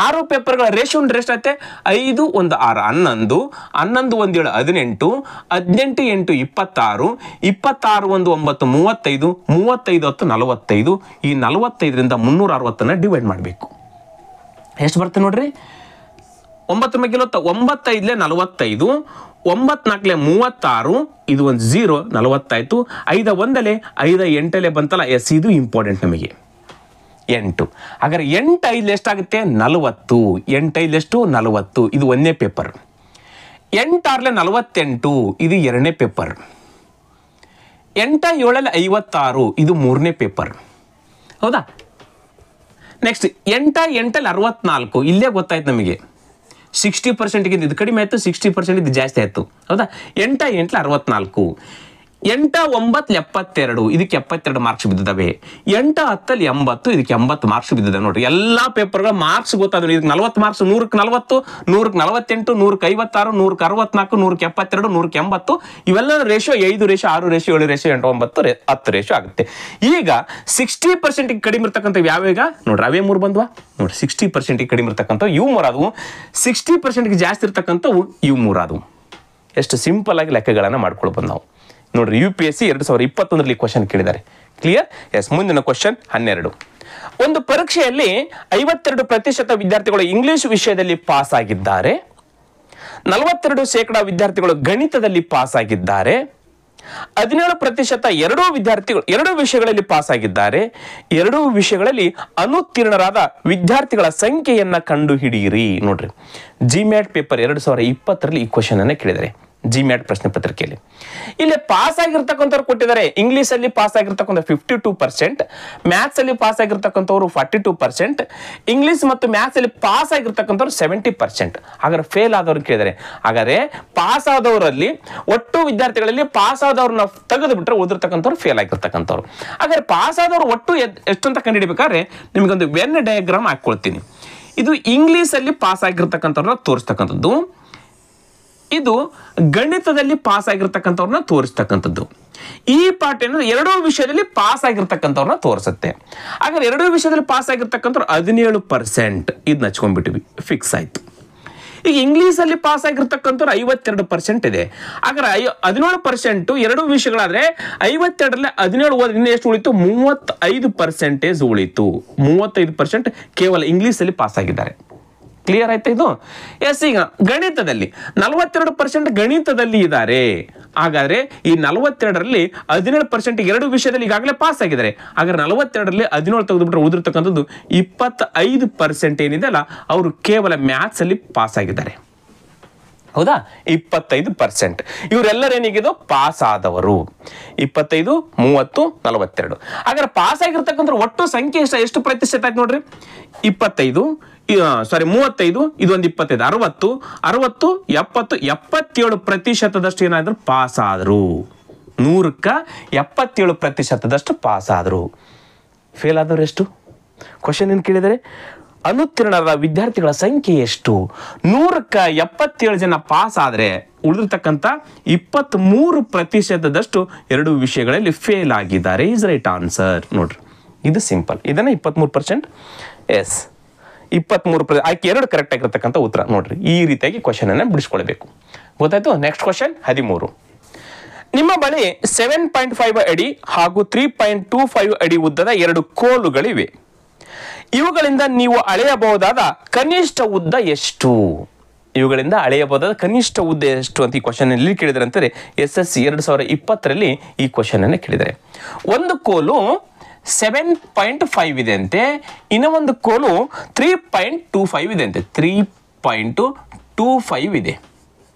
6 ಪೇಪರ್ಗಳ ರೇಷಿಯೋ ಎಷ್ಟಾಯ್ತೆ? 5 1 6 11, 11 1 7 18, 18 8 26, 26 1 9 35, 35 10 45. ಈ 45ರಿಂದ 360ನ್ನ ಡಿವೈಡ್ ಮಾಡಬೇಕು. ಎಷ್ಟು ಬರುತ್ತೆ ನೋಡ್ರಿ? 9 ಮಗೆ 9 5 45, 9 4 36, ಇದು ಒಂದು 0 40 ಆಯ್ತು. 5 1 5 8 ಬಂತಲ್ಲ. ಎಸ್, ಇದು ಇಂಪಾರ್ಟೆಂಟ್ ನಮಗೆ 8. ಹಾಗಾದ್ರೆ 8 5 ಎಷ್ಟಾಗುತ್ತೆ? 40. 8 5 ಎಷ್ಟು? 40. ಇದು ಒಂದನೇ ಪೇಪರ್. 8 6 48, ಇದು ಎರಡನೇ ಪೇಪರ್. 8 7 56, ಇದು ಮೂರನೇ ಪೇಪರ್. ಹೌದಾ? ನೆಕ್ಸ್ಟ್ 8 8 64, ಇಲ್ಲೇ ಗೊತ್ತಾಯ್ತು ನಮಗೆ 60% ಇದು ಕಡಿಮೆ ಆಯ್ತು, 60% ಇದು ಜಾಸ್ತಿ ಆಯ್ತು. ಹೌದಾ? 8 8 64, 8 9 72, ಇದಕ್ಕೆ 72 ಮಾರ್ಕ್ಸ್ ಬಿದ್ದಿದ್ದಾವೆ. 8 10 80, ಇದಕ್ಕೆ 80 ಮಾರ್ಕ್ಸ್ ಬಿದ್ದಿದ್ದಾವೆ. ನೋಡ್ರಿ, ಎಲ್ಲಾ ಪೇಪರ್ಗಳ ಮಾರ್ಕ್ಸ್ ಗೊತ್ತಾದ. ಇದಕ್ಕೆ 40 ಮಾರ್ಕ್ಸ್, 100ಕ್ಕೆ 40, 100ಕ್ಕೆ 48, 100ಕ್ಕೆ 56, 100ಕ್ಕೆ 64, 100ಕ್ಕೆ 72, 100ಕ್ಕೆ 80. ಇವೆಲ್ಲ ratio 5 ratio 6 ratio 7 ratio 8 9 10 ratio ಆಗುತ್ತೆ. ಈಗ 60% ಕಡಿಮೆ ಇರ್ತಕ್ಕಂಥ ಯಾವ್ಯಾವ? ನೋಡ್ರಿ, ಅವೇ 3 ಬಂದ್ವಾ? ನೋಡ್ರಿ, 60% ಕಡಿಮೆ ಇರ್ತಕ್ಕಂಥ ಇವು 3 ಆದವು, 60% ಜಾಸ್ತಿ ಇರ್ತಕ್ಕಂಥವು ಇವು 3 ಆದವು. ಎಷ್ಟು ಸಿಂಪಲ್ ಆಗಿ ಲೆಕ್ಕಗಳನ್ನು ಮಾಡ್ಕೊಳ್ಬೋದು ನಾವು. ನೋಡ್ರಿ, UPSC 2021ರಲ್ಲಿ ಕ್ವಶನ್ ಕೇಳಿದ್ದಾರೆ. ಕ್ಲಿಯರ್? ಎಸ್. ಮುಂದಿನ ಕ್ವಶನ್ 12. ಒಂದು ಪರೀಕ್ಷೆಯಲ್ಲಿ 52% ವಿದ್ಯಾರ್ಥಿಗಳು ಇಂಗ್ಲಿಷ್ ವಿಷಯದಲ್ಲಿ ಪಾಸ್ ಆಗಿದ್ದಾರೆ. 42% ವಿದ್ಯಾರ್ಥಿಗಳು ಗಣಿತದಲ್ಲಿ ಪಾಸ್ ಆಗಿದ್ದಾರೆ. 17% ಎರಡೂ ವಿದ್ಯಾರ್ಥಿಗಳು ಎರಡೂ ವಿಷಯಗಳಲ್ಲಿ ಪಾಸ್ ಆಗಿದ್ದಾರೆ. ಎರಡೂ ವಿಷಯಗಳಲ್ಲಿ ಅನುತ್ತೀರ್ಣರಾದ ವಿದ್ಯಾರ್ಥಿಗಳ ಸಂಖ್ಯೆಯನ್ನ ಕಂಡು ಹಿಡಿಯಿರಿ. ನೋಡ್ರಿ, ಜಿಮ್ಯಾಟ್ ಪೇಪರ್ 2020ರಲ್ಲಿ ಈ ಕ್ವಶನ್ ಅನ್ನ ಕೇಳಿದರೆ, ಜಿಮ್ಯಾಟ್ ಪ್ರಶ್ನೆ ಪತ್ರಿಕೆಯಲ್ಲಿ ಇಲ್ಲಿ ಪಾಸ್ ಆಗಿರ್ತಕ್ಕಂಥವ್ರು ಕೊಟ್ಟಿದ್ದಾರೆ. ಇಂಗ್ಲಿಷ್ ಅಲ್ಲಿ ಪಾಸ್ ಆಗಿರ್ತಕ್ಕಂಥ 52%, ಮ್ಯಾಥ್ಸ್ ಅಲ್ಲಿ ಪಾಸ್ ಆಗಿರ್ತಕ್ಕಂಥವ್ರು 42%, ಇಂಗ್ಲಿಷ್ ಮತ್ತು ಮ್ಯಾಥ್ಸ್ ಅಲ್ಲಿ ಪಾಸ್ ಆಗಿರ್ತಕ್ಕಂಥವ್ರು 70%. ಹಾಗಾದ್ರೆ ಫೇಲ್ ಆದವ್ರು ಕೇಳಿದರೆ, ಹಾಗಾದ್ರೆ ಪಾಸ್ ಆದವರಲ್ಲಿ ಒಟ್ಟು ವಿದ್ಯಾರ್ಥಿಗಳಲ್ಲಿ ಪಾಸ್ ಆದವ್ರನ್ನ ತೆಗೆದು ಬಿಟ್ರೆ ಓದಿರ್ತಕ್ಕಂಥವ್ರು ಫೇಲ್ ಆಗಿರ್ತಕ್ಕಂಥವ್ರು. ಹಾಗಾದ್ರೆ ಪಾಸ್ ಆದವರು ಒಟ್ಟು ಎಷ್ಟು ಅಂತ ಕಂಡುಹಿಡಿಬೇಕಾದ್ರೆ ನಿಮಗೊಂದು ವೆನ್ ಡಯಾಗ್ರಾಮ್ ಹಾಕೊಳ್ತೀನಿ. ಇದು ಇಂಗ್ಲಿಷ್ ಅಲ್ಲಿ ಪಾಸ್ ಆಗಿರ್ತಕ್ಕಂಥವ್ರನ್ನ ತೋರಿಸ್ತಕ್ಕಂಥದ್ದು, ಇದು ಗಣಿತದಲ್ಲಿ ಪಾಸ್ ಆಗಿರ್ತಕ್ಕಂಥವ್ರನ್ನ ತೋರಿಸ್ತಕ್ಕಂಥದ್ದು. ಈ ಪಾಠ ಏನಂದ್ರೆ ಎರಡೂ ವಿಷಯದಲ್ಲಿ ಪಾಸ್ ಆಗಿರ್ತಕ್ಕಂಥವ್ರನ್ನ ತೋರಿಸುತ್ತೆ. ಹಾಗಾದ್ರೆ ಎರಡೂ ವಿಷಯದಲ್ಲಿ ಪಾಸ್ ಆಗಿರ್ತಕ್ಕಂಥವ್ರು 17%. ಇದನ್ನ ಹಚ್ಕೊಂಡ್ಬಿಟ್ವಿ, ಫಿಕ್ಸ್ ಆಯ್ತು. ಈಗ ಇಂಗ್ಲಿಷ್ ಅಲ್ಲಿ ಪಾಸ್ ಆಗಿರ್ತಕ್ಕಂಥವ್ರು 52% ಇದೆ. ಹಾಗಾದ್ರೆ 17% ಎರಡೂ ವಿಷಯಗಳಾದ್ರೆ 52ರಲ್ಲಿ 17 ಓದಿ ಇನ್ನು ಎಷ್ಟು ಉಳಿತು? 35% ಉಳಿತು. 35% ಕೇವಲ ಇಂಗ್ಲಿಷ್ ಅಲ್ಲಿ ಪಾಸ್ ಆಗಿದ್ದಾರೆ. ಕ್ಲಿಯರ್ ಆಯ್ತಾ ಇದು? ಎಸ್. ಈಗ ಗಣಿತದಲ್ಲಿ 42% ಗಣಿತದಲ್ಲಿ ಇದ್ದಾರೆ. ಹಾಗಾದ್ರೆ ಈ 42ರಲ್ಲಿ 17% ಎರಡು ವಿಷಯದಲ್ಲಿ ಈಗಾಗಲೇ ಪಾಸ್ ಆಗಿದ್ದಾರೆ. ಹಾಗಾದ್ರೆ 42ರಲ್ಲಿ 17 ತೆಗೆದುಬಿಟ್ರೆ ಉಳಿದಿರ್ತಕ್ಕಂಥದ್ದು 25% ಏನಿದೆ ಅಲ್ಲ, ಅವರು ಕೇವಲ ಮ್ಯಾಥ್ಸ್ ಅಲ್ಲಿ ಪಾಸ್ ಆಗಿದ್ದಾರೆ. ಹೌದಾ? 25%. ಇವರೆಲ್ಲರೇನಿಗಿದು ಪಾಸ್ ಆದವರು. 25, 30, 42. ಹಾಗಾದ್ರೆ ಪಾಸ್ ಆಗಿರ್ತಕ್ಕಂಥ ಒಟ್ಟು ಸಂಖ್ಯೆ ಎಷ್ಟು ಪ್ರತಿಶತ ಆಯ್ತು ನೋಡ್ರಿ? 25, 35, ಇದೊಂದು 25, 60, 77% ಏನಾದ್ರು ಪಾಸ್ ಆದ್ರು. 100ಕ್ಕೆ 77% ಪಾಸ್ ಆದ್ರು. ಫೇಲ್ ಆದವ್ರು ಎಷ್ಟು? ಕ್ವಶನ್ ಏನು ಕೇಳಿದರೆ, ಅನುತ್ತೀರ್ಣರಾದ ವಿದ್ಯಾರ್ಥಿಗಳ ಸಂಖ್ಯೆ ಎಷ್ಟು? 100ಕ್ಕೆ 77 ಜನ ಪಾಸ್ ಆದ್ರೆ ಉಳಿದಿರ್ತಕ್ಕಂಥ 23% ಎರಡು ವಿಷಯಗಳಲ್ಲಿ ಫೇಲ್ ಆಗಿದ್ದಾರೆ. Is right answer. ನೋಡ್ರಿ, ಇದು ಸಿಂಪಲ್. ಇದನ್ನ 23%. ಎಸ್, 23%. ಆಯ್ಕೆ 2 ಕರೆಕ್ಟ್ ಆಗಿರ್ತಕ್ಕಂಥ ಉತ್ತರ. ನೋಡ್ರಿ, ಈ ರೀತಿಯಾಗಿ ಕ್ವಶನ್ ಅನ್ನ ಬಿಡಿಸ್ಕೊಳ್ಬೇಕು. ಗೊತ್ತಾಯ್ತು? Next question 13. ನಿಮ್ಮ ಬಳಿ 7.5 ಅಡಿ ಹಾಗೂ 3.25 ಅಡಿ ಉದ್ದದ 2 ಕೋಲುಗಳಿವೆ. ಇವುಗಳಿಂದ ನೀವು ಅಳೆಯಬಹುದಾದ ಕನಿಷ್ಠ ಉದ್ದ ಎಷ್ಟು? ಇವುಗಳಿಂದ ಅಳೆಯಬಹುದಾದ ಕನಿಷ್ಠ ಉದ್ದ ಎಷ್ಟು ಅಂತ ಈ ಕ್ವಶನ್ ಅಲ್ಲಿ ಕೇಳಿದರೆ ಅಂತಾರೆ. SSC 2020ರಲ್ಲಿ ಈ ಕ್ವಶನ್ ಅನ್ನು ಕೇಳಿದರೆ. ಒಂದು ಕೋಲು 7.5 ಇದೆ ಅಂತೆ, ಇನ್ನು ಒಂದು ಕೋಲು 3.25 ಇದೆ ಅಂತೆ. 3.25 ಇದೆ.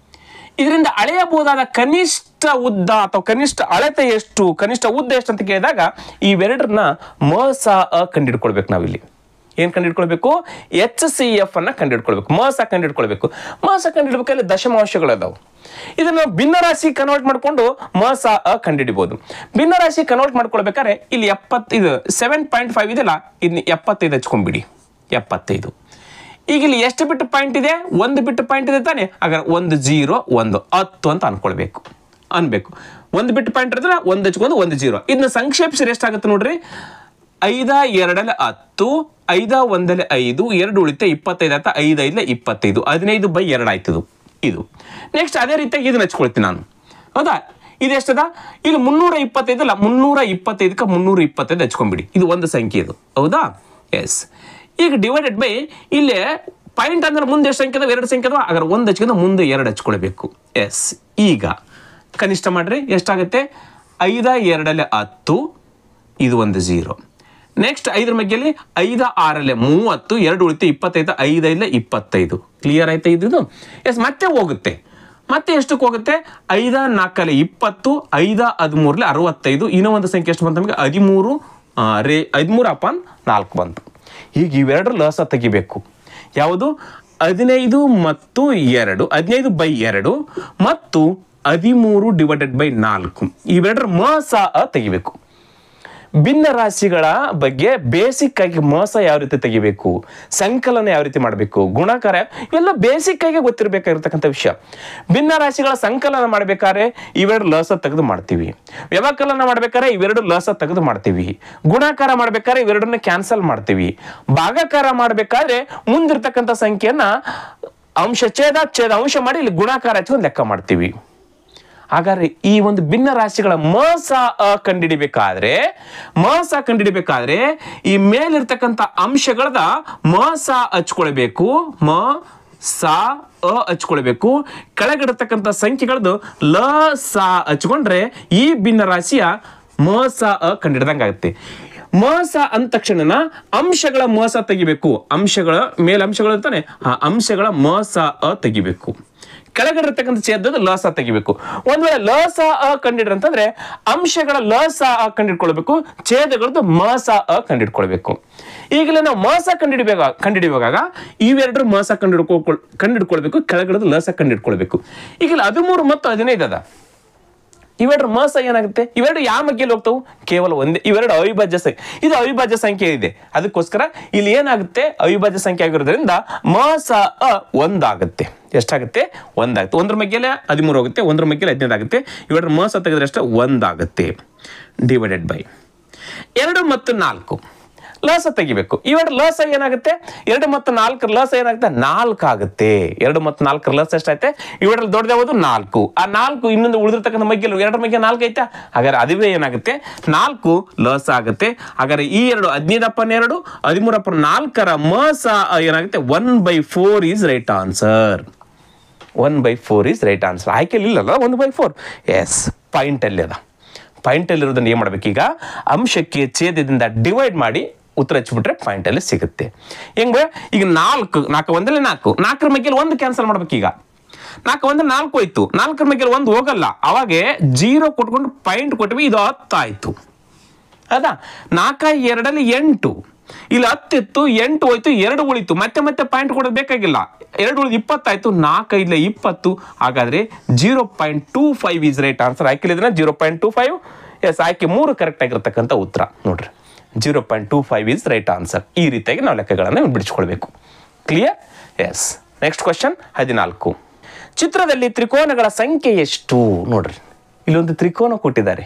ಇದರಿಂದ ಅಳೆಯಬಹುದಾದ ಕನಿಷ್ಠ ಉದ್ದ ಅಥವಾ ಕನಿಷ್ಠ ಅಳತೆ ಎಷ್ಟು, ಕನಿಷ್ಠ ಉದ್ದ ಎಷ್ಟು ಅಂತ ಕೇಳಿದಾಗ ಇವೆರಡನ್ನ ಮಸ ಕಂಡಿಡ್ಕೊಳ್ಬೇಕು. ನಾವಿಲ್ಲಿ ಏನ್ ಕಂಡಿಡ್ಕೊಳ್ಬೇಕು? HCF ಅನ್ನ ಕಂಡಿಡ್ಕೊಳ್ಬೇಕು. ಮಸ ಕಂಡಿಡ್ಕೊಳ್ಬೇಕು. ಮಸ ಕಂಡಿಡ್ಬೇಕಾದ್ರೆ ದಶಮಾಂಶಗಳು ಅದಾವು. ಇದನ್ನು ಭಿನ್ನರಾಶಿ ಕನ್ವರ್ಟ್ ಮಾಡ್ಕೊಂಡು ಮಸ ಕಂಡಿಡಿಬಹುದು. ಭಿನ್ನರಾಶಿ ಕನ್ವರ್ಟ್ ಮಾಡ್ಕೊಳ್ಬೇಕಾದ್ರೆ ಇಲ್ಲಿ 7.5 ಇದೆಲ್ಲ, ಇನ್ನು 75 ಹಚ್ಕೊಂಡ್ಬಿಡಿ. 75. ಈಗ ಇಲ್ಲಿ ಎಷ್ಟು ಬಿಟ್ಟು ಪಾಯಿಂಟ್ ಇದೆ? 1 ಬಿಟ್ಟು ಪಾಯಿಂಟ್ ಇದೆ ತಾನೆ. ಹಾಗಾದ್ರೆ 1 0 1 10 ಅಂತ ಅನ್ಕೊಳ್ಬೇಕು, ಅನ್ಬೇಕು. 1 ಬಿಟ್ಟು ಪಾಯಿಂಟ್ ಇದ್ರೆ 1 ಹಚ್ಕೊಂಡು 1 0. ಇದನ್ನ ಸಂಕ್ಷೇಪಿಸಿದ್ರೆ ಎಷ್ಟಾಗುತ್ತೆ ನೋಡ್ರಿ? 5 2 10, 5 1 5, 2 ಉಳಿತೆ 25 ಆಯ್ತಾ? 5 5 25, 15/2 ಆಯ್ತದು ಇದು. ನೆಕ್ಸ್ಟ್ ಅದೇ ರೀತಿಯಾಗಿ ಇದನ್ನ ಹಚ್ಕೊಳ್ತೀನಿ ನಾನು. ಹೌದಾ? ಇದು ಎಷ್ಟದ? ಇಲ್ಲಿ 325 ಅಲ್ಲ, 325ಕ್ಕೆ 325 ಹಚ್ಕೊಂಡ್ಬಿಡಿ. ಇದು ಒಂದು ಸಂಖ್ಯೆ ಇದು. ಹೌದಾ? ಎಸ್. ಈಗ ಡಿವೈಡೆಡ್ ಬೈ ಇಲ್ಲೇ ಪಾಯಿಂಟ್ ಅಂದ್ರೆ ಮುಂದೆ ಎಷ್ಟು ಸಂಖ್ಯೆ ಅದಾವ? 2 ಸಂಖ್ಯೆ ಅದಾವ. ಹಾಗಾದ್ರೆ 1 ಹಚ್ಕೊಂಡು ಮುಂದೆ 2 ಹಚ್ಕೊಳ್ಬೇಕು. ಎಸ್. ಈಗ ಕನಿಷ್ಠ ಮಾಡ್ರಿ, ಎಷ್ಟಾಗುತ್ತೆ? 5 2 10, ಇದು ಒಂದು 0. ನೆಕ್ಸ್ಟ್ 5 ಮಧ್ಯದಲ್ಲಿ 5 6 30, 2 ಉಳಿತು 25, 5 5 25. ಕ್ಲಿಯರ್ ಆಯ್ತಾ ಇದು? ಎಸ್. ಮತ್ತೆ ಹೋಗುತ್ತೆ. ಮತ್ತೆ ಎಷ್ಟಕ್ಕೆ ಹೋಗುತ್ತೆ? 5 4 20, 5 13 65. ಇನ್ನೂ ಒಂದು ಸಂಖ್ಯೆ ಎಷ್ಟು ಬಂತು ನಮಗೆ? 13/4 ಬಂತು. ಈಗ ಇವೆರಡರ ಲಸ ತೆಗಿಬೇಕು. ಯಾವುದು? 15 ಮತ್ತು 2, 15/2 ಮತ್ತು 13/4. ಇವೆರಡರ ಮಸ ತೆಗಿಬೇಕು. ಭಿನ್ನ ರಾಶಿಗಳ ಬಗ್ಗೆ ಬೇಸಿಕ್ ಆಗಿ ಮೋಸ ಯಾವ ರೀತಿ ತೆಗಿಬೇಕು, ಸಂಕಲನ ಯಾವ ರೀತಿ ಮಾಡಬೇಕು, ಗುಣಾಕಾರ, ಇವೆಲ್ಲ ಬೇಸಿಕ್ ಆಗಿ ಗೊತ್ತಿರಬೇಕಾಗಿರ್ತಕ್ಕಂಥ ವಿಷಯ. ಭಿನ್ನ ರಾಶಿಗಳ ಸಂಕಲನ ಮಾಡಬೇಕಾದ್ರೆ ಇವೆರಡು ಲಸ ತೆಗೆದು ಮಾಡ್ತೀವಿ, ವ್ಯವಕಲನ ಮಾಡ್ಬೇಕಾದ್ರೆ ಇವೆರಡು ಲಸ ತೆಗೆದು ಮಾಡ್ತೀವಿ, ಗುಣಾಕಾರ ಮಾಡ್ಬೇಕಾದ್ರೆ ಇವೆರಡನ್ನ ಕ್ಯಾನ್ಸಲ್ ಮಾಡ್ತೀವಿ, ಭಾಗಾಕಾರ ಮಾಡ್ಬೇಕಾದ್ರೆ ಮುಂದಿರ್ತಕ್ಕಂಥ ಸಂಖ್ಯೆಯನ್ನ ಅಂಶ ಛೇದ ಅಂಶ ಮಾಡಿ ಇಲ್ಲಿ ಗುಣಾಕಾರ ಹಚ್ಕೊಂಡು ಲೆಕ್ಕ ಮಾಡ್ತೀವಿ. ಹಾಗಾದ್ರೆ ಈ ಒಂದು ಭಿನ್ನ ರಾಶಿಗಳ ಮಸ ಕಂಡಿಡಿಬೇಕಾದ್ರೆ ಈ ಮೇಲಿರ್ತಕ್ಕಂಥ ಅಂಶಗಳದ ಮಸ ಹಚ್ಕೊಳ್ಬೇಕು. ಮ ಸಾ ಅ ಹಚ್ಕೊಳ್ಬೇಕು. ಕೆಳಗಿಡತಕ್ಕಂಥ ಸಂಖ್ಯೆಗಳದ್ದು ಲ ಸಾ ಹಚ್ಕೊಂಡ್ರೆ ಈ ಭಿನ್ನ ರಾಶಿಯ ಮ ಸ ಅ ಕಂಡಿಡ್ದಂಗೆ ಆಗುತ್ತೆ. ಮಸ ಅಂದ ತಕ್ಷಣ ಅಂಶಗಳ ಮಸ ತೆಗಿಬೇಕು. ಅಂಶಗಳ ಮೇಲಂಶಗಳು ಇರ್ತಾನೆ, ಆ ಅಂಶಗಳ ಮಸ ಅ ತೆಗಿಬೇಕು. ಕೆಳಗಡಿರ್ತಕ್ಕಂಥ ಛೇದದ ಲ ಸ ತೆಗಿಬೇಕು. ಒಂದ್ ವೇಳೆ ಲ ಸ ಅ ಕಂಡಿಡ್ರಿ ಅಂತಂದ್ರೆ ಅಂಶಗಳ ಲ ಸ ಅ ಕಂಡಿಡ್ಕೊಳ್ಬೇಕು, ಛೇದಗಳದ್ದು ಮ ಸ ಅ ಕಂಡಿಡ್ಕೊಳ್ಬೇಕು. ಈಗಲೇ ನಾವು ಮಸ ಕಂಡಿಡಿಯುವಾಗ ಇವೆರಡರ ಮಸ ಕಂಡಿಡ್ಕೊಳ್ಬೇಕು, ಕೆಳಗಡದ ಲ ಸ ಕಂಡಿಡ್ಕೊಳ್ಬೇಕು. ಈಗ 13 ಮತ್ತು 15 ಅದ. ಇವೆರಡು ಮಸ ಏನಾಗುತ್ತೆ, ಇವೆರಡು ಯಾವ ಮಗ್ಗೆಯಲ್ಲಿ ಹೋಗ್ತಾವು, ಕೇವಲ ಒಂದೇ. ಇವೆರಡು ಅವಿಭಾಜ್ಯ ಸಂಖ್ಯೆ, ಇದು ಅವಿಭಾಜ್ಯ ಸಂಖ್ಯೆ ಇದೆ. ಅದಕ್ಕೋಸ್ಕರ ಇಲ್ಲಿ ಏನಾಗುತ್ತೆ, ಅವಿಭಾಜ್ಯ ಸಂಖ್ಯೆ ಆಗಿರೋದ್ರಿಂದ ಮ ಸ ಅ ಒಂದಾಗುತ್ತೆ. ಎಷ್ಟಾಗುತ್ತೆ, ಒಂದಾಗುತ್ತೆ. 1ರ ಮಗ್ಗೆಲೆ 13 ಹೋಗುತ್ತೆ, 1ರ ಮಗ್ಗೆಲೆ 15 ಆಗುತ್ತೆ. ಇವೆರಡು ಮ ಸ ತೆಗೆದ್ರೆ ಅಷ್ಟೇ ಒಂದಾಗುತ್ತೆ. ಡಿವೈಡೆಡ್ ಬೈ 2 ಮತ್ತು 4 ಲಸ ತೆಗಿಬೇಕು. ಇವೆರಡು ಲಸ ಏನಾಗುತ್ತೆ, 2 ಮತ್ತು 4 ಲಸ ಏನಾಗುತ್ತೆ, 4 ಆಗುತ್ತೆ. 2 ಮತ್ತು 4 ಲಸ ಎಷ್ಟಾಯ್ತೆ, ಇವೆರಡು ದೊಡ್ಡದು ಯಾವುದು 4. ಆ 4 ಇನ್ನೊಂದು ಉಳಿದಿರ್ತಕ್ಕಂಥ ಮಗ್ಗೆಲು 2ರ ಮಗ್ಗೆ 4 ಐತಾ, ಹಾಗಾದ್ರೆ ಅದುವೇ ಏನಾಗುತ್ತೆ 4 ಲಸ ಆಗುತ್ತೆ. ಹಾಗಾದ್ರೆ ಈ 2 15 13 4ರ ಮ ಸ ಏನಾಗುತ್ತೆ 1/4 is right answer. 1/4 is right answer. ಆಯ್ಕೆಯಲ್ಲಿ ಇಲ್ಲಲ್ಲ 1/4. ಎಸ್, ಪಾಯಿಂಟಲ್ಲಿ ಅದ. ಪಾಯಿಂಟಲ್ಲಿರೋದನ್ನ ಏನು ಮಾಡ್ಬೇಕು, ಈಗ ಅಂಶಕ್ಕೆ ಛೇದದಿಂದ ಡಿವೈಡ್ ಮಾಡಿ ಉತ್ತರ ಹಚ್ಚಿಬಿಟ್ರೆ ಪಾಯಿಂಟಲ್ಲಿ ಸಿಗುತ್ತೆ. ಹೆಂಗೆ, ಈಗ 4 ಒಂದಲ್ಲೇ 4ರ ಮಗ್ಗೆಲ್ಲಿ 1 ಕ್ಯಾನ್ಸಲ್ ಮಾಡ್ಬೇಕು. ಈಗ 4 ಒಂದ್ರೆ 4 ಹೋಯ್ತು, 4ರ ಮಗ್ಗೆಲ್ಲಿ 1 ಹೋಗಲ್ಲ. ಅವಾಗೆ 0 ಕೊಟ್ಕೊಂಡು ಪಾಯಿಂಟ್ ಕೊಟ್ವಿ, ಇದು 10 ಆಯ್ತು. ಅದಾ 4 2 8, ಇಲ್ಲಿ 10 ಇತ್ತು, 8 ಹೋಯ್ತು, 2 ಉಳಿತು. ಮತ್ತೆ ಪಾಯಿಂಟ್ ಕೊಡೋದು ಬೇಕಾಗಿಲ್ಲ, 2 ಉಳಿದು 20 ಆಯ್ತು. 4 5 20. ಹಾಗಾದ್ರೆ 0.25 ಈಸ್ ರೈಟ್ ಆನ್ಸರ್. ಆಯ್ಕೆಲಿದ್ರೆ 0.25. ಎಸ್, ಆಯ್ಕೆ 3 ಕರೆಕ್ಟ್ ಆಗಿರ್ತಕ್ಕಂಥ ಉತ್ತರ ನೋಡ್ರಿ. 0.25 ಈಸ್ ರೈಟ್ ಆನ್ಸರ್. ಈ ರೀತಿಯಾಗಿ ನಾವು ಲೆಕ್ಕಗಳನ್ನು ಬಿಡಿಸ್ಕೊಳ್ಬೇಕು. ಕ್ಲಿಯರ್? ಎಸ್. Next question 14. ಚಿತ್ರದಲ್ಲಿ ತ್ರಿಕೋನಗಳ ಸಂಖ್ಯೆ ಎಷ್ಟು? ನೋಡ್ರಿ, ಇಲ್ಲೊಂದು ತ್ರಿಕೋನ ಕೊಟ್ಟಿದ್ದಾರೆ.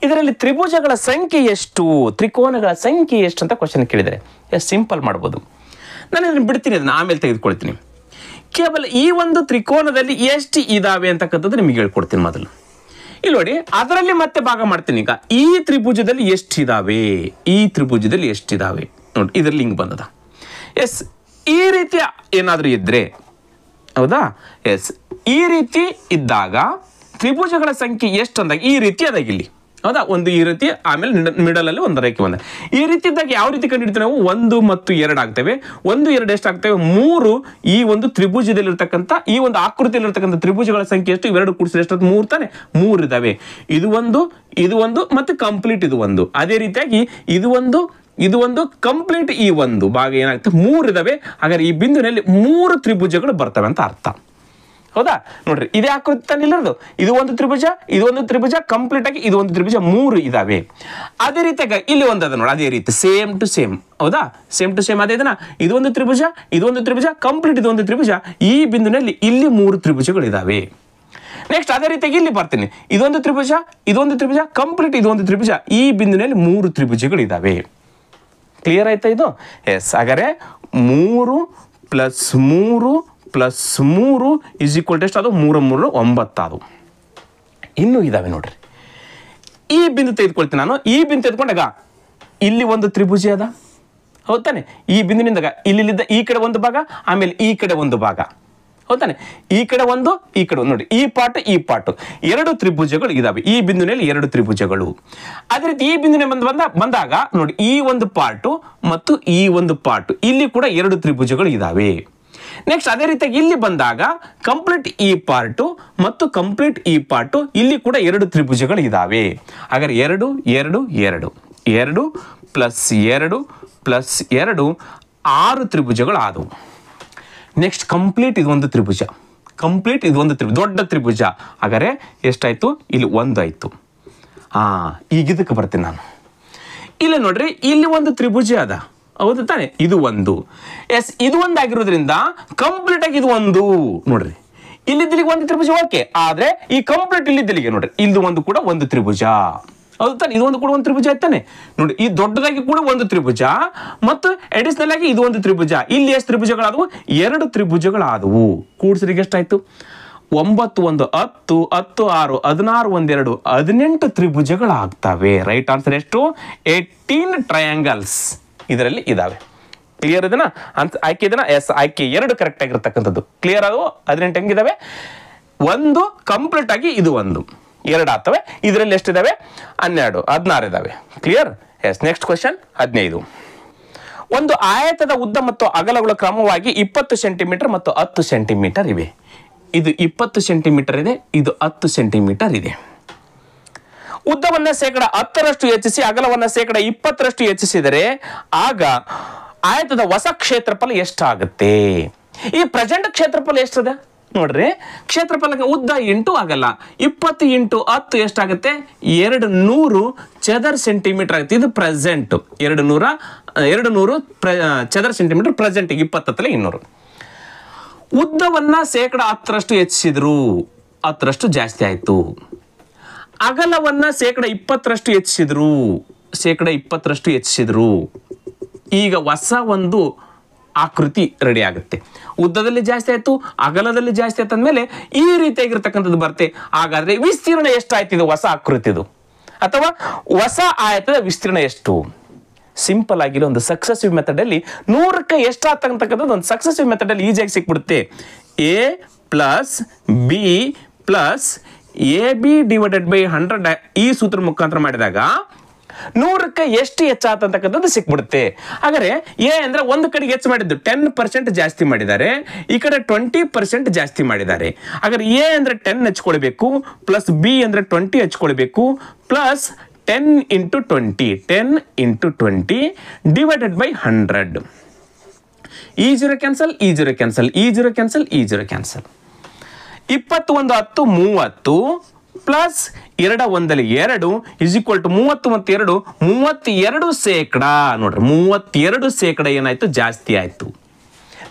ಇದರಲ್ಲಿ ತ್ರಿಭುಜಗಳ ಸಂಖ್ಯೆ ಎಷ್ಟು, ತ್ರಿಕೋನಗಳ ಸಂಖ್ಯೆ ಎಷ್ಟು ಅಂತ ಕ್ವಶನ್ ಕೇಳಿದರೆ ಎಷ್ಟು ಸಿಂಪಲ್ ಮಾಡ್ಬೋದು. ನಾನು ಇದನ್ನು ಬಿಡ್ತೀನಿ, ಅದನ್ನು ಆಮೇಲೆ ತೆಗೆದುಕೊಳ್ತೀನಿ. ಕೇವಲ ಈ ಒಂದು ತ್ರಿಕೋನದಲ್ಲಿ ಎಷ್ಟು ಇದಾವೆ ಅಂತಕ್ಕಂಥದ್ದು ನಿಮಗೆ ಹೇಳ್ಕೊಡ್ತೀನಿ ಮೊದಲು. ಇಲ್ಲಿ ನೋಡಿ, ಅದರಲ್ಲಿ ಮತ್ತೆ ಭಾಗ ಮಾಡ್ತೀನಿ. ಈಗ ಈ ತ್ರಿಭುಜದಲ್ಲಿ ಎಷ್ಟಿದಾವೆ, ಈ ತ್ರಿಭುಜದಲ್ಲಿ ಎಷ್ಟಿದಾವೆ ನೋಡಿ, ಇದರಲ್ಲಿ ಹಿಂಗೆ ಬಂದದ. ಎಸ್, ಈ ರೀತಿ ಏನಾದರೂ ಇದ್ರೆ, ಹೌದಾ? ಎಸ್, ಈ ರೀತಿ ಇದ್ದಾಗ ತ್ರಿಭುಜಗಳ ಸಂಖ್ಯೆ ಎಷ್ಟು ಅಂದಾಗ ಈ ರೀತಿ ಅದಾಗಿಲ್ಲಿ, ಹೌದಾ? ಒಂದು ಈ ರೀತಿ, ಆಮೇಲೆ ಮಿಡಲಲ್ಲಿ ಒಂದು ರೇಖೆ ಬಂದ. ಈ ರೀತಿ ಇದ್ದಾಗ ಯಾವ ರೀತಿ ಕಂಡುಹಿಡ್ತೀವಿ ನಾವು, 1 ಮತ್ತು 2 ಆಗ್ತವೆ. 1 2 ಎಷ್ಟಾಗ್ತವೆ, 3. ಈ ಒಂದು ತ್ರಿಭುಜದಲ್ಲಿರ್ತಕ್ಕಂಥ, ಈ ಒಂದು ಆಕೃತಿಯಲ್ಲಿರ್ತಕ್ಕಂಥ ತ್ರಿಭುಜಗಳ ಸಂಖ್ಯೆ ಎಷ್ಟು, ಇವೆರಡು ಕೂಡಿಸಿದ್ರೆ ಎಷ್ಟು, 3 ತಾನೆ, 3 ಇದಾವೆ. ಇದು ಒಂದು ಮತ್ತು ಕಂಪ್ಲೀಟ್ ಇದು ಒಂದು. ಅದೇ ರೀತಿಯಾಗಿ ಇದು ಒಂದು ಕಂಪ್ಲೀಟ್ ಈ ಒಂದು ಭಾಗ ಏನಾಗುತ್ತೆ, 3 ಇದಾವೆ. ಹಾಗಾದ್ರೆ ಈ ಬಿಂದುವಿನಲ್ಲಿ 3 ತ್ರಿಭುಜಗಳು ಬರ್ತವೆ ಅಂತ ಅರ್ಥ. ಹೌದಾ? ನೋಡ್ರಿ, ಇದೇ ಆಕೃತಿ ತಾನೆ ಇಲ್ಲದು. ಇದು ಒಂದು ತ್ರಿಭುಜ ಕಂಪ್ಲೀಟ್ ಆಗಿ ಇದು ಒಂದು ತ್ರಿಭುಜ 3 ಇದಾವೆ. ಅದೇ ರೀತಿಯಾಗಿ ಇಲ್ಲಿ ಒಂದು ಅದ ನೋಡಿ, ಅದೇ ರೀತಿ ಸೇಮ್ ಟು ಸೇಮ್. ಹೌದಾ? ಸೇಮ್ ಟು ಸೇಮ್ ಅದೇ ಇದನ್ನ, ಇದು ಒಂದು ತ್ರಿಭುಜ ಕಂಪ್ಲೀಟ್ ಇದು ಒಂದು ತ್ರಿಭುಜ. ಈ ಬಿಂದುವಿನಲ್ಲಿ ಇಲ್ಲಿ 3 ತ್ರಿಭುಜಗಳು ಇದಾವೆ. ನೆಕ್ಸ್ಟ್ ಅದೇ ರೀತಿಯಾಗಿ ಇಲ್ಲಿ ಬರ್ತೀನಿ, ಇದೊಂದು ತ್ರಿಭುಜ ಕಂಪ್ಲೀಟ್ ಇದು ಒಂದು ತ್ರಿಭುಜ. ಈ ಬಿಂದುವಿನಲ್ಲಿ 3 ತ್ರಿಭುಜಗಳು ಇದಾವೆ. ಕ್ಲಿಯರ್ ಆಯ್ತಾ ಇದು? ಎಸ್. ಹಾಗಾದ್ರೆ 3 + 3 + 3 ಈಸ್ ಈಕ್ವಲ್ ಟು ಎಷ್ಟು, ಅದು 3 3 9 ಅದು. ಇನ್ನೂ ಇದಾವೆ ನೋಡ್ರಿ. ಈ ಬಿಂದು ತೆಗೆದುಕೊಳ್ತೀನಿ ನಾನು. ಈ ಬಿಂದು ತೆಗೆದುಕೊಂಡಾಗ ಇಲ್ಲಿ ಒಂದು ತ್ರಿಭುಜ ಅದ, ಹೌದಾನೆ? ಈ ಬಿಂದುವಿನಿಂದಾಗ ಇಲ್ಲಿದ್ದ ಈ ಕಡೆ ಒಂದು ಭಾಗ, ಆಮೇಲೆ ಈ ಕಡೆ ಒಂದು ಭಾಗ, ಹೌದಾನೆ? ಈ ಕಡೆ ಒಂದು ನೋಡಿ, ಈ ಪಾರ್ಟ್ 2 ತ್ರಿಭುಜಗಳು ಇದಾವೆ. ಈ ಬಿಂದುವಿನಲ್ಲಿ 2 ತ್ರಿಭುಜಗಳು. ಅದೇ ರೀತಿ ಈ ಬಿಂದುವಿನ ಬಂದಾಗ ನೋಡಿ, ಈ ಒಂದು ಪಾರ್ಟು ಮತ್ತು ಈ ಒಂದು ಪಾರ್ಟ್, ಇಲ್ಲಿ ಕೂಡ 2 ತ್ರಿಭುಜಗಳು ಇದಾವೆ. ನೆಕ್ಸ್ಟ್ ಅದೇ ರೀತಿಯಾಗಿ ಇಲ್ಲಿ ಬಂದಾಗ ಕಂಪ್ಲೀಟ್ ಈ ಪಾರ್ಟು ಮತ್ತು ಕಂಪ್ಲೀಟ್ ಈ ಪಾರ್ಟು, ಇಲ್ಲಿ ಕೂಡ 2 ತ್ರಿಭುಜಗಳು ಇದಾವೆ. ಹಾಗಾದ್ರೆ 2 2 2 2 + 2 6 ತ್ರಿಭುಜಗಳು ಆದವು. ನೆಕ್ಸ್ಟ್ ಕಂಪ್ಲೀಟ್ ಇದು ಒಂದು ತ್ರಿಭುಜ, ದೊಡ್ಡ ತ್ರಿಭುಜ. ಹಾಗಾದ್ರೆ ಎಷ್ಟಾಯ್ತು, ಇಲ್ಲಿ 1 ಆಯ್ತು. ಈಗ ಇದಕ್ಕೆ ಬರ್ತೀನಿ ನಾನು. ಇಲ್ಲಿ ನೋಡ್ರಿ, ಇಲ್ಲಿ ಒಂದು ತ್ರಿಭುಜ ಅದ, ಹೌದು ತಾನೆ? ಇದು ಒಂದು. ಎಸ್, ಇದು ಒಂದಾಗಿರೋದ್ರಿಂದ ಕಂಪ್ಲೀಟ್ ಆಗಿ ಇದು ಒಂದು ನೋಡ್ರಿ. ಇಲ್ಲಿದ್ದಲಿಗೆ ಒಂದು ತ್ರಿಭುಜ, ಓಕೆ. ಆದ್ರೆ ಈ ಕಂಪ್ಲೀಟ್ ಇಲ್ಲಿದ್ದಲಿಗೆ ನೋಡ್ರಿ, ಇಲ್ಲಿ ಒಂದು ಕೂಡ ಒಂದು ತ್ರಿಭುಜ, ಹೌದು ತಾನೆ? ಇದೊಂದು ಕೂಡ ಒಂದು ತ್ರಿಭುಜ ಆಯ್ತಾನೆ ನೋಡಿ. ಈ ದೊಡ್ಡದಾಗಿ ಕೂಡ ಒಂದು ತ್ರಿಭುಜ ಮತ್ತು ಅಡಿಷನಲ್ ಆಗಿ ಇದು ಒಂದು ತ್ರಿಭುಜ. ಇಲ್ಲಿ ಎಷ್ಟು ತ್ರಿಭುಜಗಳಾದವು, 2 ತ್ರಿಭುಜಗಳಾದವು. ಕೂಡಿಸ್ರಿಗೆ ಎಷ್ಟಾಯ್ತು, 9 1 10 10 6 16 1 2 18 ತ್ರಿಭುಜಗಳಾಗ್ತವೆ. ರೈಟ್ ಆನ್ಸರ್ ಎಷ್ಟು, 18 ಟ್ರಯಾಂಗಲ್ಸ್ ಇದರಲ್ಲಿ ಇದಾವೆ. ಕ್ಲಿಯರ್ ಇದನ್ನ ಆಯ್ಕೆ ಇದನ್ನ ಎಸ್ ಆಯ್ಕೆ 2 ಕರೆಕ್ಟ್ ಆಗಿರ್ತಕ್ಕಂಥದ್ದು. ಕ್ಲಿಯರ್ ಅದು 18 ಹೆಂಗಿದಾವೆ, 1 ಕಂಪ್ಲೀಟ್ ಆಗಿ ಇದು 1 2 ಆಗ್ತವೆ. ಇದರಲ್ಲಿ ಎಷ್ಟಿದಾವೆ 12 16 ಇದಾವೆ. ಕ್ಲಿಯರ್. Yes next question 15. ಒಂದು ಆಯತದ ಉದ್ದ ಮತ್ತು ಅಗಲಗಳು ಕ್ರಮವಾಗಿ 20 ಸೆಂಟಿಮೀಟರ್ ಮತ್ತು 10 ಸೆಂಟಿಮೀಟರ್ ಇವೆ. ಇದು 20 ಸೆಂಟಿಮೀಟರ್ ಇದೆ, ಇದು 10 ಸೆಂಟಿಮೀಟರ್ ಇದೆ. ಉದ್ದವನ್ನ 10% ಹೆಚ್ಚಿಸಿ ಅಗಲವನ್ನ 20% ಹೆಚ್ಚಿಸಿದರೆ ಆಗ ಆಯತದ ಹೊಸ ಕ್ಷೇತ್ರಫಲ ಎಷ್ಟಾಗುತ್ತೆ? ಈ ಪ್ರೆಸೆಂಟ್ ಕ್ಷೇತ್ರಫಲ ಎಷ್ಟಿದೆ ನೋಡ್ರಿ. ಕ್ಷೇತ್ರಫಲ ಉದ್ದ ಇಂಟು ಅಗಲ 20 ಇಂಟು 10 ಎಷ್ಟಾಗುತ್ತೆ? 200 ಚದರ ಸೆಂಟಿಮೀಟರ್ ಆಗುತ್ತೆ. ಇದು ಪ್ರೆಸೆಂಟ್ 200 ಚದರ ಸೆಂಟಿಮೀಟರ್ ಪ್ರೆಸೆಂಟ್ 20 200. ಉದ್ದವನ್ನ 10% ಹೆಚ್ಚಿಸಿದ್ರು 10% ಜಾಸ್ತಿ ಆಯ್ತು. ಅಗಲವನ್ನ 20% ಹೆಚ್ಚಿಸಿದ್ರು 20% ಹೆಚ್ಚಿಸಿದ್ರು. ಈಗ ಹೊಸ ಒಂದು ಆಕೃತಿ ರೆಡಿ ಆಗುತ್ತೆ. ಉದ್ದದಲ್ಲಿ ಜಾಸ್ತಿ ಆಯ್ತು, ಅಗಲದಲ್ಲಿ ಜಾಸ್ತಿ ಆಯ್ತು ಅಂದಮೇಲೆ ಈ ರೀತಿಯಾಗಿರ್ತಕ್ಕಂಥದ್ದು ಬರುತ್ತೆ. ಹಾಗಾದ್ರೆ ವಿಸ್ತೀರ್ಣ ಎಷ್ಟಾಯ್ತು? ಇದು ಹೊಸ ಆಕೃತಿದು ಅಥವಾ ಹೊಸ ಆಯತದ ವಿಸ್ತೀರ್ಣ ಎಷ್ಟು? ಸಿಂಪಲ್ ಆಗಿರೋ ಒಂದು ಸಕ್ಸೆಸಿವ್ ಮೆಥಡ್ ಅಲ್ಲಿ 100ಕ್ಕೆ ಎಷ್ಟಾಗ್ತಕ್ಕಂಥದ್ದು ಒಂದು ಸಕ್ಸೆಸಿವ್ ಮೆಥಡ್ ಅಲ್ಲಿ ಈಜಿಯಾಗಿ ಸಿಕ್ಬಿಡುತ್ತೆ. A + B + AB / 100 ಈ ಸೂತ್ರ ಮುಖಾಂತರ ಮಾಡಿದಾಗ 100ಕ್ಕೆ ಎಷ್ಟು ಹೆಚ್ಚಾಗ್ತಕ್ಕಂಥದ್ದು ಸಿಕ್ಬಿಡುತ್ತೆ. ಹಾಗಾದ್ರೆ ಎ ಅಂದ್ರೆ ಒಂದು ಕಡೆಗೆ ಹೆಚ್ಚು ಮಾಡಿದ್ದು 10% ಜಾಸ್ತಿ ಮಾಡಿದ್ದಾರೆ, ಈ ಕಡೆ 20% ಜಾಸ್ತಿ ಮಾಡಿದ್ದಾರೆ. ಹಾಗಾದ್ರೆ ಎ ಅಂದ್ರೆ 10 ಹಚ್ಕೊಳ್ಬೇಕು, ಪ್ಲಸ್ ಬಿ ಅಂದ್ರೆ 20 ಹಚ್ಕೊಳ್ಬೇಕು, ಪ್ಲಸ್ 10 × 20 10 × 20 / 100. ಈ 0 ಕ್ಯಾನ್ಸಲ್, ಈ 0 ಕ್ಯಾನ್ಸಲ್, ಈ 0 ಕ್ಯಾನ್ಸಲ್, ಈ 0 ಕ್ಯಾನ್ಸಲ್. 21 10 30 ಪ್ಲಸ್ 2 1 2 = 30 ಮತ್ತು 2 32%. ನೋಡ್ರಿ 32% ಏನಾಯ್ತು? ಜಾಸ್ತಿ ಆಯ್ತು.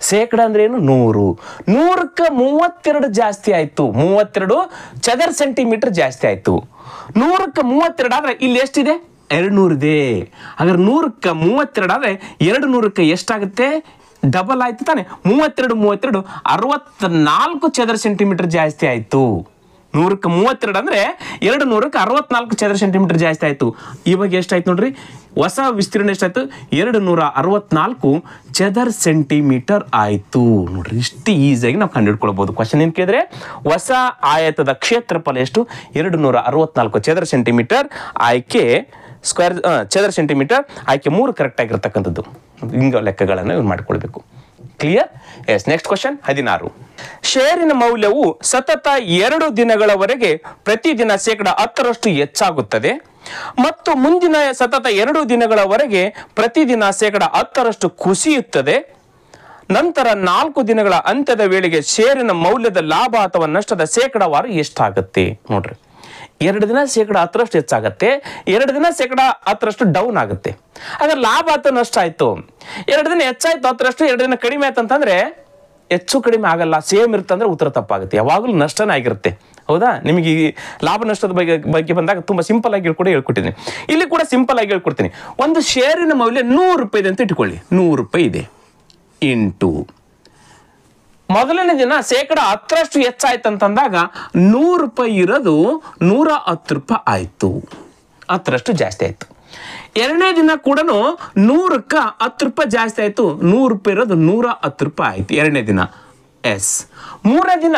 ಶೇಕಡ ಅಂದ್ರೆ ಏನು? 100. 100ಕ್ಕೆ 32 ಜಾಸ್ತಿ ಆಯ್ತು. 32 ಚದರ ಸೆಂಟಿಮೀಟರ್ ಜಾಸ್ತಿ ಆಯ್ತು. 100ಕ್ಕೆ 32 ಆದ್ರೆ ಇಲ್ಲಿ ಎಷ್ಟಿದೆ? 200 ಇದೆ. ಹಾಗಾದ್ರೆ 100ಕ್ಕೆ 32 ಆದ್ರೆ 200ಕ್ಕೆ ಎಷ್ಟಾಗುತ್ತೆ? ಡಬಲ್ ಆಯ್ತು ತಾನೆ. 32 64 ಚದರ ಸೆಂಟಿಮೀಟರ್ ಜಾಸ್ತಿ ಆಯ್ತು. 100ಕ್ಕೆ 32 ಅಂದ್ರೆ 200ಕ್ಕೆ 64 ಚದರ ಸೆಂಟಿಮೀಟರ್ ಜಾಸ್ತಿ ಆಯ್ತು. ಇವಾಗ ಎಷ್ಟಾಯ್ತು ನೋಡ್ರಿ? ಹೊಸ ವಿಸ್ತೀರ್ಣ ಎಷ್ಟಾಯ್ತು? 264 ಚದರ ಸೆಂಟಿಮೀಟರ್ ಆಯ್ತು. ನೋಡ್ರಿ ಇಷ್ಟು ಈಸಿಯಾಗಿ ನಾವು ಕಂಡುಹಿಡ್ಕೊಳ್ಬಹುದು. ಕ್ವಶನ್ ಏನ್ ಕೇಳಿದ್ರೆ ಹೊಸ ಆಯತದ ಕ್ಷೇತ್ರಫಲ ಎಷ್ಟು? 264 ಚದರ ಸೆಂಟಿಮೀಟರ್. ಆಯ್ಕೆ ಸ್ಕ್ವೇರ್ ಚದರ ಸೆಂಟಿಮೀಟರ್. ಆಯ್ಕೆ 3 ಕರೆಕ್ಟ್ ಆಗಿರ್ತಕ್ಕಂಥದ್ದು. ಹಿಂಗ ಲೆಕ್ಕಗಳನ್ನು ಮಾಡಿಕೊಳ್ಬೇಕು. ಕ್ಲಿಯರ್. Yes next question 16. ಷೇರಿನ ಮೌಲ್ಯವು ಸತತ 2 ದಿನಗಳವರೆಗೆ ಪ್ರತಿದಿನ 10% ಹೆಚ್ಚಾಗುತ್ತದೆ ಮತ್ತು ಮುಂದಿನ ಸತತ 2 ದಿನಗಳವರೆಗೆ ಪ್ರತಿದಿನ 10% ಕುಸಿಯುತ್ತದೆ. ನಂತರ 4 ದಿನಗಳ ಅಂತ್ಯದ ವೇಳೆಗೆ ಷೇರಿನ ಮೌಲ್ಯದ ಲಾಭ ಅಥವಾ ನಷ್ಟದ ಶೇಕಡಾವಾರು ಎಷ್ಟಾಗುತ್ತೆ? ನೋಡ್ರಿ 2 ದಿನ 10% ಹೆಚ್ಚಾಗತ್ತೆ, 2 ದಿನ 10% ಡೌನ್ ಆಗುತ್ತೆ. ಅದ್ರ ಲಾಭ ಅಥವಾ ನಷ್ಟ ಆಯ್ತು. 2 ದಿನ ಹೆಚ್ಚಾಯ್ತು 10%, 2 ದಿನ ಕಡಿಮೆ ಆಯ್ತು ಅಂತಂದ್ರೆ ಹೆಚ್ಚು ಕಡಿಮೆ ಆಗಲ್ಲ, ಸೇಮ್ ಇರ್ತಂದ್ರೆ ಉತ್ತರ ತಪ್ಪಾಗುತ್ತೆ. ಯಾವಾಗಲೂ ನಷ್ಟನೇ ಆಗಿರುತ್ತೆ. ಹೌದಾ? ನಿಮಗೆ ಈ ಲಾಭ ನಷ್ಟದ ಬಗ್ಗೆ ಬಂದಾಗ ತುಂಬಾ ಸಿಂಪಲ್ ಆಗಿ ಹೇಳ್ಕೊಟ್ಟಿದ್ದೀನಿ. ಇಲ್ಲಿ ಕೂಡ ಸಿಂಪಲ್ ಆಗಿ ಹೇಳ್ಕೊಡ್ತೀನಿ. ಒಂದು ಶೇರಿನ ಮೌಲ್ಯ 100 ರೂಪಾಯಿ ಇದೆ ಅಂತ ಇಟ್ಕೊಳ್ಳಿ. 100 ರೂಪಾಯಿ ಇದೆ ಇಂಟು ಮೊದಲನೇ ದಿನ 10% ಹೆಚ್ಚಾಯ್ತು ಅಂತಂದಾಗ 100 ರೂಪಾಯಿ ಇರೋದು 110 ರೂಪಾಯಿ ಆಯ್ತು. 10% ಜಾಸ್ತಿ ಆಯ್ತು. ಎರಡನೇ ದಿನ ಕೂಡ 100ಕ್ಕೆ 10 ರೂಪಾಯಿ ಜಾಸ್ತಿ ಆಯ್ತು. 100 ರೂಪಾಯಿ ಇರೋದು 110 ರೂಪಾಯಿ ಆಯ್ತು ಎರಡನೇ ದಿನ. ಎಸ್ ಮೂರನೇ ದಿನ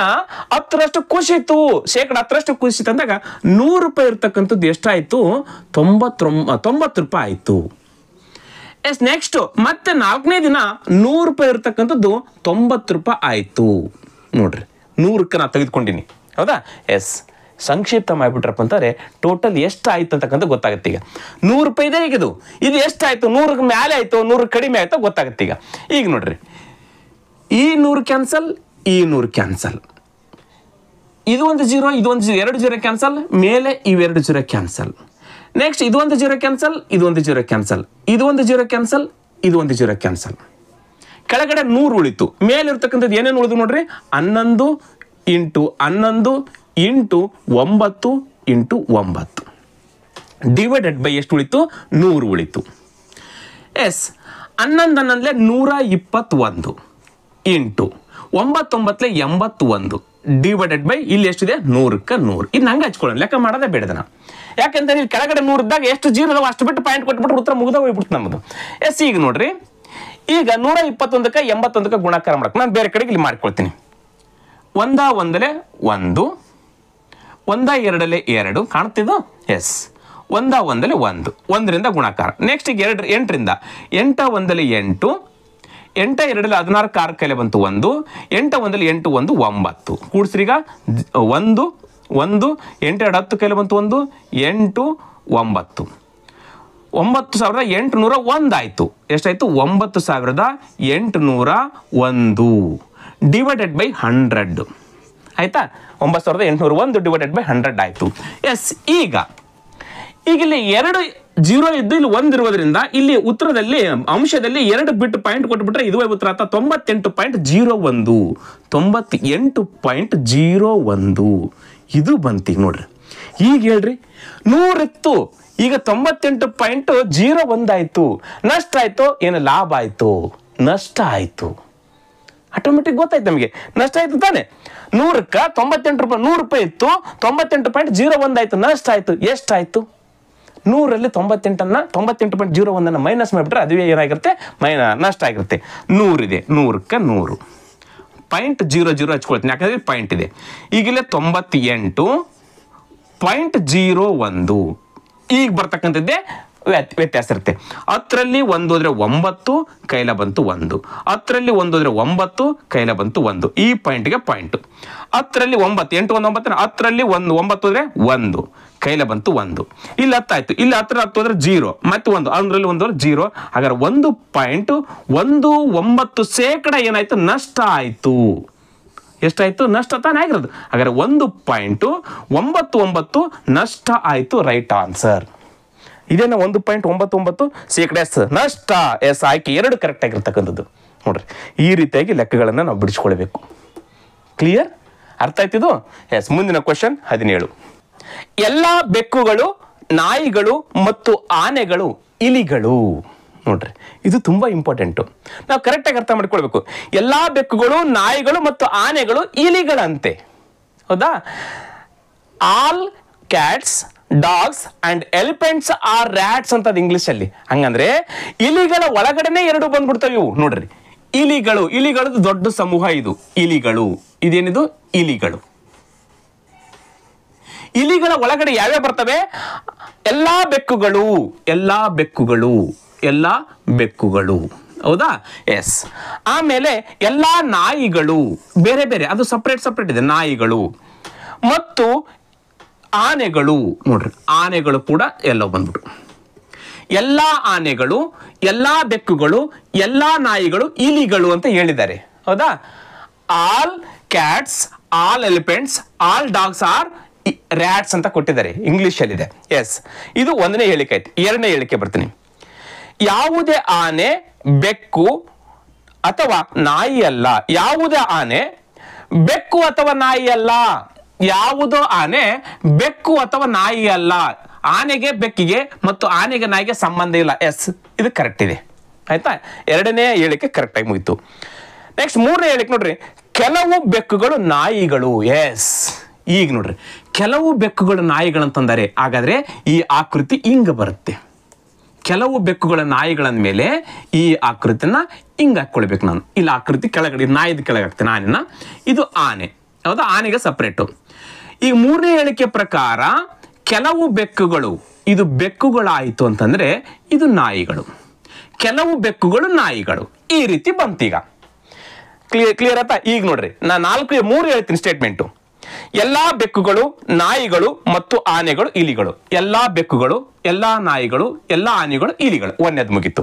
10% ಕುಸಿತು, 10% ಕುಸಿತು ಅಂದಾಗ 100 ರೂಪಾಯಿ ಇರ್ತಕ್ಕಂಥದ್ದು ಎಷ್ಟಾಯ್ತು? 90 ರೂಪಾಯಿ ಆಯ್ತು. ಎಸ್ ನೆಕ್ಸ್ಟ್ ಮತ್ತೆ 4ನೇ ದಿನ 100 ರೂಪಾಯಿ ಇರ್ತಕ್ಕಂಥದ್ದು 90 ರೂಪಾಯಿ ಆಯ್ತು. ನೋಡ್ರಿ 100ಕ್ಕೆ ನಾ ತೆಗೆದುಕೊಂಡಿನಿ. ಹೌದಾ? ಎಸ್ ಸಂಕ್ಷಿಪ್ತ ಮಾಡಿಬಿಟ್ರಪ್ಪ ಅಂತಂದ್ರೆ ಟೋಟಲ್ ಎಷ್ಟು ಆಯ್ತು ಅಂತಕ್ಕಂಥ ಗೊತ್ತಾಗುತ್ತೆ. ಈಗ 100 ರೂಪಾಯಿ ಇದೆ. ಈಗ ಇದು ಎಷ್ಟಾಯ್ತು? 100ಕ್ಕೆ ಮೇಲೆ ಆಯ್ತು, 100 ಕಡಿಮೆ ಆಯ್ತು ಗೊತ್ತಾಗುತ್ತೆ. ಈಗ ನೋಡ್ರಿ ಈ 100 ಕ್ಯಾನ್ಸಲ್, ಈ 100 ಕ್ಯಾನ್ಸಲ್, ಇದು ಒಂದು 0, ಇದು ಒಂದು 2 0 ಕ್ಯಾನ್ಸಲ್, ಮೇಲೆ ಇವೆರಡು 0 ಕ್ಯಾನ್ಸಲ್. ನೆಕ್ಸ್ಟ್ ಇದು ಒಂದು 0 ಕ್ಯಾನ್ಸಲ್, ಇದು ಒಂದು 0 ಕ್ಯಾನ್ಸಲ್, ಇದು ಒಂದು 0 ಕ್ಯಾನ್ಸಲ್, ಇದು ಒಂದು 0 ಕ್ಯಾನ್ಸಲ್. ಕೆಳಗಡೆ 100 ಉಳಿತು. ಮೇಲೆ ಇರ್ತಕ್ಕಂಥದ್ದು ಏನೇನು ಉಳಿದು ನೋಡ್ರಿ? 11 × 11 × 9 × 9 ಡಿವೈಡೆಡ್ ಬೈ ಎಷ್ಟು ಉಳಿತು? 100 ಉಳಿತು. ಎಸ್ 11 121 ಇಂಟು 9 81 ಡಿವೈಡೆಡ್ ಬೈ ಇಲ್ಲಿ ಎಷ್ಟಿದೆ? 100ಕ್ಕೆ 100. ಇದು ನಂಗೆ ಹಚ್ಕೊಳ್ಳೋಣ, ಲೆಕ್ಕ ಮಾಡೋದೇ ಬೇಡದನ. ಯಾಕಂದ್ರೆ ಇಲ್ಲಿ ಕೆಳಗಡೆ 100 ಇದ್ದಾಗ ಎಷ್ಟು 0 ಅದಾವ ಅಷ್ಟು ಬಿಟ್ಟು ಪಾಯಿಂಟ್ ಕೊಟ್ಬಿಟ್ರೆ ಉತ್ತರ ಮುಗಿದ ಹೋಗ್ಬಿಡ್ತು ನಮ್ಮದು. ಎಸ್ ಈಗ ನೋಡ್ರಿ ಈಗ 121ಕ್ಕೆ 81ಕ್ಕೆ ಗುಣಾಕಾರ ಮಾಡಕ್ಕೆ ನಾನು ಬೇರೆ ಕಡೆಗೆ ಇಲ್ಲಿ ಮಾಡ್ಕೊಳ್ತೀನಿ. 1 1 1, 1 2 2 ಕಾಣ್ತಿದ್ದು. ಎಸ್, 1 1 1, 1ರಿಂದ ಗುಣಾಕಾರ. ನೆಕ್ಸ್ಟ್ ಈಗ 8ರಿಂದ 8 1 8, 8 2 16 6 ಕೈಲೆ ಬಂತು 1, 8 1 8 1 9 ಕೂಡಿಸ್ರಿ. ಈಗ 1 1 8 2 10 ಕೈಲೆ ಬಂತು 1, 8 9 9801 ಆಯಿತು. ಎಷ್ಟಾಯಿತು? 9801 ಡಿವೈಡೆಡ್ ಬೈ 100 ಆಯಿತಾ? 9801 ಡಿವೈಡೆಡ್ ಬೈ 100 ಆಯಿತು. ಎಸ್, ಈಗ ಇಲ್ಲಿ 2 0 ಇದ್ದು ಇಲ್ಲಿ 1 ಇರುವುದರಿಂದ ಇಲ್ಲಿ ಉತ್ತರದಲ್ಲಿ ಅಂಶದಲ್ಲಿ 2 ಬಿಟ್ಟು ಪಾಯಿಂಟ್ ಕೊಟ್ಬಿಟ್ರೆ ಇದುವೇ ಉತ್ತರ ಆತ 98.01. 98.01 ಇದು ಬಂತೀಗ ನೋಡ್ರಿ. ಈಗ ಹೇಳ್ರಿ 100 ಇತ್ತು, ಈಗ 98.01 ಆಯ್ತು. ನಷ್ಟ ಆಯ್ತು ಏನು ಲಾಭ ಆಯ್ತು? ನಷ್ಟ ಆಯ್ತು. ಆಟೋಮೆಟಿಕ್ ಗೊತ್ತಾಯ್ತು ನಮಗೆ, ನಷ್ಟ ಆಯ್ತು ತಾನೆ. 100ಕ್ಕೆ 98 ರೂಪಾಯಿ, 100 ರೂಪಾಯಿ ಇತ್ತು, 98.01 ಆಯ್ತು, ನಷ್ಟ ಆಯ್ತು. ಎಷ್ಟಾಯ್ತು? 100ರಲ್ಲಿ 98ಅನ್ನ 98.01 ಮೈನಸ್ ಮಾಡಿಬಿಟ್ರೆ ಅದುವೇ ಏನಾಗಿರುತ್ತೆ? ನಷ್ಟ ಆಗಿರುತ್ತೆ. 100 ಇದೆ, 100ಕ್ಕೆ 100 .00 ಹಚ್ಕೊಳ್ತೀನಿ, ಯಾಕಂದ್ರೆ ಪಾಯಿಂಟ್ ಇದೆ. ಈಗಿಲ್ಲೇ 98.01 ಈಗ ಬರ್ತಕ್ಕಂಥದ್ದೇ ವ್ಯತ್ಯಾಸ ಇರುತ್ತೆ. 10ರಲ್ಲಿ 1 ಹೋದ್ರೆ 9 ಕೈಲ ಬಂತು 1, 10ರಲ್ಲಿ 1 ಹೋದ್ರೆ 9 ಕೈಲ ಬಂತು 1. ಈ ಪಾಯಿಂಟ್ಗೆ ಪಾಯಿಂಟ್. 10ರಲ್ಲಿ 9, 8 1 9, 10ರಲ್ಲಿ 1 9 ಹೋದ್ರೆ 1 ಕೈಲ ಬಂತು 1. ಇಲ್ಲಿ 10 ಆಯ್ತು, ಇಲ್ಲಿ 10 ಹೋದ್ರೆ 0 ಮತ್ತೆ 1, 1ರಲ್ಲಿ 1 ಹೋದ್ರೆ 0. ಹಾಗಾದ್ರೆ 1.19% ಏನಾಯ್ತು? ನಷ್ಟ ಆಯ್ತು. ಎಷ್ಟಾಯ್ತು? ನಷ್ಟ ತಾನೇ ಆಗಿರೋದು. ಹಾಗಾದ್ರೆ 1.99 ನಷ್ಟ ಆಯ್ತು. ರೈಟ್ ಆನ್ಸರ್ ಇದೇನ 1.99% ನಷ್ಟ. ಎಸ್, ಆಯ್ಕೆ 2 ಕರೆಕ್ಟ್ ಆಗಿರ್ತಕ್ಕಂಥದ್ದು ನೋಡ್ರಿ. ಈ ರೀತಿಯಾಗಿ ಲೆಕ್ಕಗಳನ್ನು ನಾವು ಬಿಡಿಸ್ಕೊಳ್ಬೇಕು. ಕ್ಲಿಯರ್? ಅರ್ಥ ಆಯ್ತಿದು? ಎಸ್, ಮುಂದಿನ ಕ್ವಶನ್ 17. ಎಲ್ಲ ಬೆಕ್ಕುಗಳು, ನಾಯಿಗಳು ಮತ್ತು ಆನೆಗಳು ಇಲಿಗಳು. ನೋಡ್ರಿ, ಇದು ತುಂಬಾ ಇಂಪಾರ್ಟೆಂಟು, ನಾವು ಕರೆಕ್ಟಾಗಿ ಅರ್ಥ ಮಾಡ್ಕೊಳ್ಬೇಕು. ಎಲ್ಲಾ ಬೆಕ್ಕುಗಳು, ನಾಯಿಗಳು ಮತ್ತು ಆನೆಗಳು ಇಲಿಗಳಂತೆ. ಹೌದಾ? All cats, dogs and elephants are rats ಅಂತ ಇಂಗ್ಲಿಷ್ ಅಲ್ಲಿ. ಹಂಗಂದ್ರೆ ಇಲಿಗಳ ಒಳಗಡೆನೆ 2 ಬಂದ್ಬಿಡ್ತಾವೆ ಇವು. ನೋಡ್ರಿ, ಇಲಿಗಳದ್ದು ದೊಡ್ಡ ಸಮೂಹ ಇದು. ಇದೇನಿದು? ಇಲಿಗಳು. ಇಲಿಗಳ ಒಳಗಡೆ ಯಾವ್ಯಾವ ಬರ್ತವೆ? ಎಲ್ಲಾ ಬೆಕ್ಕುಗಳು. ಹೌದಾ? ಎಸ್. ಆಮೇಲೆ ಎಲ್ಲಾ ನಾಯಿಗಳು, ಬೇರೆ ಬೇರೆ, ಅದು ಸಪ್ರೇಟ್ ಇದೆ. ನಾಯಿಗಳು ಮತ್ತು ಆನೆಗಳು. ನೋಡ್ರಿ, ಆನೆಗಳು ಕೂಡ ಎಲ್ಲೋ ಬಂದ್ಬಿಟ್ಟು. ಎಲ್ಲಾ ಆನೆಗಳು, ಎಲ್ಲಾ ಬೆಕ್ಕುಗಳು, ಎಲ್ಲಾ ನಾಯಿಗಳು ಇಲಿಗಳು ಅಂತ ಹೇಳಿದ್ದಾರೆ. ಹೌದಾ? All cats, all elephants, all dogs are rats ಅಂತ ಕೊಟ್ಟಿದ್ದಾರೆ, ಇಂಗ್ಲಿಷ್ ಅಲ್ಲಿ ಇದೆ. ಎಸ್, ಇದು 1ನೇ ಹೇಳಿಕೆ ಆಯ್ತು. 2ನೇ ಹೇಳಿಕೆ ಬರ್ತೀನಿ. ಯಾವುದೇ ಆನೆ, ಬೆಕ್ಕು ಅಥವಾ ನಾಯಿ ಅಲ್ಲ. ಯಾವುದೇ ಆನೆ, ಬೆಕ್ಕು ಅಥವಾ ನಾಯಿ ಅಲ್ಲ. ಯಾವುದೋ ಆನೆ, ಬೆಕ್ಕು ಅಥವಾ ನಾಯಿ ಅಲ್ಲ. ಆನೆಗೆ, ಬೆಕ್ಕಿಗೆ ಮತ್ತು ಆನೆಗೆ, ನಾಯಿಗೆ ಸಂಬಂಧ ಇಲ್ಲ. ಎಸ್, ಇದು ಕರೆಕ್ಟ್ ಇದೆ. ಆಯ್ತಾ? 2ನೇ ಹೇಳಿಕೆ ಕರೆಕ್ಟ್ ಆಗಿ ಮುಗಿತು. ನೆಕ್ಸ್ಟ್ 3ನೇ ಹೇಳಿಕೆ ನೋಡ್ರಿ. ಕೆಲವು ಬೆಕ್ಕುಗಳು ನಾಯಿಗಳು. ಎಸ್, ಈಗ ನೋಡ್ರಿ, ಕೆಲವು ಬೆಕ್ಕುಗಳು ನಾಯಿಗಳಂತಂದರೆ ಹಾಗಾದ್ರೆ ಈ ಆಕೃತಿ ಹಿಂಗ ಬರುತ್ತೆ. ಕೆಲವು ಬೆಕ್ಕುಗಳ ನಾಯಿಗಳಂದ ಮೇಲೆ ಈ ಆಕೃತಿನ ಹಿಂಗ ಹಾಕೊಳ್ಬೇಕು ನಾನು. ಇಲ್ಲಿ ಆಕೃತಿ ಕೆಳಗಡೆ, ನಾಯಿದ ಕೆಳಗೆ ಹಾಕ್ತೇನೆ ಆನೆನ. ಇದು ಆನೆ. ಹೌದಾ? ಆನೆಗೆ ಸಪ್ರೇಟು. ಈಗ 3ನೇ ಹೇಳಿಕೆ ಪ್ರಕಾರ ಕೆಲವು ಬೆಕ್ಕುಗಳು, ಇದು ಬೆಕ್ಕುಗಳಾಯಿತು ಅಂತಂದ್ರೆ ಇದು ನಾಯಿಗಳು. ಕೆಲವು ಬೆಕ್ಕುಗಳು ನಾಯಿಗಳು, ಈ ರೀತಿ ಬಂತೀಗ. ಕ್ಲಿಯರ್ ಆಯ್ತಾ? ಈಗ ನೋಡ್ರಿ, ನಾನು 3 ಹೇಳ್ತೀನಿ ಸ್ಟೇಟ್ಮೆಂಟು. ಎಲ್ಲಾ ಬೆಕ್ಕುಗಳು, ನಾಯಿಗಳು ಮತ್ತು ಆನೆಗಳು ಇಲಿಗಳು. ಎಲ್ಲಾ ಬೆಕ್ಕುಗಳು, ಎಲ್ಲಾ ನಾಯಿಗಳು, ಎಲ್ಲಾ ಆನೆಗಳು ಇಲಿಗಳು. 1ನೇದು ಮುಗೀತು.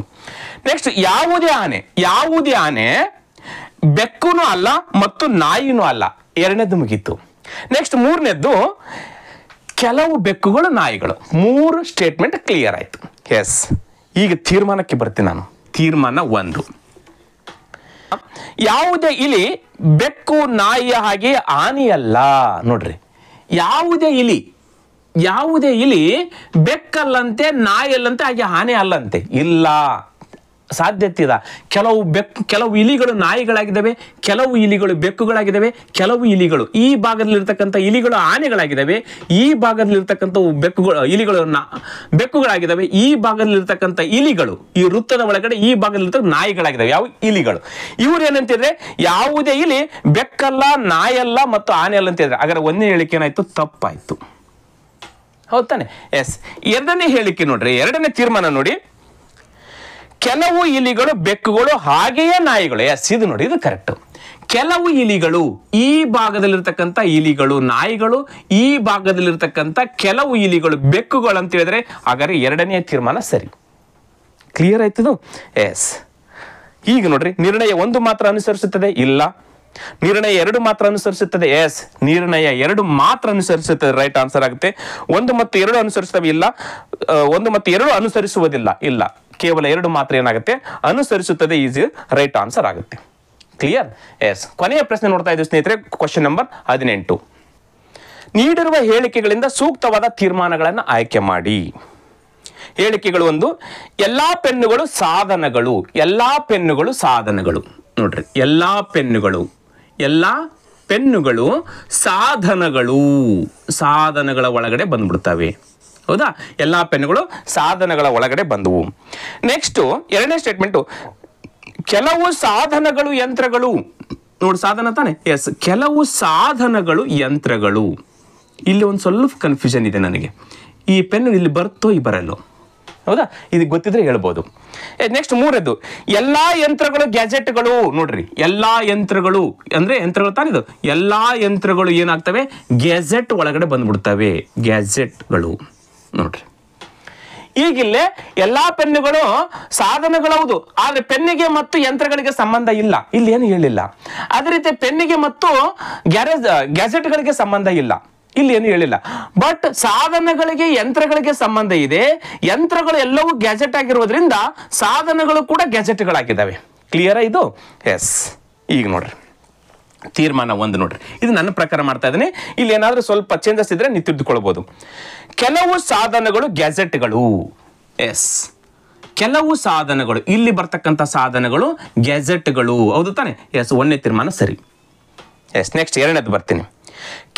ನೆಕ್ಸ್ಟ್ ಯಾವುದೇ ಆನೆ ಬೆಕ್ಕುನೂ ಅಲ್ಲ ಮತ್ತು ನಾಯಿನೂ ಅಲ್ಲ. 2ನೇದು ಮುಗೀತು. ನೆಕ್ಸ್ಟ್ 3ನೇದ್ದು ಕೆಲವು ಬೆಕ್ಕುಗಳು, ನಾಯಿಗಳು. 3 ಸ್ಟೇಟ್ಮೆಂಟ್ ಕ್ಲಿಯರ್ ಆಯ್ತು. ಎಸ್, ಈಗ ತೀರ್ಮಾನಕ್ಕೆ ಬರ್ತೀನಿ ನಾನು. ತೀರ್ಮಾನ 1. ಯಾವುದೇ ಇಲಿ ಬೆಕ್ಕು, ನಾಯಿಯ ಹಾಗೆ ಆನೆಯಲ್ಲ. ನೋಡ್ರಿ, ಯಾವುದೇ ಇಲಿ ಬೆಕ್ಕಲ್ಲಂತೆ, ನಾಯಿಯಲ್ಲಂತೆ, ಹಾಗೆ ಆನೆ ಅಲ್ಲಂತೆ. ಇಲ್ಲ, ಸಾಧ್ಯತೆ ಇದೆ. ಕೆಲವು ಇಲಿಗಳು ನಾಯಿಗಳಾಗಿದ್ದಾವೆ, ಕೆಲವು ಇಲಿಗಳು ಬೆಕ್ಕುಗಳಾಗಿದ್ದಾವೆ, ಕೆಲವು ಇಲಿಗಳು ಈ ಭಾಗದಲ್ಲಿರ್ತಕ್ಕಂಥ ಇಲಿಗಳು ಆನೆಗಳಾಗಿದ್ದಾವೆ, ಈ ಭಾಗದಲ್ಲಿರ್ತಕ್ಕಂಥ ಇಲಿಗಳು ಬೆಕ್ಕುಗಳಾಗಿದ್ದಾವೆ, ಈ ಭಾಗದಲ್ಲಿರ್ತಕ್ಕಂಥ ಇಲಿಗಳು ಈ ವೃತ್ತದ ಒಳಗಡೆ ಈ ಭಾಗದಲ್ಲಿರ್ತಕ್ಕ ನಾಯಿಗಳಾಗಿದ್ದಾವೆ. ಯಾವ ಇಲಿಗಳು ಇವ್ರು ಏನಂತಿದ್ರೆ ಯಾವುದೇ ಇಲಿ ಬೆಕ್ಕಲ್ಲ, ನಾಯಲ್ಲ ಮತ್ತು ಆನೆ ಅಲ್ಲ ಅಂತಿದ್ರೆ. ಹಾಗಾದ್ರೆ ಒಂದನೇ ಹೇಳಿಕೆ ಏನಾಯ್ತು? ತಪ್ಪಾಯ್ತು. ಹೌದಾನೆ? ಎಸ್. ಎರಡನೇ ಹೇಳಿಕೆ ನೋಡ್ರಿ, ಎರಡನೇ ತೀರ್ಮಾನ ನೋಡಿ, ಕೆಲವು ಇಲಿಗಳು ಬೆಕ್ಕುಗಳು ಹಾಗೆಯೇ ನಾಯಿಗಳು. ಎಸ್, ಇದು ನೋಡಿ, ಇದು ಕರೆಕ್ಟ್. ಕೆಲವು ಇಲಿಗಳು ಈ ಭಾಗದಲ್ಲಿರ್ತಕ್ಕಂಥ ಇಲಿಗಳು ನಾಯಿಗಳು, ಈ ಭಾಗದಲ್ಲಿರ್ತಕ್ಕಂಥ ಕೆಲವು ಇಲಿಗಳು ಬೆಕ್ಕುಗಳು ಅಂತ ಹೇಳಿದ್ರೆ ಹಾಗಾದ್ರೆ ಎರಡನೇ ತೀರ್ಮಾನ ಸರಿ. ಕ್ಲಿಯರ್ ಆಯ್ತದು? ಎಸ್. ಈಗ ನೋಡ್ರಿ, ನಿರ್ಣಯ 1 ಮಾತ್ರ ಅನುಸರಿಸುತ್ತದೆ? ಇಲ್ಲ. ನಿರ್ಣಯ 2 ಮಾತ್ರ ಅನುಸರಿಸುತ್ತದೆ? ಎಸ್, ನಿರ್ಣಯ 2 ಮಾತ್ರ ಅನುಸರಿಸುತ್ತದೆ. ರೈಟ್ ಆನ್ಸರ್ ಆಗುತ್ತೆ. 1 ಮತ್ತು 2 ಅನುಸರಿಸುತ್ತವೆ? ಇಲ್ಲ. 1 ಮತ್ತು 2 ಅನುಸರಿಸುವುದಿಲ್ಲ? ಇಲ್ಲ. ಕೇವಲ 2 ಮಾತ್ರ ಏನಾಗುತ್ತೆ? ಅನುಸರಿಸುತ್ತದೆ. ಈಸ್ ರೈಟ್ ಆನ್ಸರ್ ಆಗುತ್ತೆ. ಕ್ಲಿಯರ್? ಎಸ್. ಕೊನೆಯ ಪ್ರಶ್ನೆ ನೋಡ್ತಾ ಇದ್ದೀವಿ ಸ್ನೇಹಿತರೆ, ಕ್ವಶನ್ ನಂಬರ್ 18. ನೀಡಿರುವ ಹೇಳಿಕೆಗಳಿಂದ ಸೂಕ್ತವಾದ ತೀರ್ಮಾನಗಳನ್ನು ಆಯ್ಕೆ ಮಾಡಿ. ಹೇಳಿಕೆಗಳು 1, ಎಲ್ಲಾ ಪೆನ್ನುಗಳು ಸಾಧನಗಳು. ಎಲ್ಲಾ ಪೆನ್ನುಗಳು ಸಾಧನಗಳು. ನೋಡ್ರಿ, ಎಲ್ಲಾ ಪೆನ್ನುಗಳು ಸಾಧನಗಳ ಒಳಗಡೆ ಬಂದ್ಬಿಡ್ತವೆ. ಹೌದಾ? ಎಲ್ಲಾ ಪೆನ್ನುಗಳು ಸಾಧನಗಳ ಒಳಗಡೆ ಬಂದವು. ನೆಕ್ಸ್ಟ್ ಎರಡನೇ ಸ್ಟೇಟ್ಮೆಂಟು, ಕೆಲವು ಸಾಧನಗಳು ಯಂತ್ರಗಳು. ನೋಡಿ, ಸಾಧನ ತಾನೆ? ಎಸ್. ಕೆಲವು ಸಾಧನಗಳು ಯಂತ್ರಗಳು. ಇಲ್ಲಿ ಒಂದು ಸ್ವಲ್ಪ ಕನ್ಫ್ಯೂಷನ್ ಇದೆ ನನಗೆ. ಈ ಪೆನ್ನು ಇಲ್ಲಿ ಬರುತ್ತೋ ಈ ಬರಲ್ಲೋ? ಹೌದಾ? ಇದು ಗೊತ್ತಿದ್ರೆ ಹೇಳ್ಬೋದು. ನೆಕ್ಸ್ಟ್ 3ನೇದು, ಎಲ್ಲಾ ಯಂತ್ರಗಳು ಗ್ಯಾಜೆಟ್ಗಳು. ನೋಡ್ರಿ, ಎಲ್ಲಾ ಯಂತ್ರಗಳು ಅಂದ್ರೆ ಯಂತ್ರಗಳು ತಾನಿದು. ಎಲ್ಲಾ ಯಂತ್ರಗಳು ಏನಾಗ್ತವೆ? ಗ್ಯಾಜೆಟ್ ಒಳಗಡೆ ಬಂದ್ಬಿಡ್ತವೆ. ಗ್ಯಾಜೆಟ್ಗಳು. ನೋಡ್ರಿ, ಈಗಿಲ್ಲೇ ಎಲ್ಲಾ ಪೆನ್ನುಗಳು ಸಾಧನಗಳೌದು, ಆದ್ರೆ ಪೆನ್ನಿಗೆ ಮತ್ತು ಯಂತ್ರಗಳಿಗೆ ಸಂಬಂಧ ಇಲ್ಲ. ಇಲ್ಲಿ ಏನು ಹೇಳಿಲ್ಲ. ಅದೇ ರೀತಿ ಪೆನ್ನಿಗೆ ಮತ್ತು ಗ್ಯಾಜೆಟ್ಗಳಿಗೆ ಸಂಬಂಧ ಇಲ್ಲ. ಇಲ್ಲಿ ಏನು ಹೇಳಿಲ್ಲ. ಬಟ್ ಸಾಧನಗಳಿಗೆ ಯಂತ್ರಗಳಿಗೆ ಸಂಬಂಧ ಇದೆ. ಯಂತ್ರಗಳು ಎಲ್ಲವೂ ಗ್ಯಾಜೆಟ್ ಆಗಿರೋದ್ರಿಂದ ಸಾಧನಗಳು ಕೂಡ ಗ್ಯಾಜೆಟ್ಗಳಾಗಿದ್ದಾವೆ. ಕ್ಲಿಯರ್ ಇದು? ಎಸ್. ಈಗ ನೋಡ್ರಿ, ತೀರ್ಮಾನ 1 ನೋಡ್ರಿ, ಇದು ನನ್ನ ಪ್ರಕಾರ ಮಾಡ್ತಾ ಇದ್ದೀನಿ. ಇಲ್ಲಿ ಏನಾದ್ರೂ ಸ್ವಲ್ಪ ಚೇಂಜಸ್ ಇದ್ರೆ ನೀವು ತಿದ್ದುಕೊಳ್ಬಹುದು. ಕೆಲವು ಸಾಧನಗಳು ಗ್ಯಾಜೆಟ್ಗಳು. ಎಸ್, ಕೆಲವು ಸಾಧನಗಳು, ಇಲ್ಲಿ ಬರ್ತಕ್ಕಂಥ ಸಾಧನಗಳು ಗ್ಯಾಜೆಟ್ಗಳು. ಹೌದು ತಾನೆ? ಎಸ್, 1ನೇ ತೀರ್ಮಾನ ಸರಿ. ಎಸ್. ನೆಕ್ಸ್ಟ್ 2ನೇದು ಬರ್ತೀನಿ.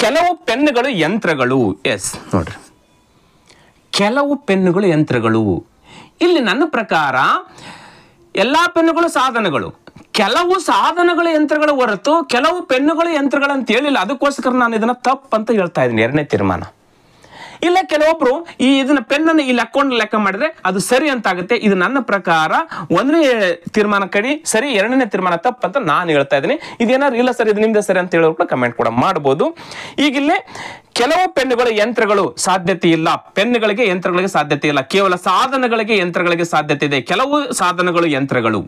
ಕೆಲವು ಪೆನ್ನುಗಳು ಯಂತ್ರಗಳು. ಎಸ್, ನೋಡ್ರಿ, ಕೆಲವು ಪೆನ್ನುಗಳು ಯಂತ್ರಗಳು. ಇಲ್ಲಿ ನನ್ನ ಪ್ರಕಾರ ಎಲ್ಲಾ ಪೆನ್ನುಗಳು ಸಾಧನಗಳು, ಕೆಲವು ಸಾಧನಗಳ ಯಂತ್ರಗಳ ಹೊರತು ಕೆಲವು ಪೆನ್ನುಗಳು ಯಂತ್ರಗಳು ಅಂತ ಹೇಳಿಲ್ಲ. ಅದಕ್ಕೋಸ್ಕರ ನಾನು ಇದನ್ನ ತಪ್ಪು ಅಂತ ಹೇಳ್ತಾ ಇದ್ದೀನಿ. 2ನೇ ತೀರ್ಮಾನ. ಇಲ್ಲ, ಕೆಲವೊಬ್ರು ಇದನ್ನ ಪೆನ್ನನ್ನು ಇಲ್ಲಿ ಹಾಕೊಂಡು ಲೆಕ್ಕ ಮಾಡಿದ್ರೆ ಅದು ಸರಿ ಅಂತ ಆಗುತ್ತೆ. ಇದು ನನ್ನ ಪ್ರಕಾರ 1ನೇ ತೀರ್ಮಾನ ಕಡಿ ಸರಿ, 2ನೇ ತೀರ್ಮಾನ ತಪ್ಪು ಅಂತ ನಾನು ಹೇಳ್ತಾ ಇದ್ದೀನಿ. ಇದೇನಾದ್ರು ಇಲ್ಲ ಸರ್, ಇದು ನಿಮ್ದೇ ಸರಿ ಅಂತ ಹೇಳೋರು ಕೂಡ ಕಮೆಂಟ್ ಕೂಡ ಮಾಡಬಹುದು. ಈಗಿಲ್ಲೇ ಕೆಲವು ಪೆನ್ನುಗಳು ಯಂತ್ರಗಳು ಸಾಧ್ಯತೆ ಇಲ್ಲ, ಪೆನ್ನುಗಳಿಗೆ ಯಂತ್ರಗಳಿಗೆ ಸಾಧ್ಯತೆ ಇಲ್ಲ, ಕೇವಲ ಸಾಧನಗಳಿಗೆ ಯಂತ್ರಗಳಿಗೆ ಸಾಧ್ಯತೆ ಇದೆ. ಕೆಲವು ಸಾಧನಗಳು ಯಂತ್ರಗಳು.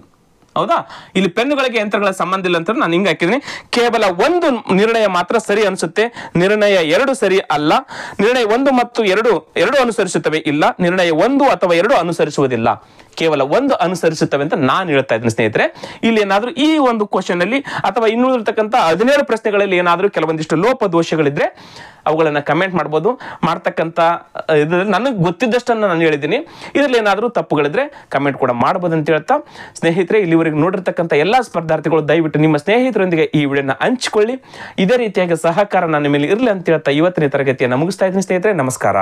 ಹೌದಾ? ಇಲ್ಲಿ ಪೆನ್ನುಗಳಿಗೆ ಯಂತ್ರಗಳ ಸಂಬಂಧ ಇಲ್ಲ ಅಂತ ನಾನು ಹಿಂಗೆ ಹಾಕಿದ್ದೀನಿ. ಕೇವಲ 1 ನಿರ್ಣಯ ಮಾತ್ರ ಸರಿ ಅನಿಸುತ್ತೆ. ನಿರ್ಣಯ 2 ಸರಿ ಅಲ್ಲ. ನಿರ್ಣಯ 1 ಮತ್ತು 2 ಅನುಸರಿಸುತ್ತವೆ? ಇಲ್ಲ. ನಿರ್ಣಯ 1 ಅಥವಾ 2 ಅನುಸರಿಸುವುದಿಲ್ಲ, ಕೇವಲ 1 ಅನುಸರಿಸುತ್ತವೆ ಅಂತ ನಾನು ಹೇಳ್ತಾ ಇದ್ದೀನಿ ಸ್ನೇಹಿತರೆ. ಇಲ್ಲಿ ಏನಾದರೂ ಈ ಒಂದು ಕ್ವಶನ್ ಅಲ್ಲಿ ಅಥವಾ ಇನ್ನುಳಿರ್ತಕ್ಕಂಥ 17 ಪ್ರಶ್ನೆಗಳಲ್ಲಿ ಏನಾದರೂ ಕೆಲವೊಂದಿಷ್ಟು ಲೋಪದೋಷಗಳಿದ್ರೆ ಅವುಗಳನ್ನ ಕಮೆಂಟ್ ಮಾಡ್ಬೋದು. ಮಾಡ್ತಕ್ಕಂಥ ಇದರಲ್ಲಿ ನನಗೆ ಗೊತ್ತಿದ್ದಷ್ಟನ್ನು ನಾನು ಹೇಳಿದ್ದೀನಿ. ಇದರಲ್ಲಿ ಏನಾದರೂ ತಪ್ಪುಗಳಿದ್ರೆ ಕಮೆಂಟ್ ಕೂಡ ಮಾಡ್ಬೋದು ಅಂತ ಹೇಳ್ತಾ, ಸ್ನೇಹಿತರೆ, ಇಲ್ಲಿವರೆಗೆ ನೋಡಿರ್ತಕ್ಕಂಥ ಎಲ್ಲ ಸ್ಪರ್ಧಾರ್ಥಿಗಳು ದಯವಿಟ್ಟು ನಿಮ್ಮ ಸ್ನೇಹಿತರೊಂದಿಗೆ ಈ ವಿಡಿಯೋನ ಹಂಚಿಕೊಳ್ಳಿ. ಇದೇ ರೀತಿಯಾಗಿ ಸಹಕಾರ ನನ್ನ ಮೇಲೆ ಇರಲಿ ಅಂತ ಹೇಳ್ತಾ ಇವತ್ತಿನ ತರಗತಿಯನ್ನು ಮುಗಿಸ್ತಾ ಇದ್ದೀನಿ ಸ್ನೇಹಿತರೆ. ನಮಸ್ಕಾರ.